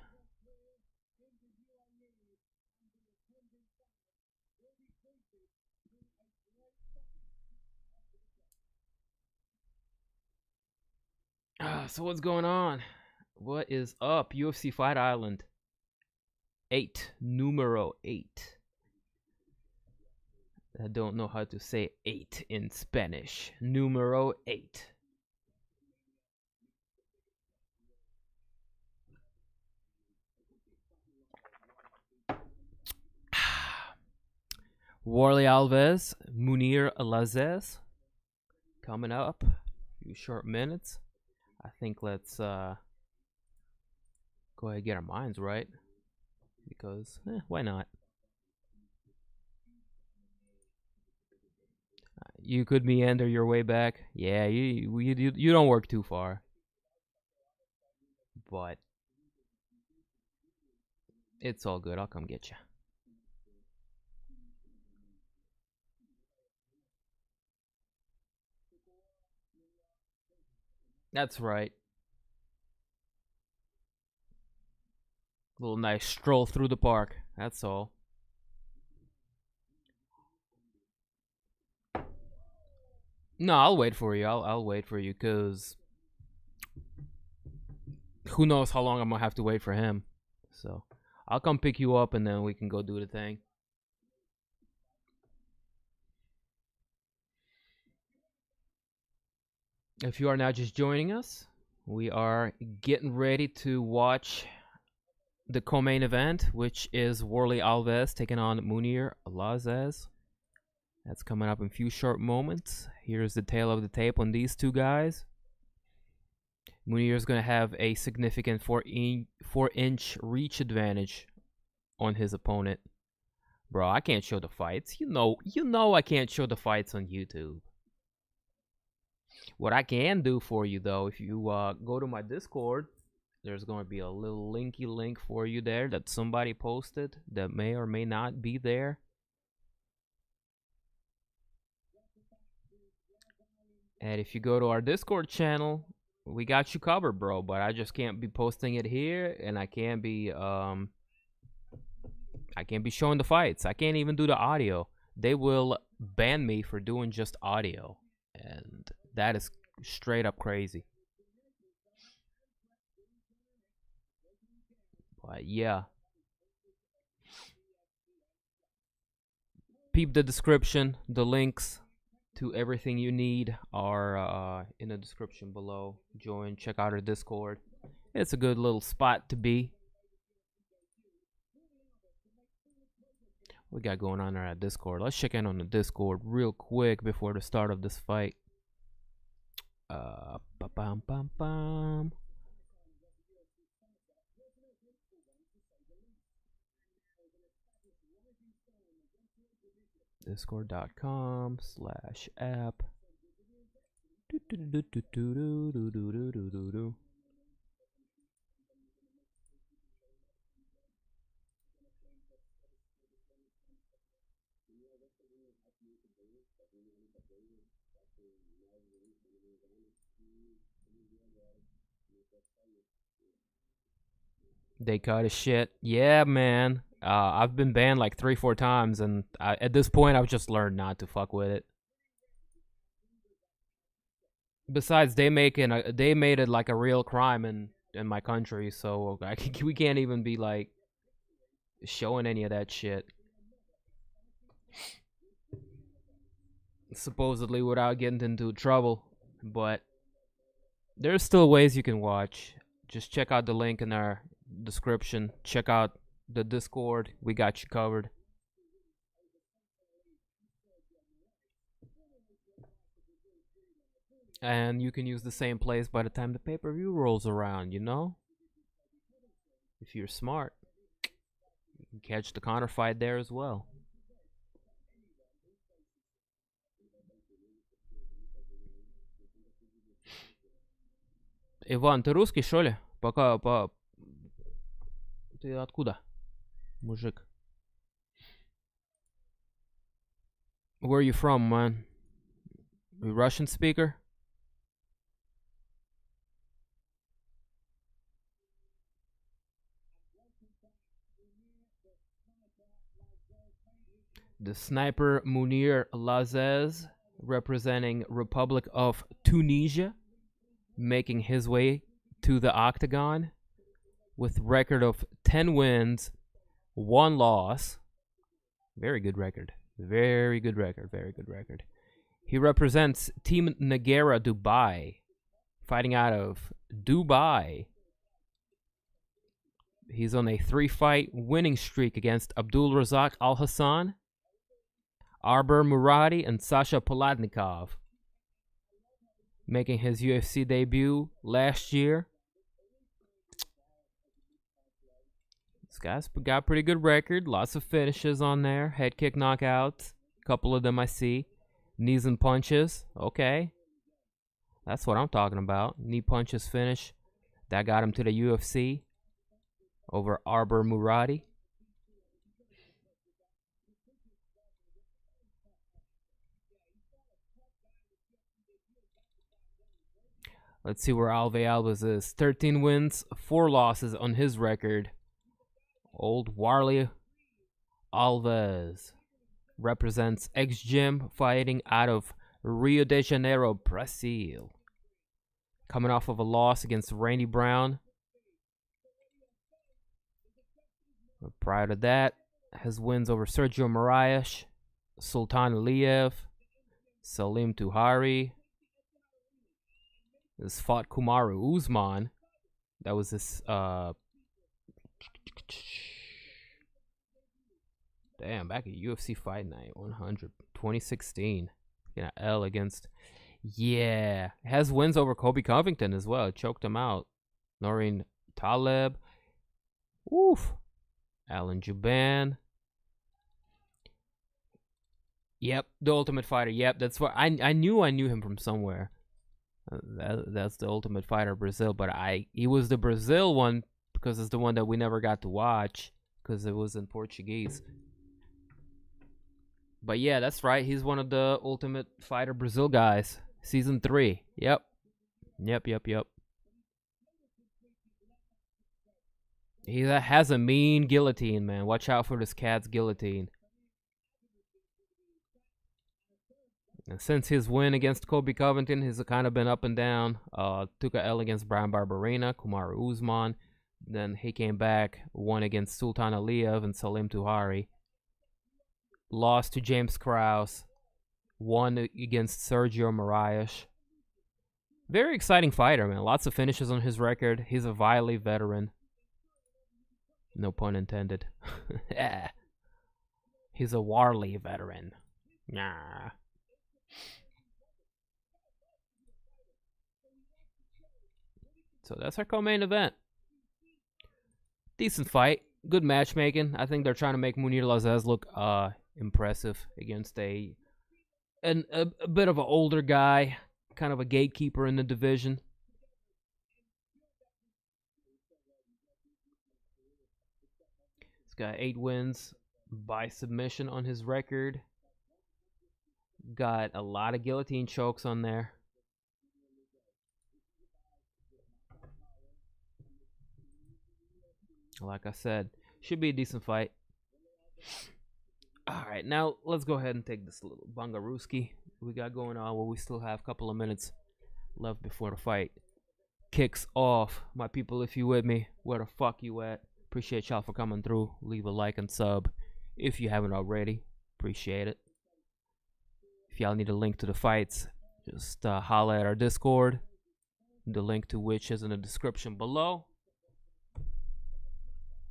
So what's going on? What is up? UFC Fight Island 8, numero 8. I don't know how to say 8 in Spanish. Numero 8. Warlley Alves, Mounir Lazzez coming up. A few short minutes. I think let's go ahead and get our minds right. Because, why not? You could meander your way back. Yeah, you don't work too far. But it's all good. I'll come get you. That's right. A little nice stroll through the park. That's all. No, I'll wait for you. I'll wait for you, cause who knows how long I'm gonna have to wait for him. So I'll come pick you up and then we can go do the thing. If you are now just joining us, we are getting ready to watch the co-main event, which is Warlley Alves taking on Mounir Lazzez. That's coming up in a few short moments. Here's the tail of the tape on these two guys. Mounir is going to have a significant 4-inch reach advantage on his opponent. Bro, I can't show the fights. You know I can't show the fights on YouTube. What I can do for you, though, if you go to my Discord, there's going to be a little linky link for you there that somebody posted that may or may not be there. And if you go to our Discord channel, we got you covered, bro. But I just can't be posting it here, and I can't be showing the fights. I can't even do the audio. They will ban me for doing just audio, and that is straight up crazy. But yeah, peep the description. The links to everything you need are in the description below. Join, check out our Discord. It's a good little spot to be. we got going on there at Discord? Let's check in on the Discord real quick before the start of this fight. Ba-bam-bam-bam. Discord.com/app. They cut his shit. Yeah, man. I've been banned like 3-4 times, and at this point, I've just learned not to fuck with it. Besides, they made it like a real crime in my country, so we can't even be like showing any of that shit. Supposedly without getting into trouble, but there's still ways you can watch. Just check out the link in our description. Check out the Discord. We got you covered. And you can use the same place by the time the pay-per-view rolls around, you know? If you're smart, you can catch the counter fight there as well. Иван, ты русский, что ли? Ты откуда, мужик? Where are you from, man? You Russian speaker? The sniper Mounir Lazzez, representing Republic of Tunisia, making his way to the octagon with record of 10 wins, 1 loss. Very good record. Very good record. Very good record. He represents Team Nagara Dubai, fighting out of Dubai. He's on a 3-fight winning streak against Abdul Razak Al Hassan, Arbor Muradi, and Sasha Paladnikov, making his UFC debut last year. This guy's got a pretty good record. Lots of finishes on there. Head kick knockouts. A couple of them I see. Knees and punches. Okay. That's what I'm talking about. Knee punches finish. That got him to the UFC over Arbor Muradi. Let's see where Alves is. 13 wins, 4 losses on his record. Old Warlley Alves represents ex-gym, fighting out of Rio de Janeiro, Brazil. Coming off of a loss against Randy Brown. But prior to that, has wins over Sergio Moraes, Sultan Aliyev, Salim Touhari. This fought Kamaru Usman. That was this damn, back at UFC Fight Night 100 2016. Yeah, L against, yeah, has wins over Kobe Covington as well. Choked him out. Noreen Taleb. Oof. Alan Juban. Yep, the Ultimate Fighter. Yep, that's what I knew him from somewhere. That's the Ultimate Fighter Brazil, but he was the Brazil one because it's the one that we never got to watch because it was in Portuguese. But yeah, that's right. He's one of the Ultimate Fighter Brazil guys. Season 3. Yep. He has a mean guillotine, man. Watch out for this cat's guillotine. And since his win against Kobe Covington, he's kind of been up and down. Took a L against Brian Barberena, Kamaru Usman. Then he came back, won against Sultan Aliyev and Salim Touhari. Lost to James Krause. Won against Sergio Moraes. Very exciting fighter, man. Lots of finishes on his record. He's a wily veteran. No pun intended. He's a Warlley veteran. Nah. So that's our co-main event. Decent fight. Good matchmaking. I think they're trying to make Mounir Lazzez look impressive against a bit of an older guy, kind of a gatekeeper in the division. He's got 8 wins by submission on his record. Got a lot of guillotine chokes on there. Like I said, should be a decent fight. Alright, now let's go ahead and take this little bungarooski we got going on while we still have a couple of minutes left before the fight kicks off. My people, if you with me, where the fuck you at? Appreciate y'all for coming through. Leave a like and sub if you haven't already. Appreciate it. If y'all need a link to the fights, just holla at our Discord. The link to which is in the description below.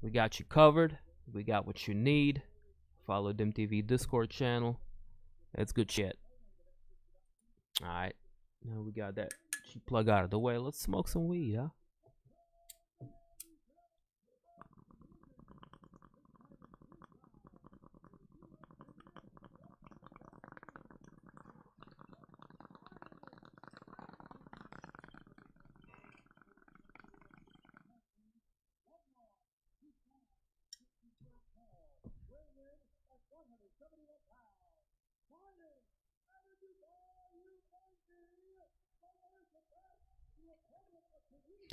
We got you covered. We got what you need. Follow DIMtv Discord channel. That's good shit. Alright. Now we got that cheap plug out of the way. Let's smoke some weed, huh?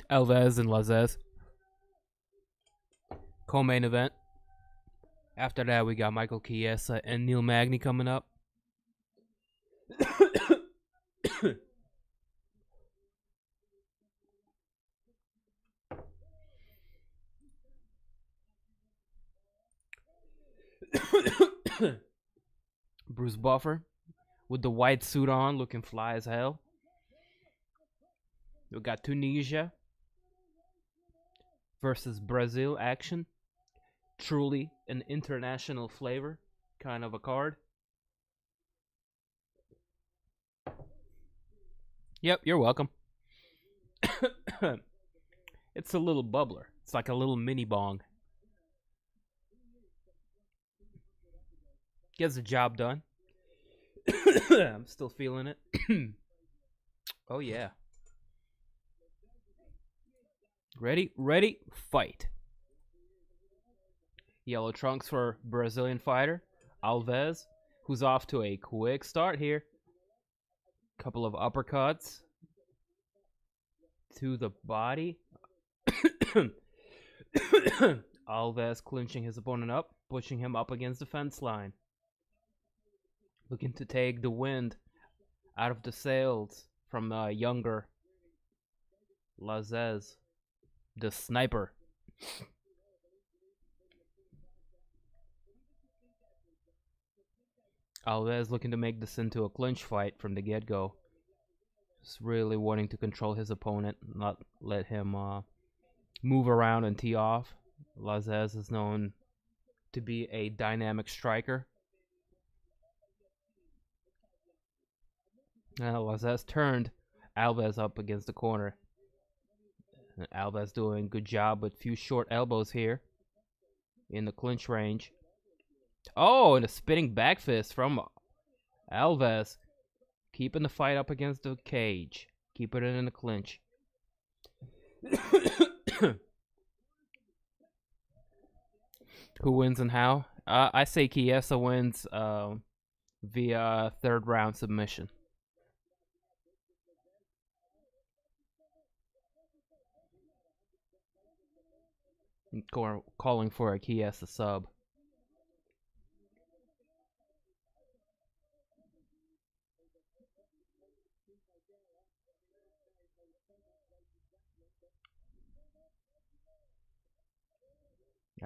Alves and Lazzez. Co-main event. After that, we got Michael Chiesa and Neil Magny coming up. Bruce Buffer with the white suit on, looking fly as hell. We got Tunisia versus Brazil action. Truly an international flavor kind of a card. Yep, you're welcome. It's a little bubbler. It's like a little mini bong. Gets the job done. I'm still feeling it. Oh yeah. Ready, fight. Yellow trunks for Brazilian fighter Alves, who's off to a quick start here. Couple of uppercuts to the body. Alves clinching his opponent up, pushing him up against the fence line. Looking to take the wind out of the sails from the younger Lazzez, the sniper. Alves looking to make this into a clinch fight from the get-go. Just really wanting to control his opponent, not let him move around and tee off. Lazzez is known to be a dynamic striker. Now Lazzez turned Alves up against the corner. And Alves doing a good job with few short elbows here in the clinch range. Oh, and a spinning back fist from Alves. Keeping the fight up against the cage. Keeping it in the clinch. Who wins and how? I say Chiesa wins via third round submission. Calling for a Chiesa sub.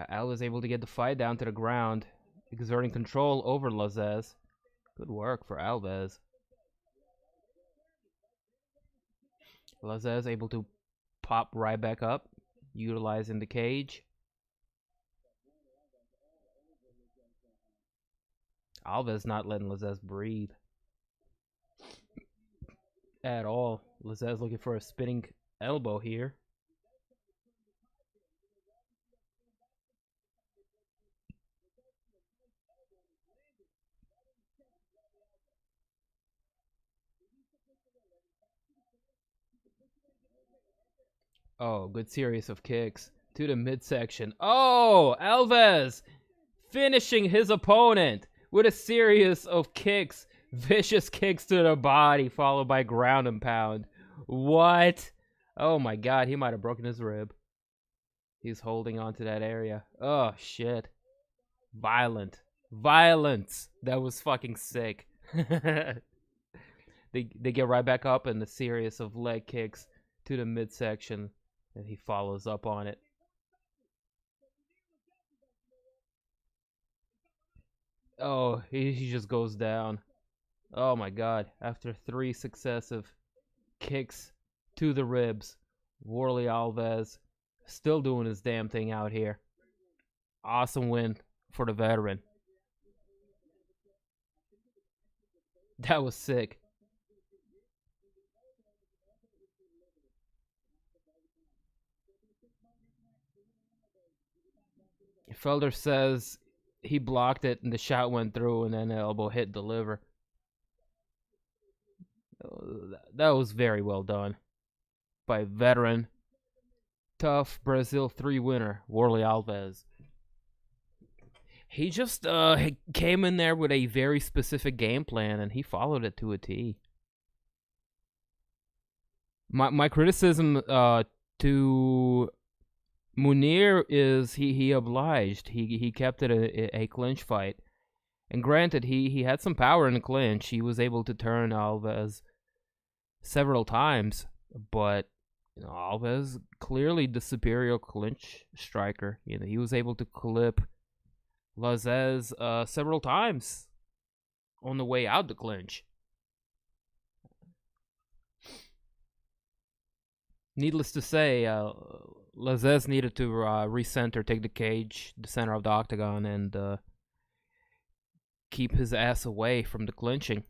Al was able to get the fight down to the ground, exerting control over Lazzez. Good work for Alves. Lazzez able to pop right back up, utilizing the cage. Alves not letting Lazzez breathe at all. Lazzez looking for a spinning elbow here. Oh, good series of kicks to the midsection. Oh, Alves finishing his opponent with a series of kicks. Vicious kicks to the body, followed by ground and pound. What? Oh my god, he might have broken his rib. He's holding on to that area. Oh, shit. Violence. That was fucking sick. They get right back up in the series of leg kicks to the midsection. And he follows up on it. Oh, he just goes down. Oh my god. After 3 successive kicks to the ribs, Warlley Alves still doing his damn thing out here. Awesome win for the veteran. That was sick. Felder says he blocked it and the shot went through and then the elbow hit the liver. That was very well done by veteran, tough Brazil 3 winner, Warlley Alves. He just came in there with a very specific game plan and he followed it to a T. My criticism to Mounir is he obliged. He kept it a clinch fight. And granted, he had some power in the clinch. He was able to turn Alves several times, but Alves clearly the superior clinch striker. He was able to clip Lazzez several times on the way out the clinch. Needless to say, Lazzez needed to recenter, take the cage, the center of the octagon, and keep his ass away from the clinching.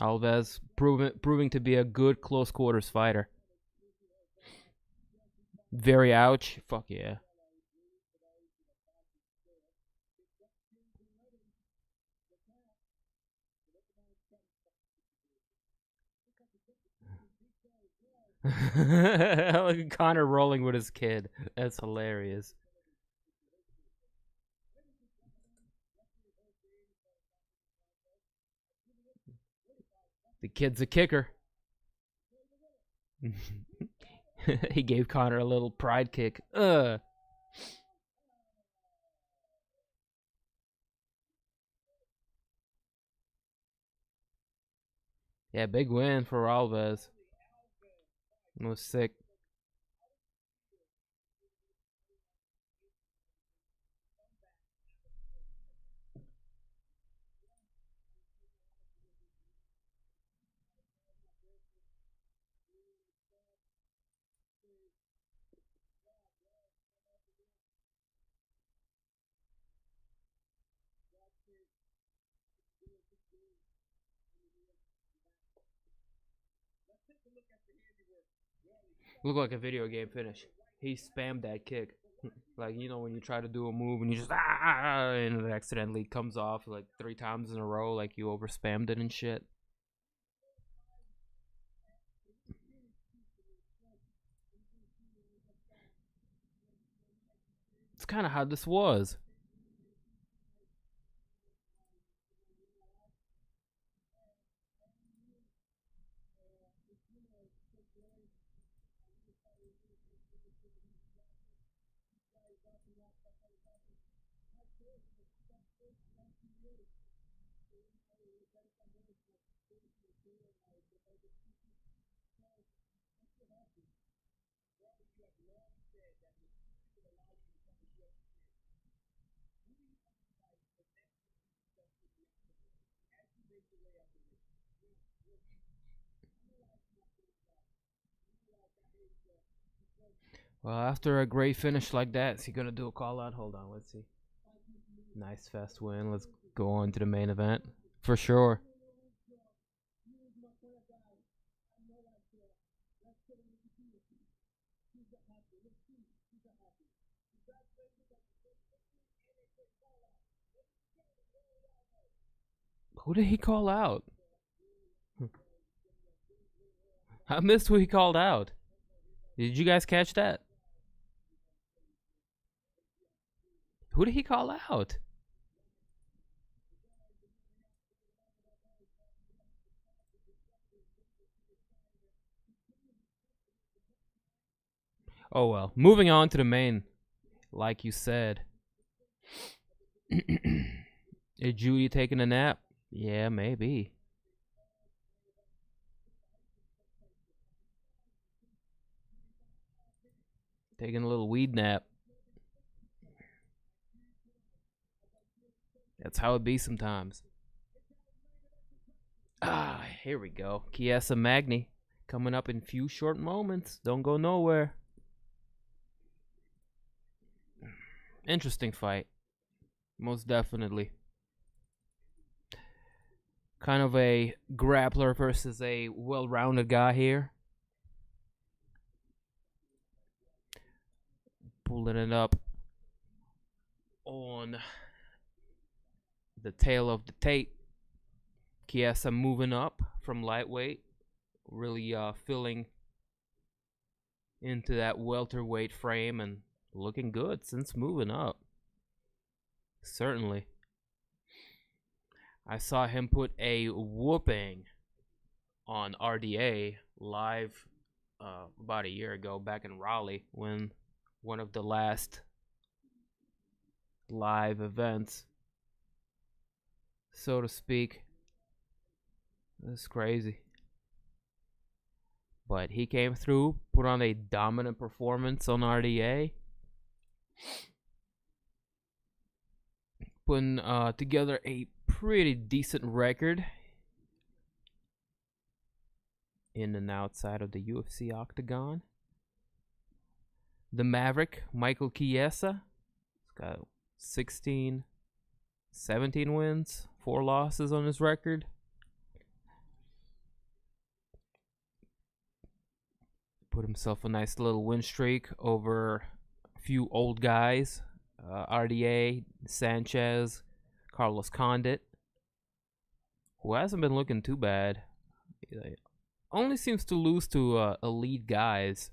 Alves proving to be a good close quarters fighter. Very ouch. Fuck yeah. Look at Connor rolling with his kid. That's hilarious. The kid's a kicker. He gave Connor a little pride kick. Yeah, big win for Alves. It was sick. Look like a video game finish. He spammed that kick. Like, when you try to do a move and you just and it accidentally comes off like 3 times in a row, like you over spammed it and shit. It's kind of how this was. Well, after a great finish like that, is he gonna do a call out? Hold on, let's see. Nice fast win. Let's go on to the main event. For sure. Who did he call out? I missed who he called out. Did you guys catch that? Who did he call out? Oh well. Moving on to the main. Like you said. Is Judy taking a nap? Yeah, maybe. Taking a little weed nap. That's how it be sometimes. Here we go. Chiesa Magny coming up in few short moments. Don't go nowhere. Interesting fight. Most definitely. Kind of a grappler versus a well-rounded guy here. Pulling it up on the tail of the tape. Chiesa moving up from lightweight. Really filling into that welterweight frame and looking good since moving up. Certainly. I saw him put a whooping on RDA live about a year ago back in Raleigh when one of the last live events, so to speak. That's crazy. But he came through, put on a dominant performance on RDA. Putting together a pretty decent record in and outside of the UFC octagon. The Maverick, Michael Chiesa, he's got 17 wins, 4 losses on his record. Put himself a nice little win streak over a few old guys. RDA, Sanchez, Carlos Condit, who hasn't been looking too bad. He only seems to lose to elite guys.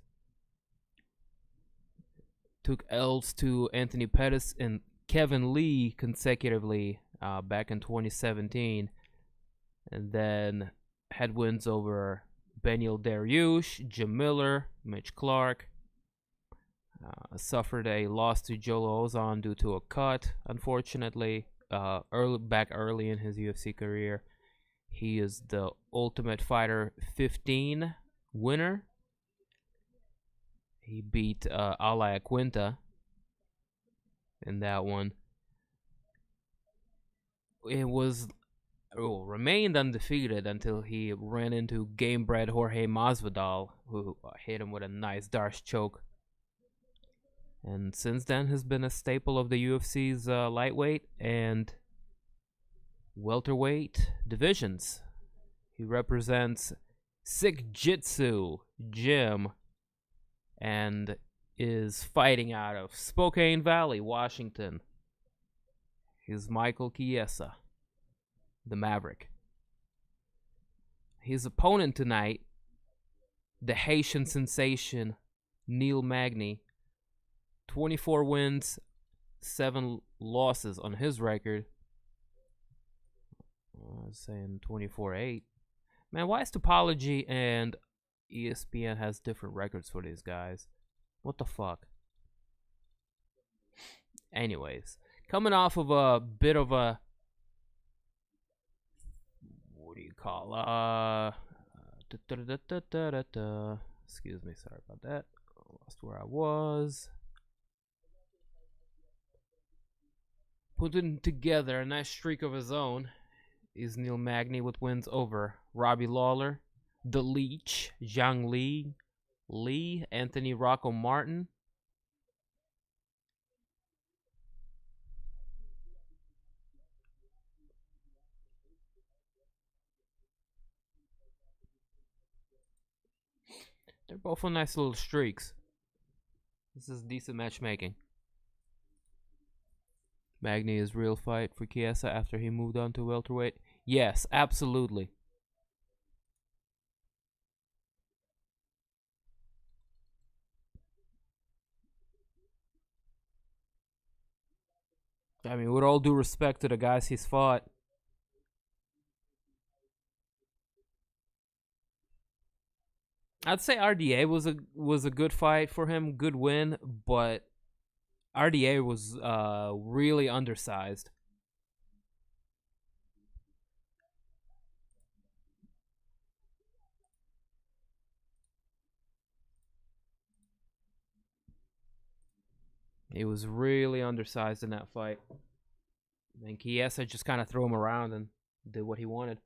Took L's to Anthony Pettis and Kevin Lee consecutively back in 2017. And then had wins over Beneil Dariush, Jim Miller, Mitch Clark. Suffered a loss to Joe Ozon due to a cut, unfortunately. Early in his UFC career. He is the Ultimate Fighter 15 winner. He beat Ala Quinta in that one. It remained undefeated until he ran into game-bred Jorge Masvidal, who hit him with a nice Darce choke. And since then has been a staple of the UFC's lightweight and welterweight divisions. He represents Sick Jitsu Gym and is fighting out of Spokane Valley, Washington. He's Michael Chiesa, the Maverick. His opponent tonight, the Haitian sensation, Neil Magny. 24 wins, 7 losses on his record. I was saying 24-8. Man, why is Topology and ESPN has different records for these guys? What the fuck? Anyways, coming off of a bit of a, what do you call, excuse me, sorry about that. Lost where I was. Putting together a nice streak of his own is Neil Magny with wins over Robbie Lawler, The Leech, Zhang Lee, Anthony Rocco Martin. They're both on nice little streaks. This is decent matchmaking. Magny is real fight for Chiesa after he moved on to welterweight. Yes, absolutely. I mean, with all due respect to the guys he's fought, I'd say RDA was a good fight for him, good win, but RDA was really undersized. He was really undersized in that fight. And Chiesa just kind of threw him around and did what he wanted.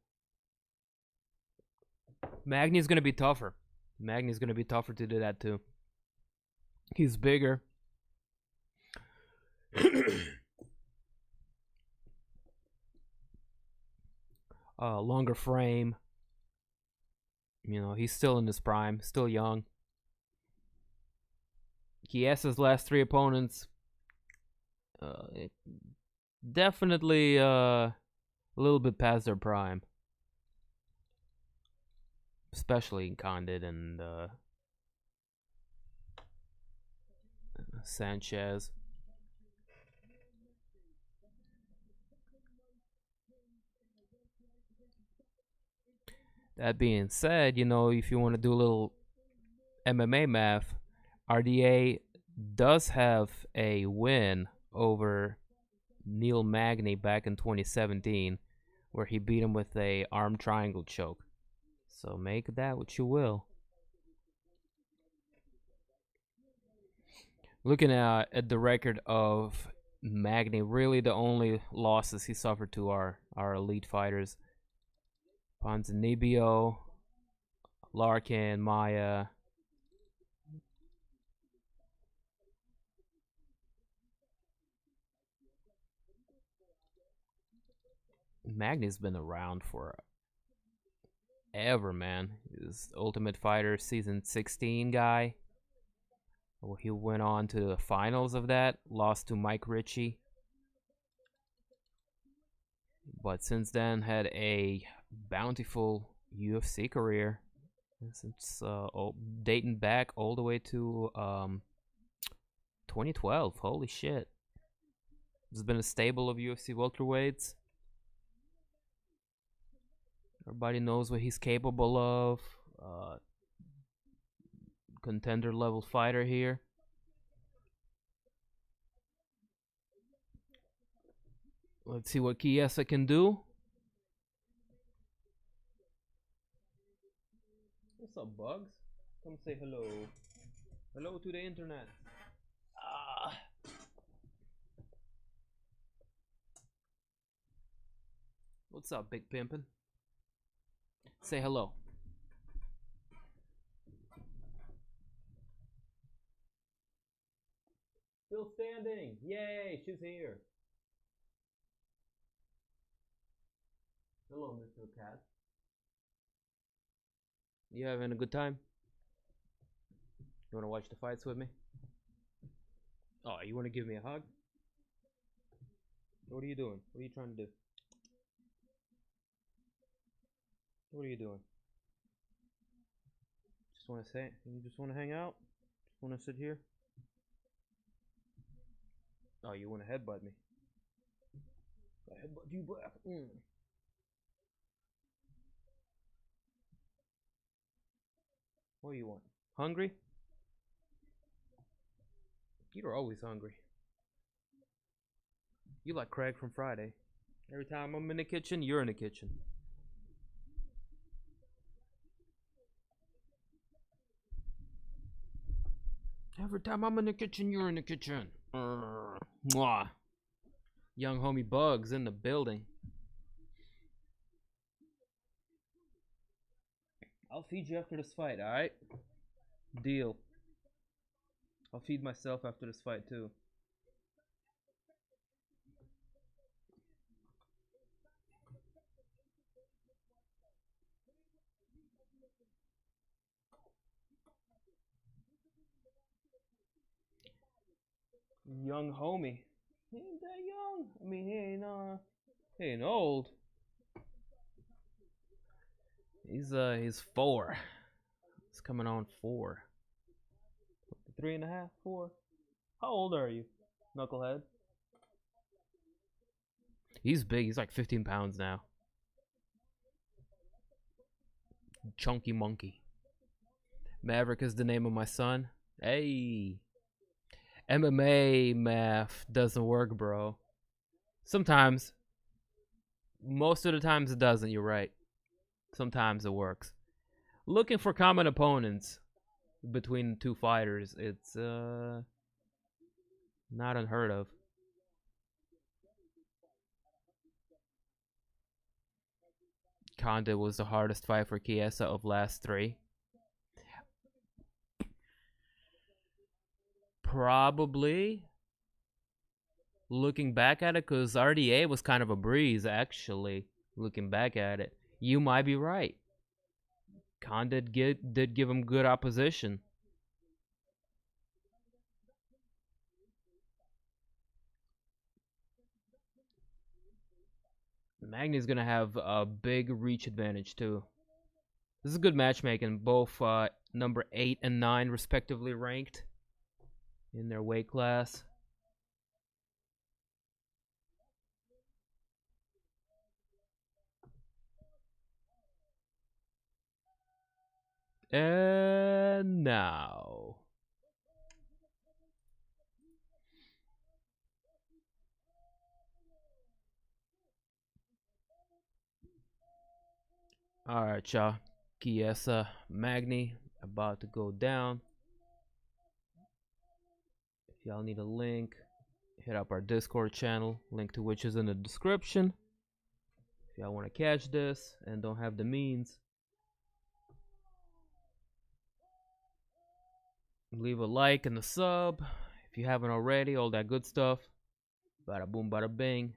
Magny's going to be tougher. Magny's going to be tougher to do that too. He's bigger. Longer frame. You know, he's still in his prime, still young. Chiesa's last 3 opponents, definitely a little bit past their prime, especially Condit and Sanchez. That being said, you know, if you want to do a little MMA math, RDA does have a win over Neil Magny back in 2017, where he beat him with a arm triangle choke. So make that what you will. Looking at the record of Magny, really the only losses he suffered to are elite fighters. Ponzinibbio, Larkin, Maya. Magny's been around for ever, man. He's Ultimate Fighter season 16 guy. Well, he went on to the finals of that, lost to Mike Ritchie. But since then had a bountiful UFC career. Since dating back all the way to 2012. Holy shit. There's been a stable of UFC welterweights. Everybody knows what he's capable of. Contender level fighter here. Let's see what Chiesa can do. What's up, Bugs? Come say hello. Hello to the internet. What's up, Big Pimpin'? Say hello. Still standing. Yay, she's here. Hello, Mr. Cat. You having a good time? You want to watch the fights with me? Oh, you want to give me a hug? What are you doing? What are you trying to do? What are you doing? Just want to say, you just want to hang out? Just want to sit here? Oh, you want to headbutt me? I headbutt you back. What do you want? Hungry? You're always hungry. You like Craig from Friday. Every time I'm in the kitchen, you're in the kitchen. Every time I'm in the kitchen, you're in the kitchen. Mwah. Young homie Bugs in the building. I'll feed you after this fight, alright? Deal. I'll feed myself after this fight too. Young homie. He ain't that young. I mean, he ain't old. He's 4. He's coming on 4. 3.5, 4. How old are you, knucklehead? He's big. He's like 15 pounds now. Chunky monkey. Maverick is the name of my son. Hey. MMA math doesn't work, bro. Sometimes. Most of the times it doesn't, you're right. Sometimes it works. Looking for common opponents between two fighters, it's not unheard of. Conde was the hardest fight for Chiesa of last 3. Probably. Looking back at it, because RDA was kind of a breeze, actually. Looking back at it. You might be right. Conde did give him good opposition. Magny's going to have a big reach advantage, too. This is good matchmaking. Both number 8 and 9, respectively, ranked in their weight class. And now. Alright, y'all. Chiesa, Magny, about to go down. If y'all need a link, hit up our Discord channel, link to which is in the description. If y'all want to catch this and don't have the means, leave a like and a sub if you haven't already, all that good stuff. Bada boom, bada bing.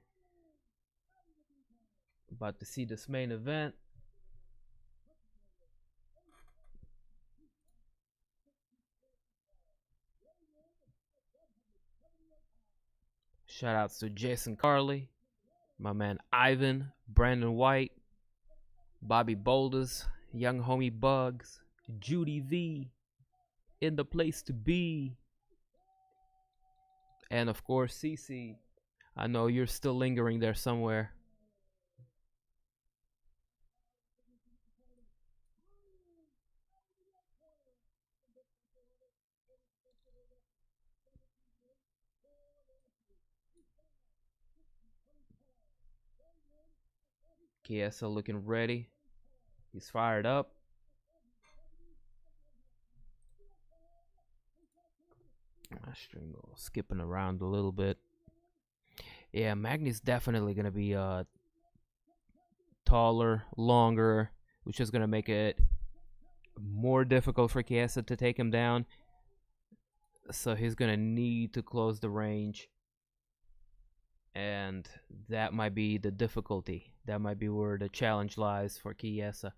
About to see this main event. Shout outs to Jason Carley, my man Ivan, Brandon White, Bobby Boulders, Young Homie Bugs, Judy V, In the Place to Be, and of course CC. I know you're still lingering there somewhere. Chiesa looking ready. He's fired up. My stream skipping around a little bit. Yeah, Magny's definitely gonna be taller, longer, which is gonna make it more difficult for Chiesa to take him down. So he's gonna need to close the range, and that might be the difficulty. That might be where the challenge lies for Chiesa.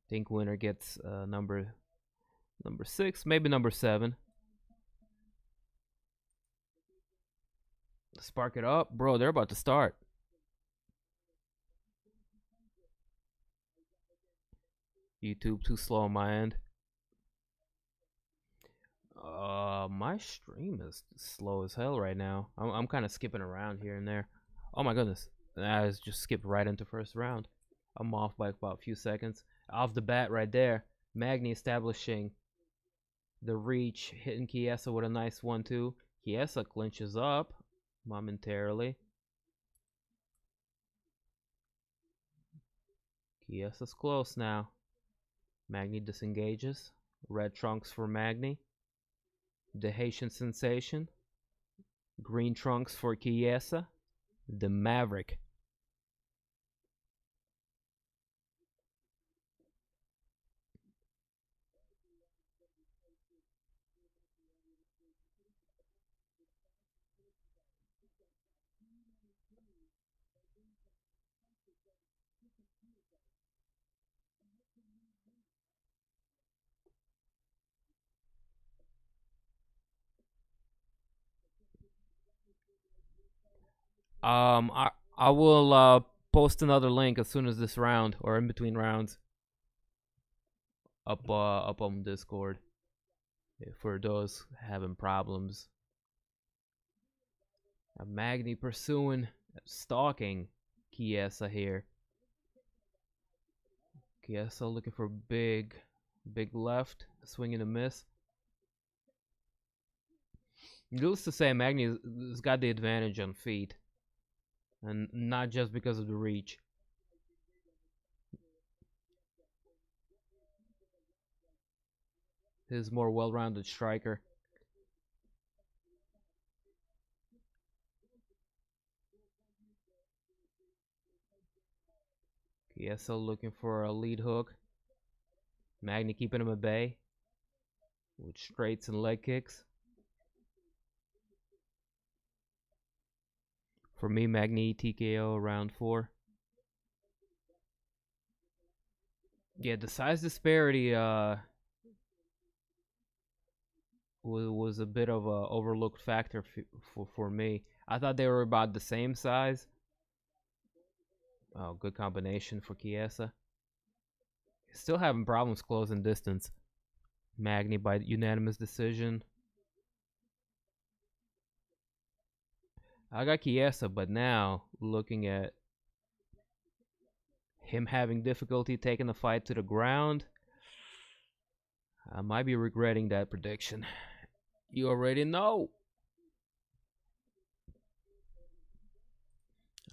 Think winner gets number 6, maybe number 7. Spark it up, bro. They're about to start. YouTube too slow on my end. My stream is slow as hell right now. I'm kind of skipping around here and there. Oh my goodness, I just skipped right into first round. I'm off by about a few seconds. Off the bat right there, Magny establishing the reach, hitting Chiesa with a nice 1-2. Chiesa clinches up momentarily. Chiesa's close now. Magny disengages. Red trunks for Magny. The Haitian sensation. Green trunks for Chiesa. The Maverick. I will post another link as soon as this round or in between rounds up on Discord for those having problems. Magny pursuing, stalking Chiesa here. Chiesa looking for big left, swing and a miss. Needless to say, Magny has got the advantage on feet, and not just because of the reach. He's more well-rounded striker. Chiesa looking for a lead hook. Magny keeping him at bay with straights and leg kicks. For me, Magny TKO round 4. Yeah, the size disparity was a bit of a overlooked factor for me. I thought they were about the same size. Oh, good combination for Chiesa. Still having problems closing distance. Magny by unanimous decision. I got Chiesa, but now looking at him having difficulty taking the fight to the ground, I might be regretting that prediction. You already know.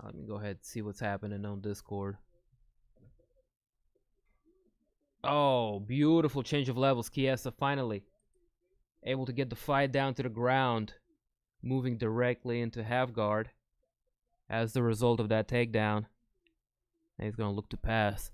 Let me go ahead and see what's happening on Discord. Oh, beautiful change of levels. Chiesa finally able to get the fight down to the ground, moving directly into half guard as the result of that takedown. And he's going to look to pass.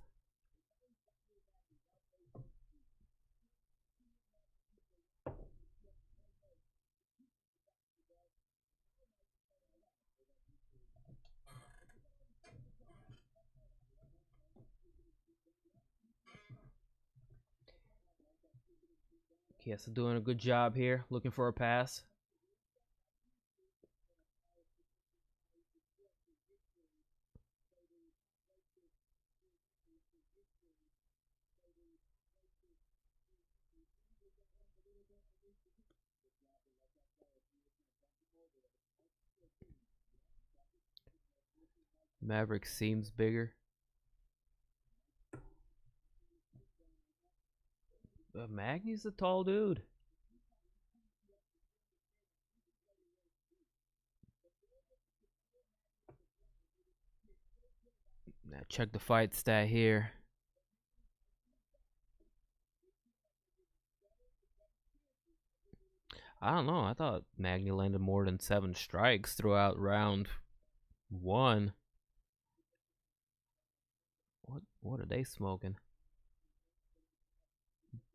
Chiesa doing a good job here, looking for a pass. Maverick seems bigger. But Magny's a tall dude. Now check the fight stat here. I don't know. I thought Magny landed more than 7 strikes throughout round 1. What are they smoking?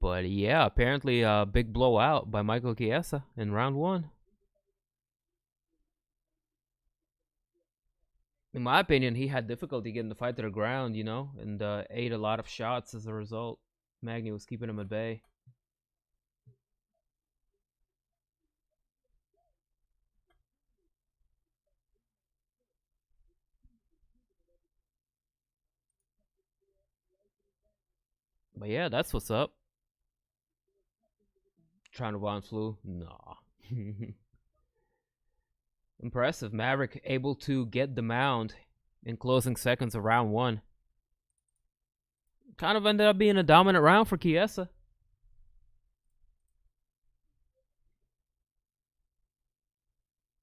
But yeah, apparently a big blowout by Michael Chiesa in round 1. In my opinion, he had difficulty getting the fight to the ground, you know, and ate a lot of shots as a result. Magny was keeping him at bay. But yeah, that's what's up. Trying to Von flu? Nah. Impressive. Maverick able to get the mound in closing seconds of round 1. Kind of ended up being a dominant round for Chiesa.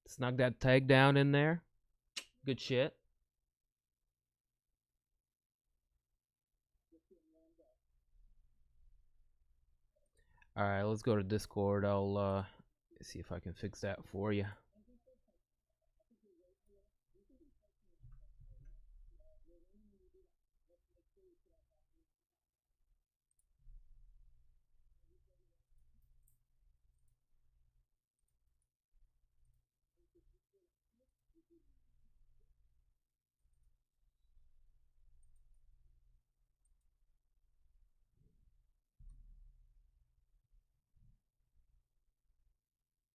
Snuck that takedown in there. Good shit. Alright, let's go to Discord. I'll see if I can fix that for you.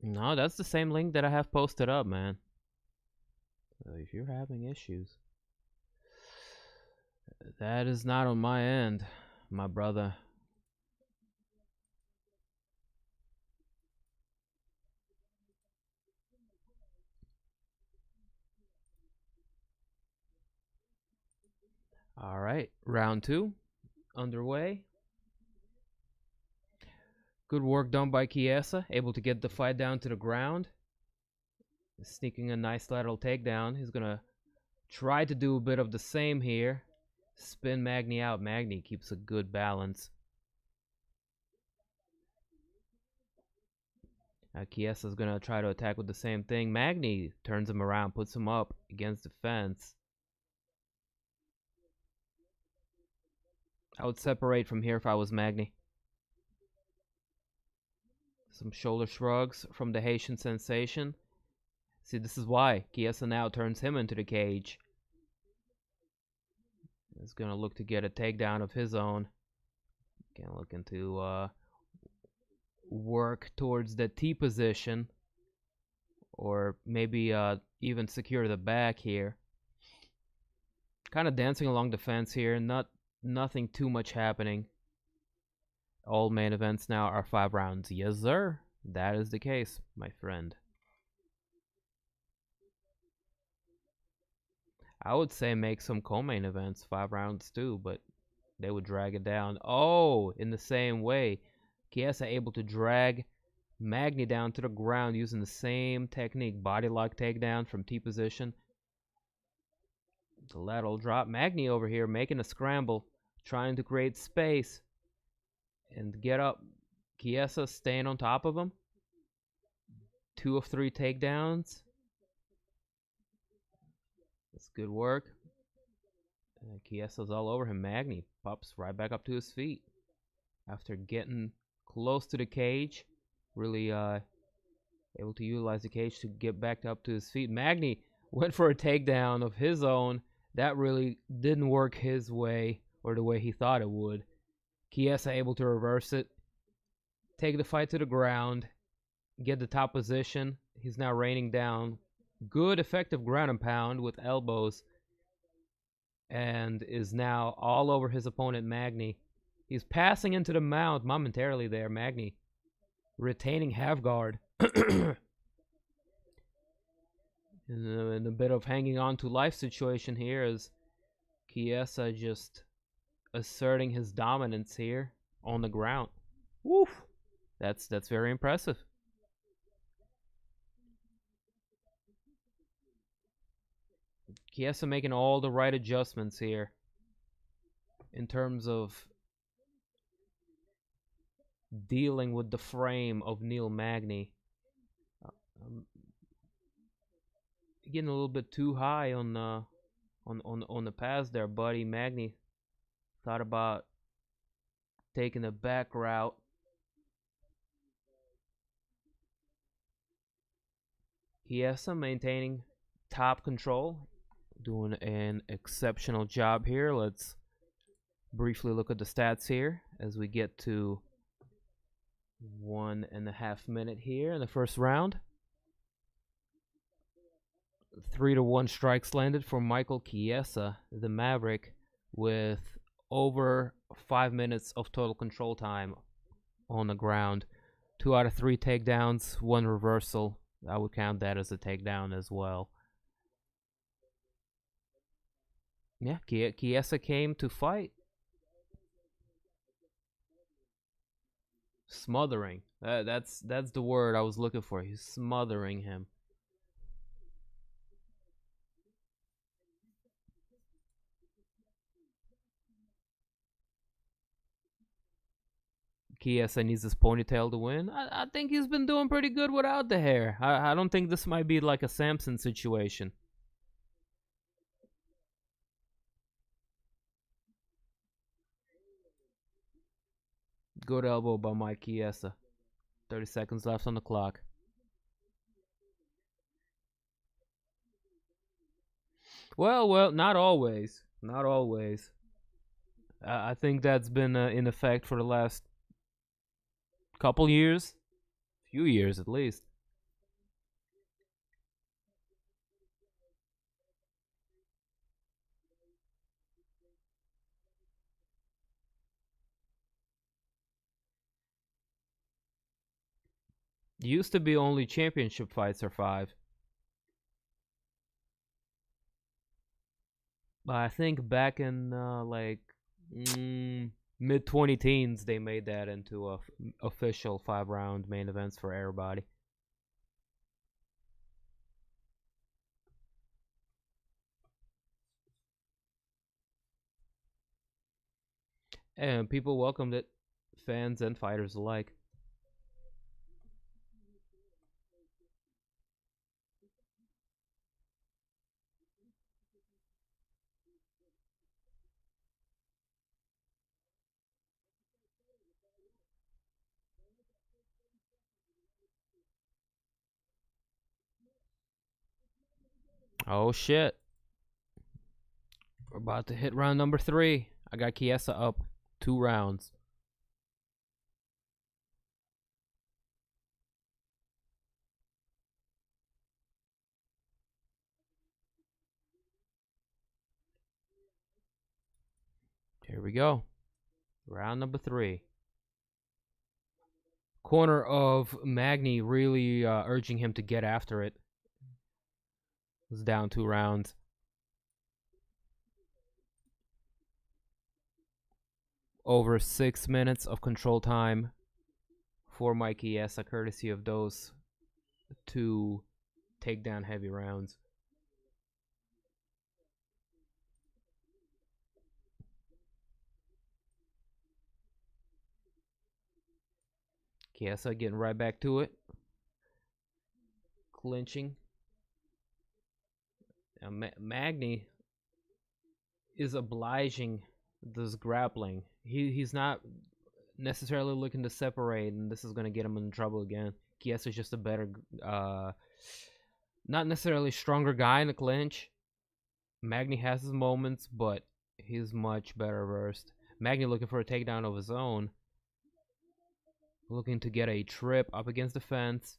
No, that's the same link that I have posted up, man. So if you're having issues, that is not on my end, my brother. All right, round 2 underway. Good work done by Chiesa, able to get the fight down to the ground. Sneaking a nice lateral takedown. He's going to try to do a bit of the same here. Spin Magny out. Magny keeps a good balance. Chiesa's going to try to attack with the same thing. Magny turns him around, puts him up against the fence. I would separate from here if I was Magny. Some shoulder shrugs from the Haitian sensation. See, this is why Chiesa now turns him into the cage. He's going to look to get a takedown of his own. Gonna look into work towards the T position. Or maybe even secure the back here. Kind of dancing along the fence here. Nothing too much happening. All main events now are 5 rounds. Yes, sir. That is the case, my friend. I would say make some co-main events 5 rounds too, but they would drag it down. Oh, in the same way. Chiesa able to drag Magny down to the ground using the same technique. Body lock takedown from T position. The lateral drop. Magny over here making a scramble. Trying to create space. And get up. Chiesa staying on top of him. 2 of 3 takedowns. That's good work. Chiesa's all over him. Magny pops right back up to his feet. After getting close to the cage. Really able to utilize the cage to get back up to his feet. Magny went for a takedown of his own. That really didn't work his way or the way he thought it would. Chiesa able to reverse it. Take the fight to the ground. Get the top position. He's now raining down. Good effective ground and pound with elbows. And is now all over his opponent Magny. He's passing into the mount momentarily there. Magny retaining half guard. in a bit of hanging on to life situation here as Chiesa just asserting his dominance here on the ground. Woof! That's very impressive. Chiesa making all the right adjustments here in terms of dealing with the frame of Neil Magny. Getting a little bit too high on the pass there, buddy. Magny thought about taking the back route. Chiesa maintaining top control, doing an exceptional job here. Let's briefly look at the stats here as we get to 1.5 minutes here in the first round. 3-1 strikes landed for Michael Chiesa, the Maverick, with over 5 minutes of total control time on the ground. 2 out of 3 takedowns, 1 reversal. I would count that as a takedown as well. Yeah, Chiesa came to fight. Smothering. That's the word I was looking for. He's smothering him. Chiesa needs his ponytail to win. I think he's been doing pretty good without the hair. I don't think this might be like a Samson situation. Good elbow by Mike Chiesa. 30 seconds left on the clock. Well, not always. Not always. I think that's been in effect for the last couple years. Few years at least. Used to be only championship fights are 5. But I think back in mid 20 teens, they made that into a official 5-round main events for everybody. And people welcomed it, fans and fighters alike. Oh shit. We're about to hit round number 3. I got Chiesa up 2 rounds. Here we go. Round number 3. Corner of Magny really urging him to get after it. Was down 2 rounds. Over 6 minutes of control time for Mike Chiesa, courtesy of those 2 takedown heavy rounds. Chiesa getting right back to it. Clinching. Now, Magny is obliging this grappling. He's not necessarily looking to separate, and this is going to get him in trouble again. Chiesa's just a better, not necessarily stronger guy in the clinch. Magny has his moments, but he's much better versed. Magny looking for a takedown of his own. Looking to get a trip up against the fence.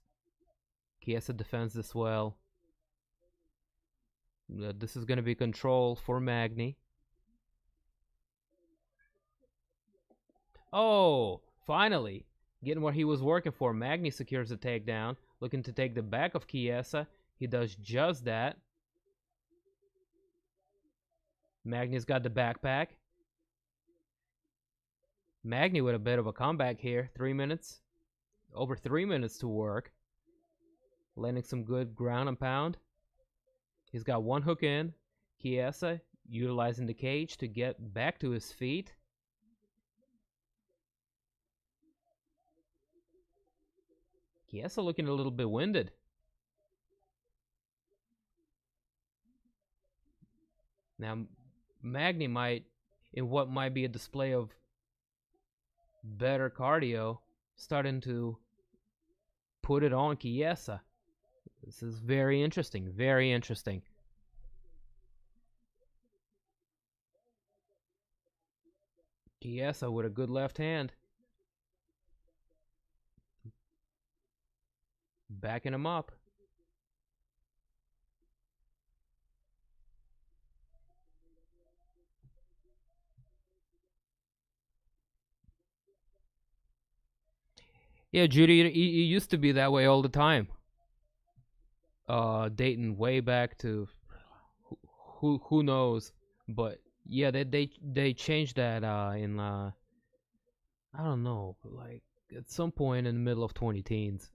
Chiesa defends this well. This is going to be control for Magny. Oh, finally. Getting what he was working for. Magny secures the takedown. Looking to take the back of Chiesa. He does just that. Magny's got the backpack. Magny with a bit of a comeback here. 3 minutes. Over 3 minutes to work. Landing some good ground and pound. He's got one hook in. Chiesa utilizing the cage to get back to his feet. Chiesa looking a little bit winded. Now, Magny might, in what might be a display of better cardio, starting to put it on Chiesa. This is very interesting, very interesting. Chiesa with a good left hand. Backing him up. Yeah, Judy, it used to be that way all the time. Dating way back to who knows, but yeah, they changed that in I don't know, like at some point in the middle of 20 teens.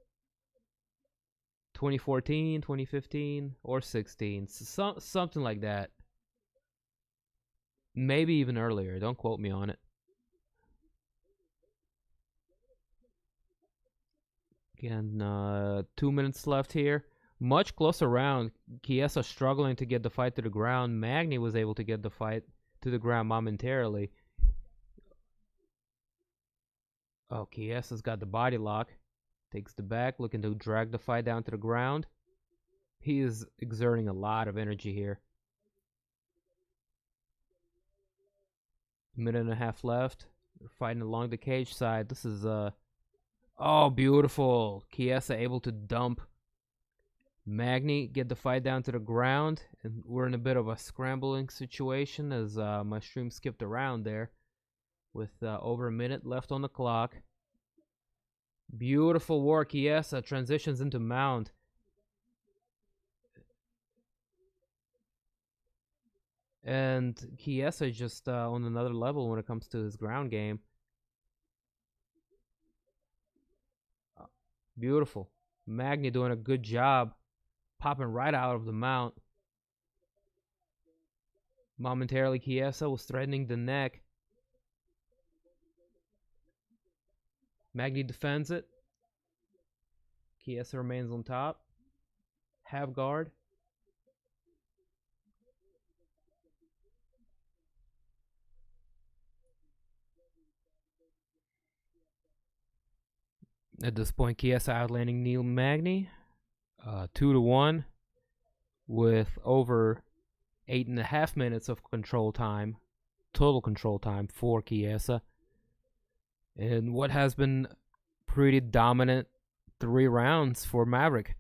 2014, 2015, or 16, something like that. Maybe even earlier. Don't quote me on it. Again, 2 minutes left here. Much closer round. Chiesa struggling to get the fight to the ground. Magny was able to get the fight to the ground momentarily. Oh, Chiesa's got the body lock. Takes the back, looking to drag the fight down to the ground. He is exerting a lot of energy here. Minute and a half left. They're fighting along the cage side. This is oh, beautiful. Chiesa able to dump Magny, get the fight down to the ground. And we're in a bit of a scrambling situation as my stream skipped around there with over a minute left on the clock. Beautiful work, Chiesa transitions into mount. And Chiesa is just on another level when it comes to his ground game. Beautiful. Magny doing a good job popping right out of the mount. Momentarily, Chiesa was threatening the neck. Magny defends it. Chiesa remains on top. Half guard. At this point, Chiesa outlanding Neil Magny 2-1 with over 8.5 minutes of control time, total control time for Chiesa. And what has been pretty dominant 3 rounds for Maverick.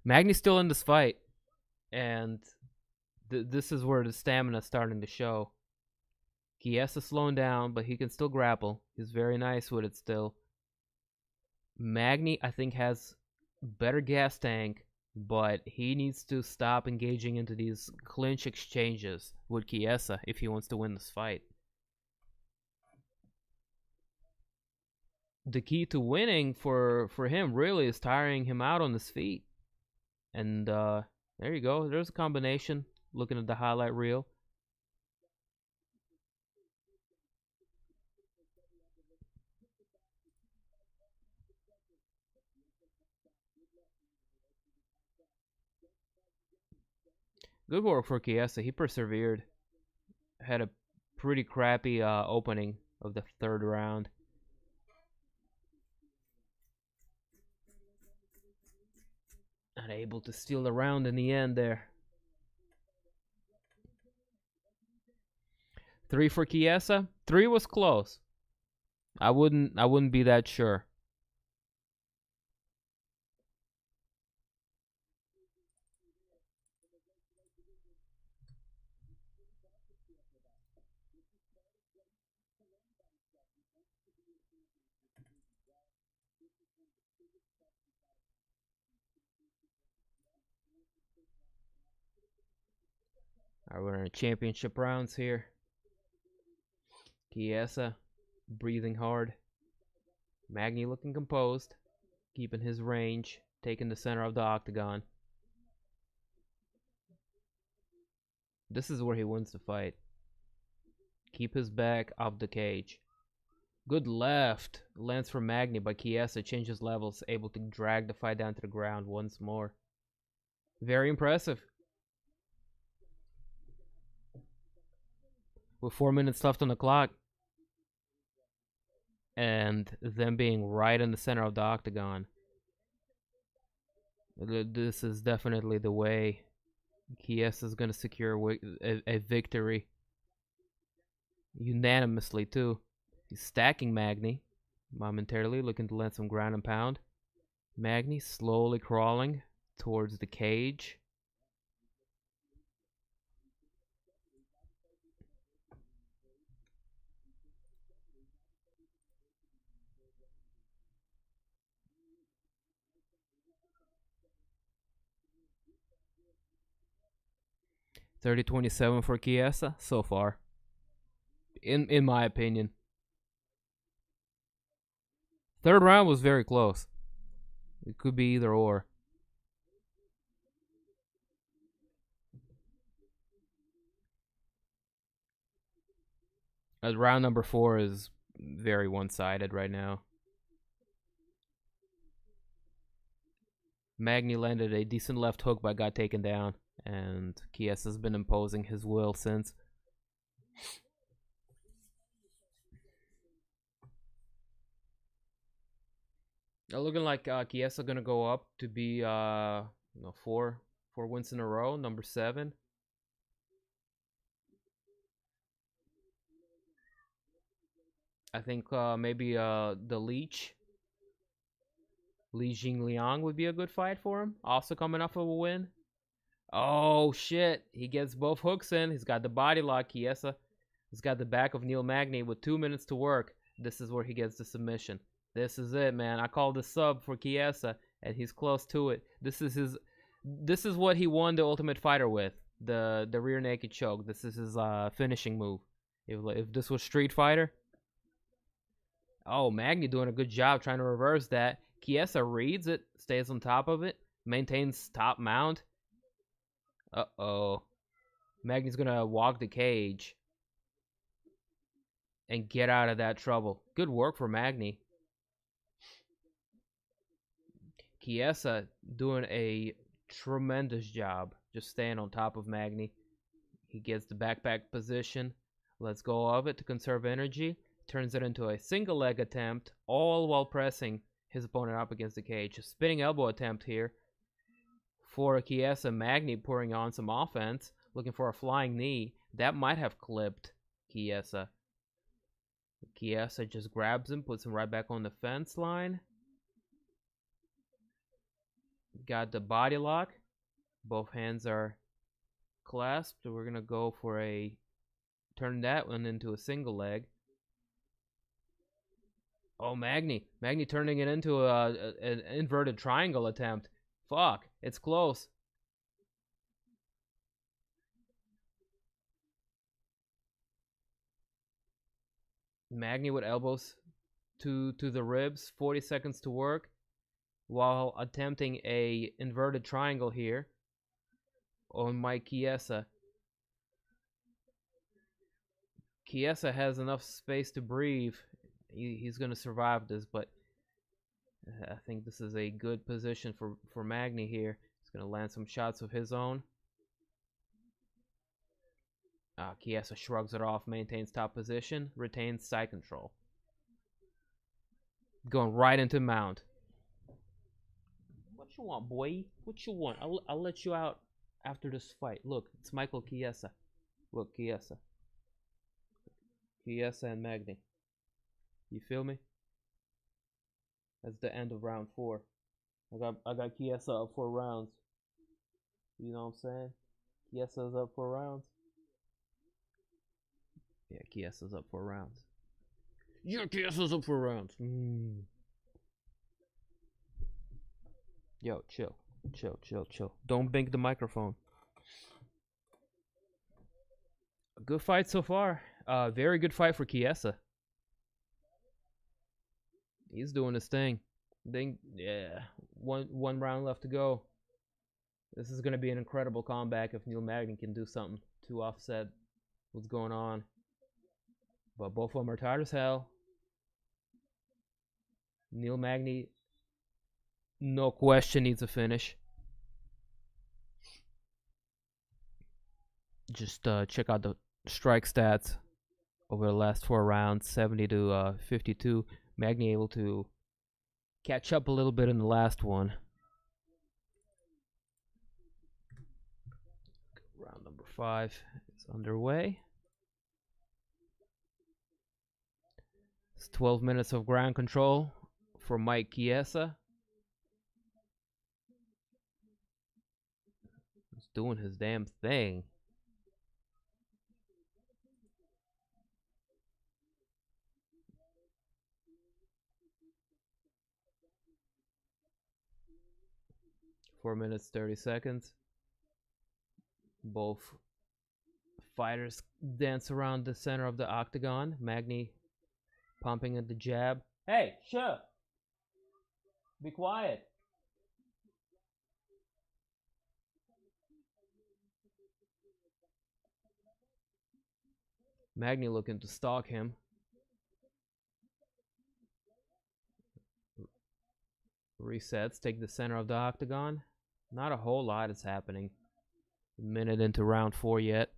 Magny's still in this fight, and this is where the stamina is starting to show. Chiesa slowing down, but he can still grapple. He's very nice with it still. Magny, I think, has better gas tank, but he needs to stop engaging into these clinch exchanges with Chiesa if he wants to win this fight. The key to winning for him really is tiring him out on his feet. And there you go. There's a combination. Looking at the highlight reel. Good work for Chiesa. He persevered. Had a pretty crappy opening of the 3rd round. Not able to steal the round in the end there. 3 for Chiesa. 3 was close. I wouldn't be that sure. Alright, we're in championship rounds here. Chiesa breathing hard. Magny looking composed, keeping his range, taking the center of the octagon. This is where he wins the fight. Keep his back off the cage. Good left. Lands from Magny, but Chiesa changes levels, able to drag the fight down to the ground once more. Very impressive. With 4 minutes left on the clock. And them being right in the center of the octagon. This is definitely the way Chiesa is going to secure a victory. Unanimously, too. He's stacking Magny. Momentarily looking to land some ground and pound. Magny slowly crawling towards the cage. $30-27 for Chiesa so far. In my opinion. 3rd round was very close. It could be either or. Round number 4 is very one-sided right now. Magny landed a decent left hook but got taken down. And Chiesa's been imposing his will since. Looking like Chiesa gonna go up to be 4 wins in a row, number 7. I think maybe the Leech, Li Jingliang would be a good fight for him. Also coming off of a win. Oh shit! He gets both hooks in. He's got the body lock. Chiesa He's got the back of Neil Magny with 2 minutes to work. This is where he gets the submission. This is it, man. I called the sub for Chiesa, and he's close to it. This is what he won the Ultimate Fighter with. The rear naked choke. This is his finishing move. If this was Street Fighter. Oh, Magny doing a good job trying to reverse that. Chiesa reads it, stays on top of it, maintains top mount. Uh-oh. Magny's gonna walk the cage and get out of that trouble. Good work for Magny. Chiesa doing a tremendous job just staying on top of Magny. He gets the backpack position, lets go of it to conserve energy, turns it into a single leg attempt, all while pressing his opponent up against the cage. A spinning elbow attempt here for Chiesa. Magny pouring on some offense, looking for a flying knee. That might have clipped Chiesa. Chiesa just grabs him, puts him right back on the fence line. Got the body lock. Both hands are clasped. We're going to go for turn that one into a single leg. Oh, Magny turning it into an inverted triangle attempt. Fuck, it's close. Magny with elbows to the ribs. 40 seconds to work while attempting a inverted triangle here on Mike Chiesa. Chiesa has enough space to breathe. He's going to survive this, but I think this is a good position for Magny here. He's going to land some shots of his own. Chiesa shrugs it off, maintains top position, retains side control. Going right into mount. What you want, boy? What you want? I'll let you out after this fight. Look, it's Michael Chiesa. Look, Chiesa. Chiesa and Magny. You feel me? That's the end of round 4. I got Chiesa up 4 rounds. You know what I'm saying? Chiesa's up 4 rounds. Yeah, Chiesa's up 4 rounds. Yeah, Chiesa's up 4 rounds. Yo, chill. Don't bang the microphone. A good fight so far. Very good fight for Chiesa. He's doing his thing. Yeah, one round left to go. This is going to be an incredible comeback if Neil Magny can do something to offset what's going on. But both of them are tired as hell. Neil Magny, no question, needs a finish. Just check out the strike stats over the last 4 rounds, 70 to 52. Magny able to catch up a little bit in the last one. Round number 5 is underway. It's 12 minutes of ground control for Mike Chiesa. He's doing his damn thing. Four minutes, 30 seconds. Both fighters dance around the center of the octagon. Magny pumping at the jab. Hey, sure. Be quiet. Magny looking to stalk him. Resets, take the center of the octagon. Not a whole lot is happening. A minute into round 4 yet.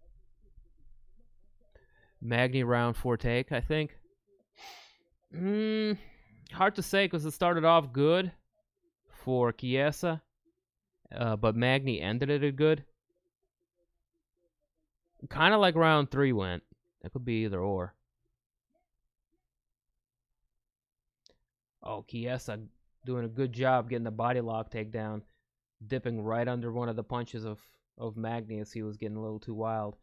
Magny round 4 take, I think. Hard to say because it started off good for Chiesa, but Magny ended it good. Kind of like round 3 went. That could be either or. Oh, Chiesa doing a good job getting the body lock takedown, dipping right under one of the punches of Magny as he was getting a little too wild.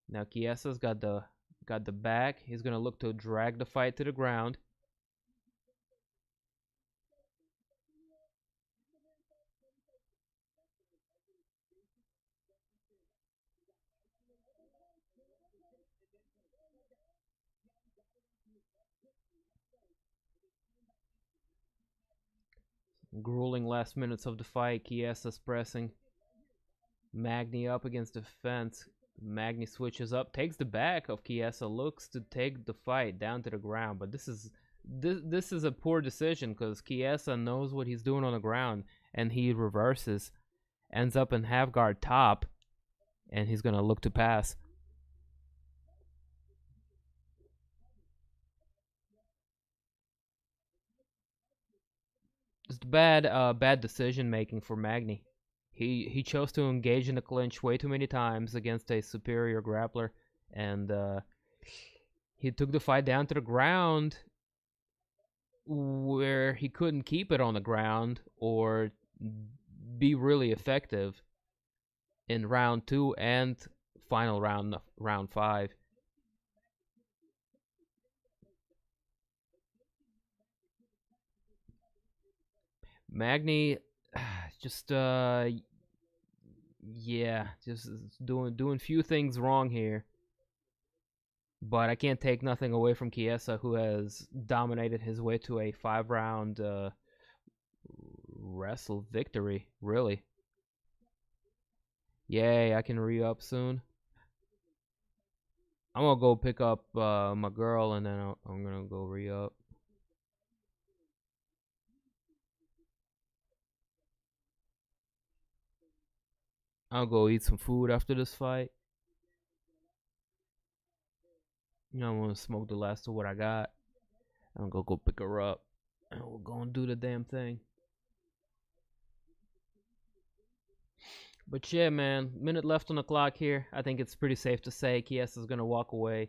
Now Chiesa's got the Got the back. He's going to look to drag the fight to the ground. Grueling last minutes of the fight. Chiesa's pressing Magny up against the fence. Magny switches up, takes the back of Chiesa, looks to take the fight down to the ground. But this is a poor decision because Chiesa knows what he's doing on the ground, and he reverses, ends up in half guard top, and he's gonna look to pass. It's bad decision making for Magny. He chose to engage in the clinch way too many times against a superior grappler, and he took the fight down to the ground where he couldn't keep it on the ground or be really effective in round 2 and final round 5. Magny just yeah, just doing few things wrong here. But I can't take nothing away from Chiesa, who has dominated his way to a 5-round wrestle victory, really. Yay, I can re-up soon. I'm gonna go pick up my girl, and then I'm gonna go re-up. I'll go eat some food after this fight. You know, I'm gonna smoke the last of what I got. I'm gonna go pick her up, and we're gonna do the damn thing. But yeah, man, minute left on the clock here. I think it's pretty safe to say Chiesa's gonna walk away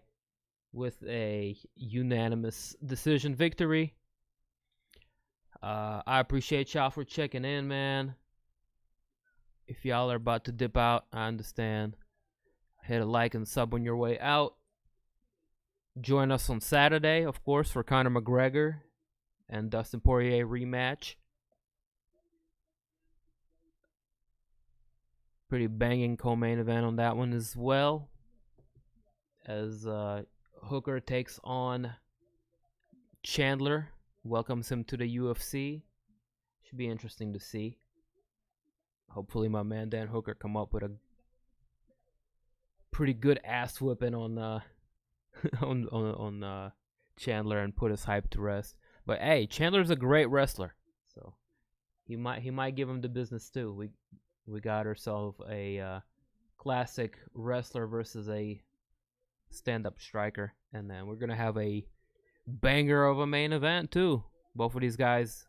with a unanimous decision victory. I appreciate y'all for checking in, man. If y'all are about to dip out, I understand. Hit a like and sub on your way out. Join us on Saturday, of course, for Conor McGregor and Dustin Poirier rematch. Pretty banging co-main event on that one as well, as Hooker takes on Chandler, welcomes him to the UFC. Should be interesting to see. Hopefully my man Dan Hooker come up with a pretty good ass whipping on on Chandler and put his hype to rest. But hey, Chandler's a great wrestler, so he might give him the business too. We got ourselves a classic wrestler versus a stand-up striker, and then we're gonna have a banger of a main event too. Both of these guys,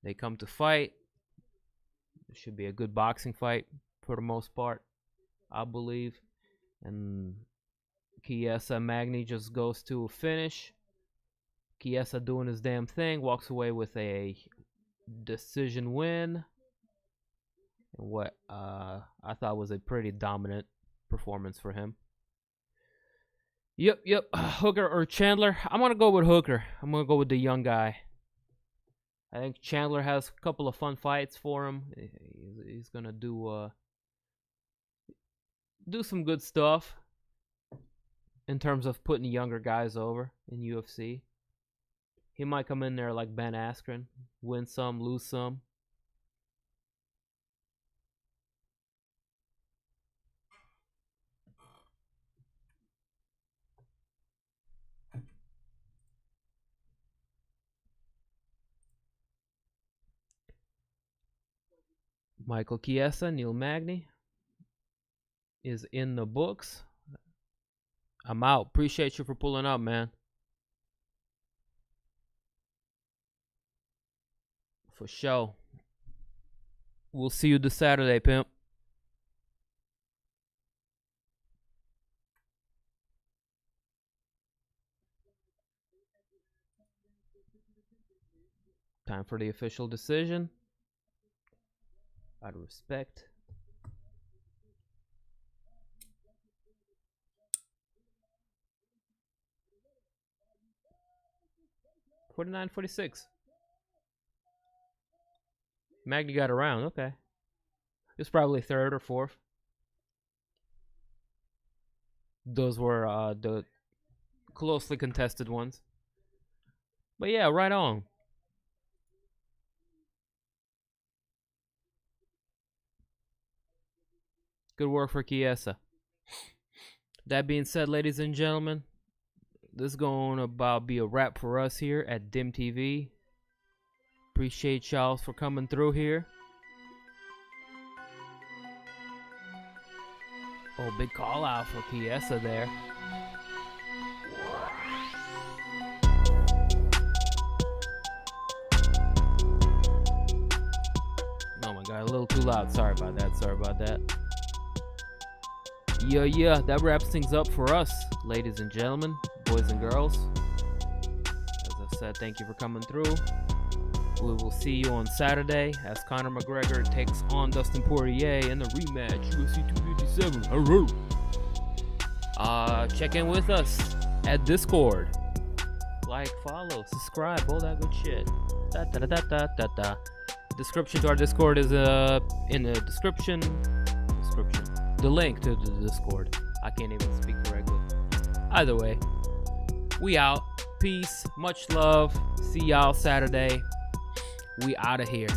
they come to fight. It should be a good boxing fight for the most part, I believe. And Chiesa Magny just goes to a finish. Chiesa doing his damn thing, walks away with a decision win. And what I thought was a pretty dominant performance for him. Yep. Hooker or Chandler? I'm going to go with Hooker. I'm going to go with the young guy. I think Chandler has a couple of fun fights for him. He's going to do some good stuff in terms of putting younger guys over in UFC. He might come in there like Ben Askren, win some, lose some. Michael Chiesa, Neil Magny is in the books. I'm out. Appreciate you for pulling up, man. For sure. We'll see you this Saturday, pimp. Time for the official decision. Out of respect. 49-46. Magny got around. Okay. It's probably third or fourth. Those were the closely contested ones. But yeah, right on. Good work for Chiesa. That being said, ladies and gentlemen, this is going to about be a wrap for us here at DIMtv. Appreciate y'all for coming through here. Oh, big call out for Chiesa there. Oh my god, a little too loud. Sorry about that. Yeah, that wraps things up for us, ladies and gentlemen, boys and girls. As I said, thank you for coming through. We will see you on Saturday as Conor McGregor takes on Dustin Poirier in the rematch, UFC 257. Check in with us at Discord. Like, follow, subscribe, all that good shit. Description to our Discord is in the description. The link to the Discord. I can't even speak correctly. Either way, we out. Peace, much love. See y'all Saturday. We out of here.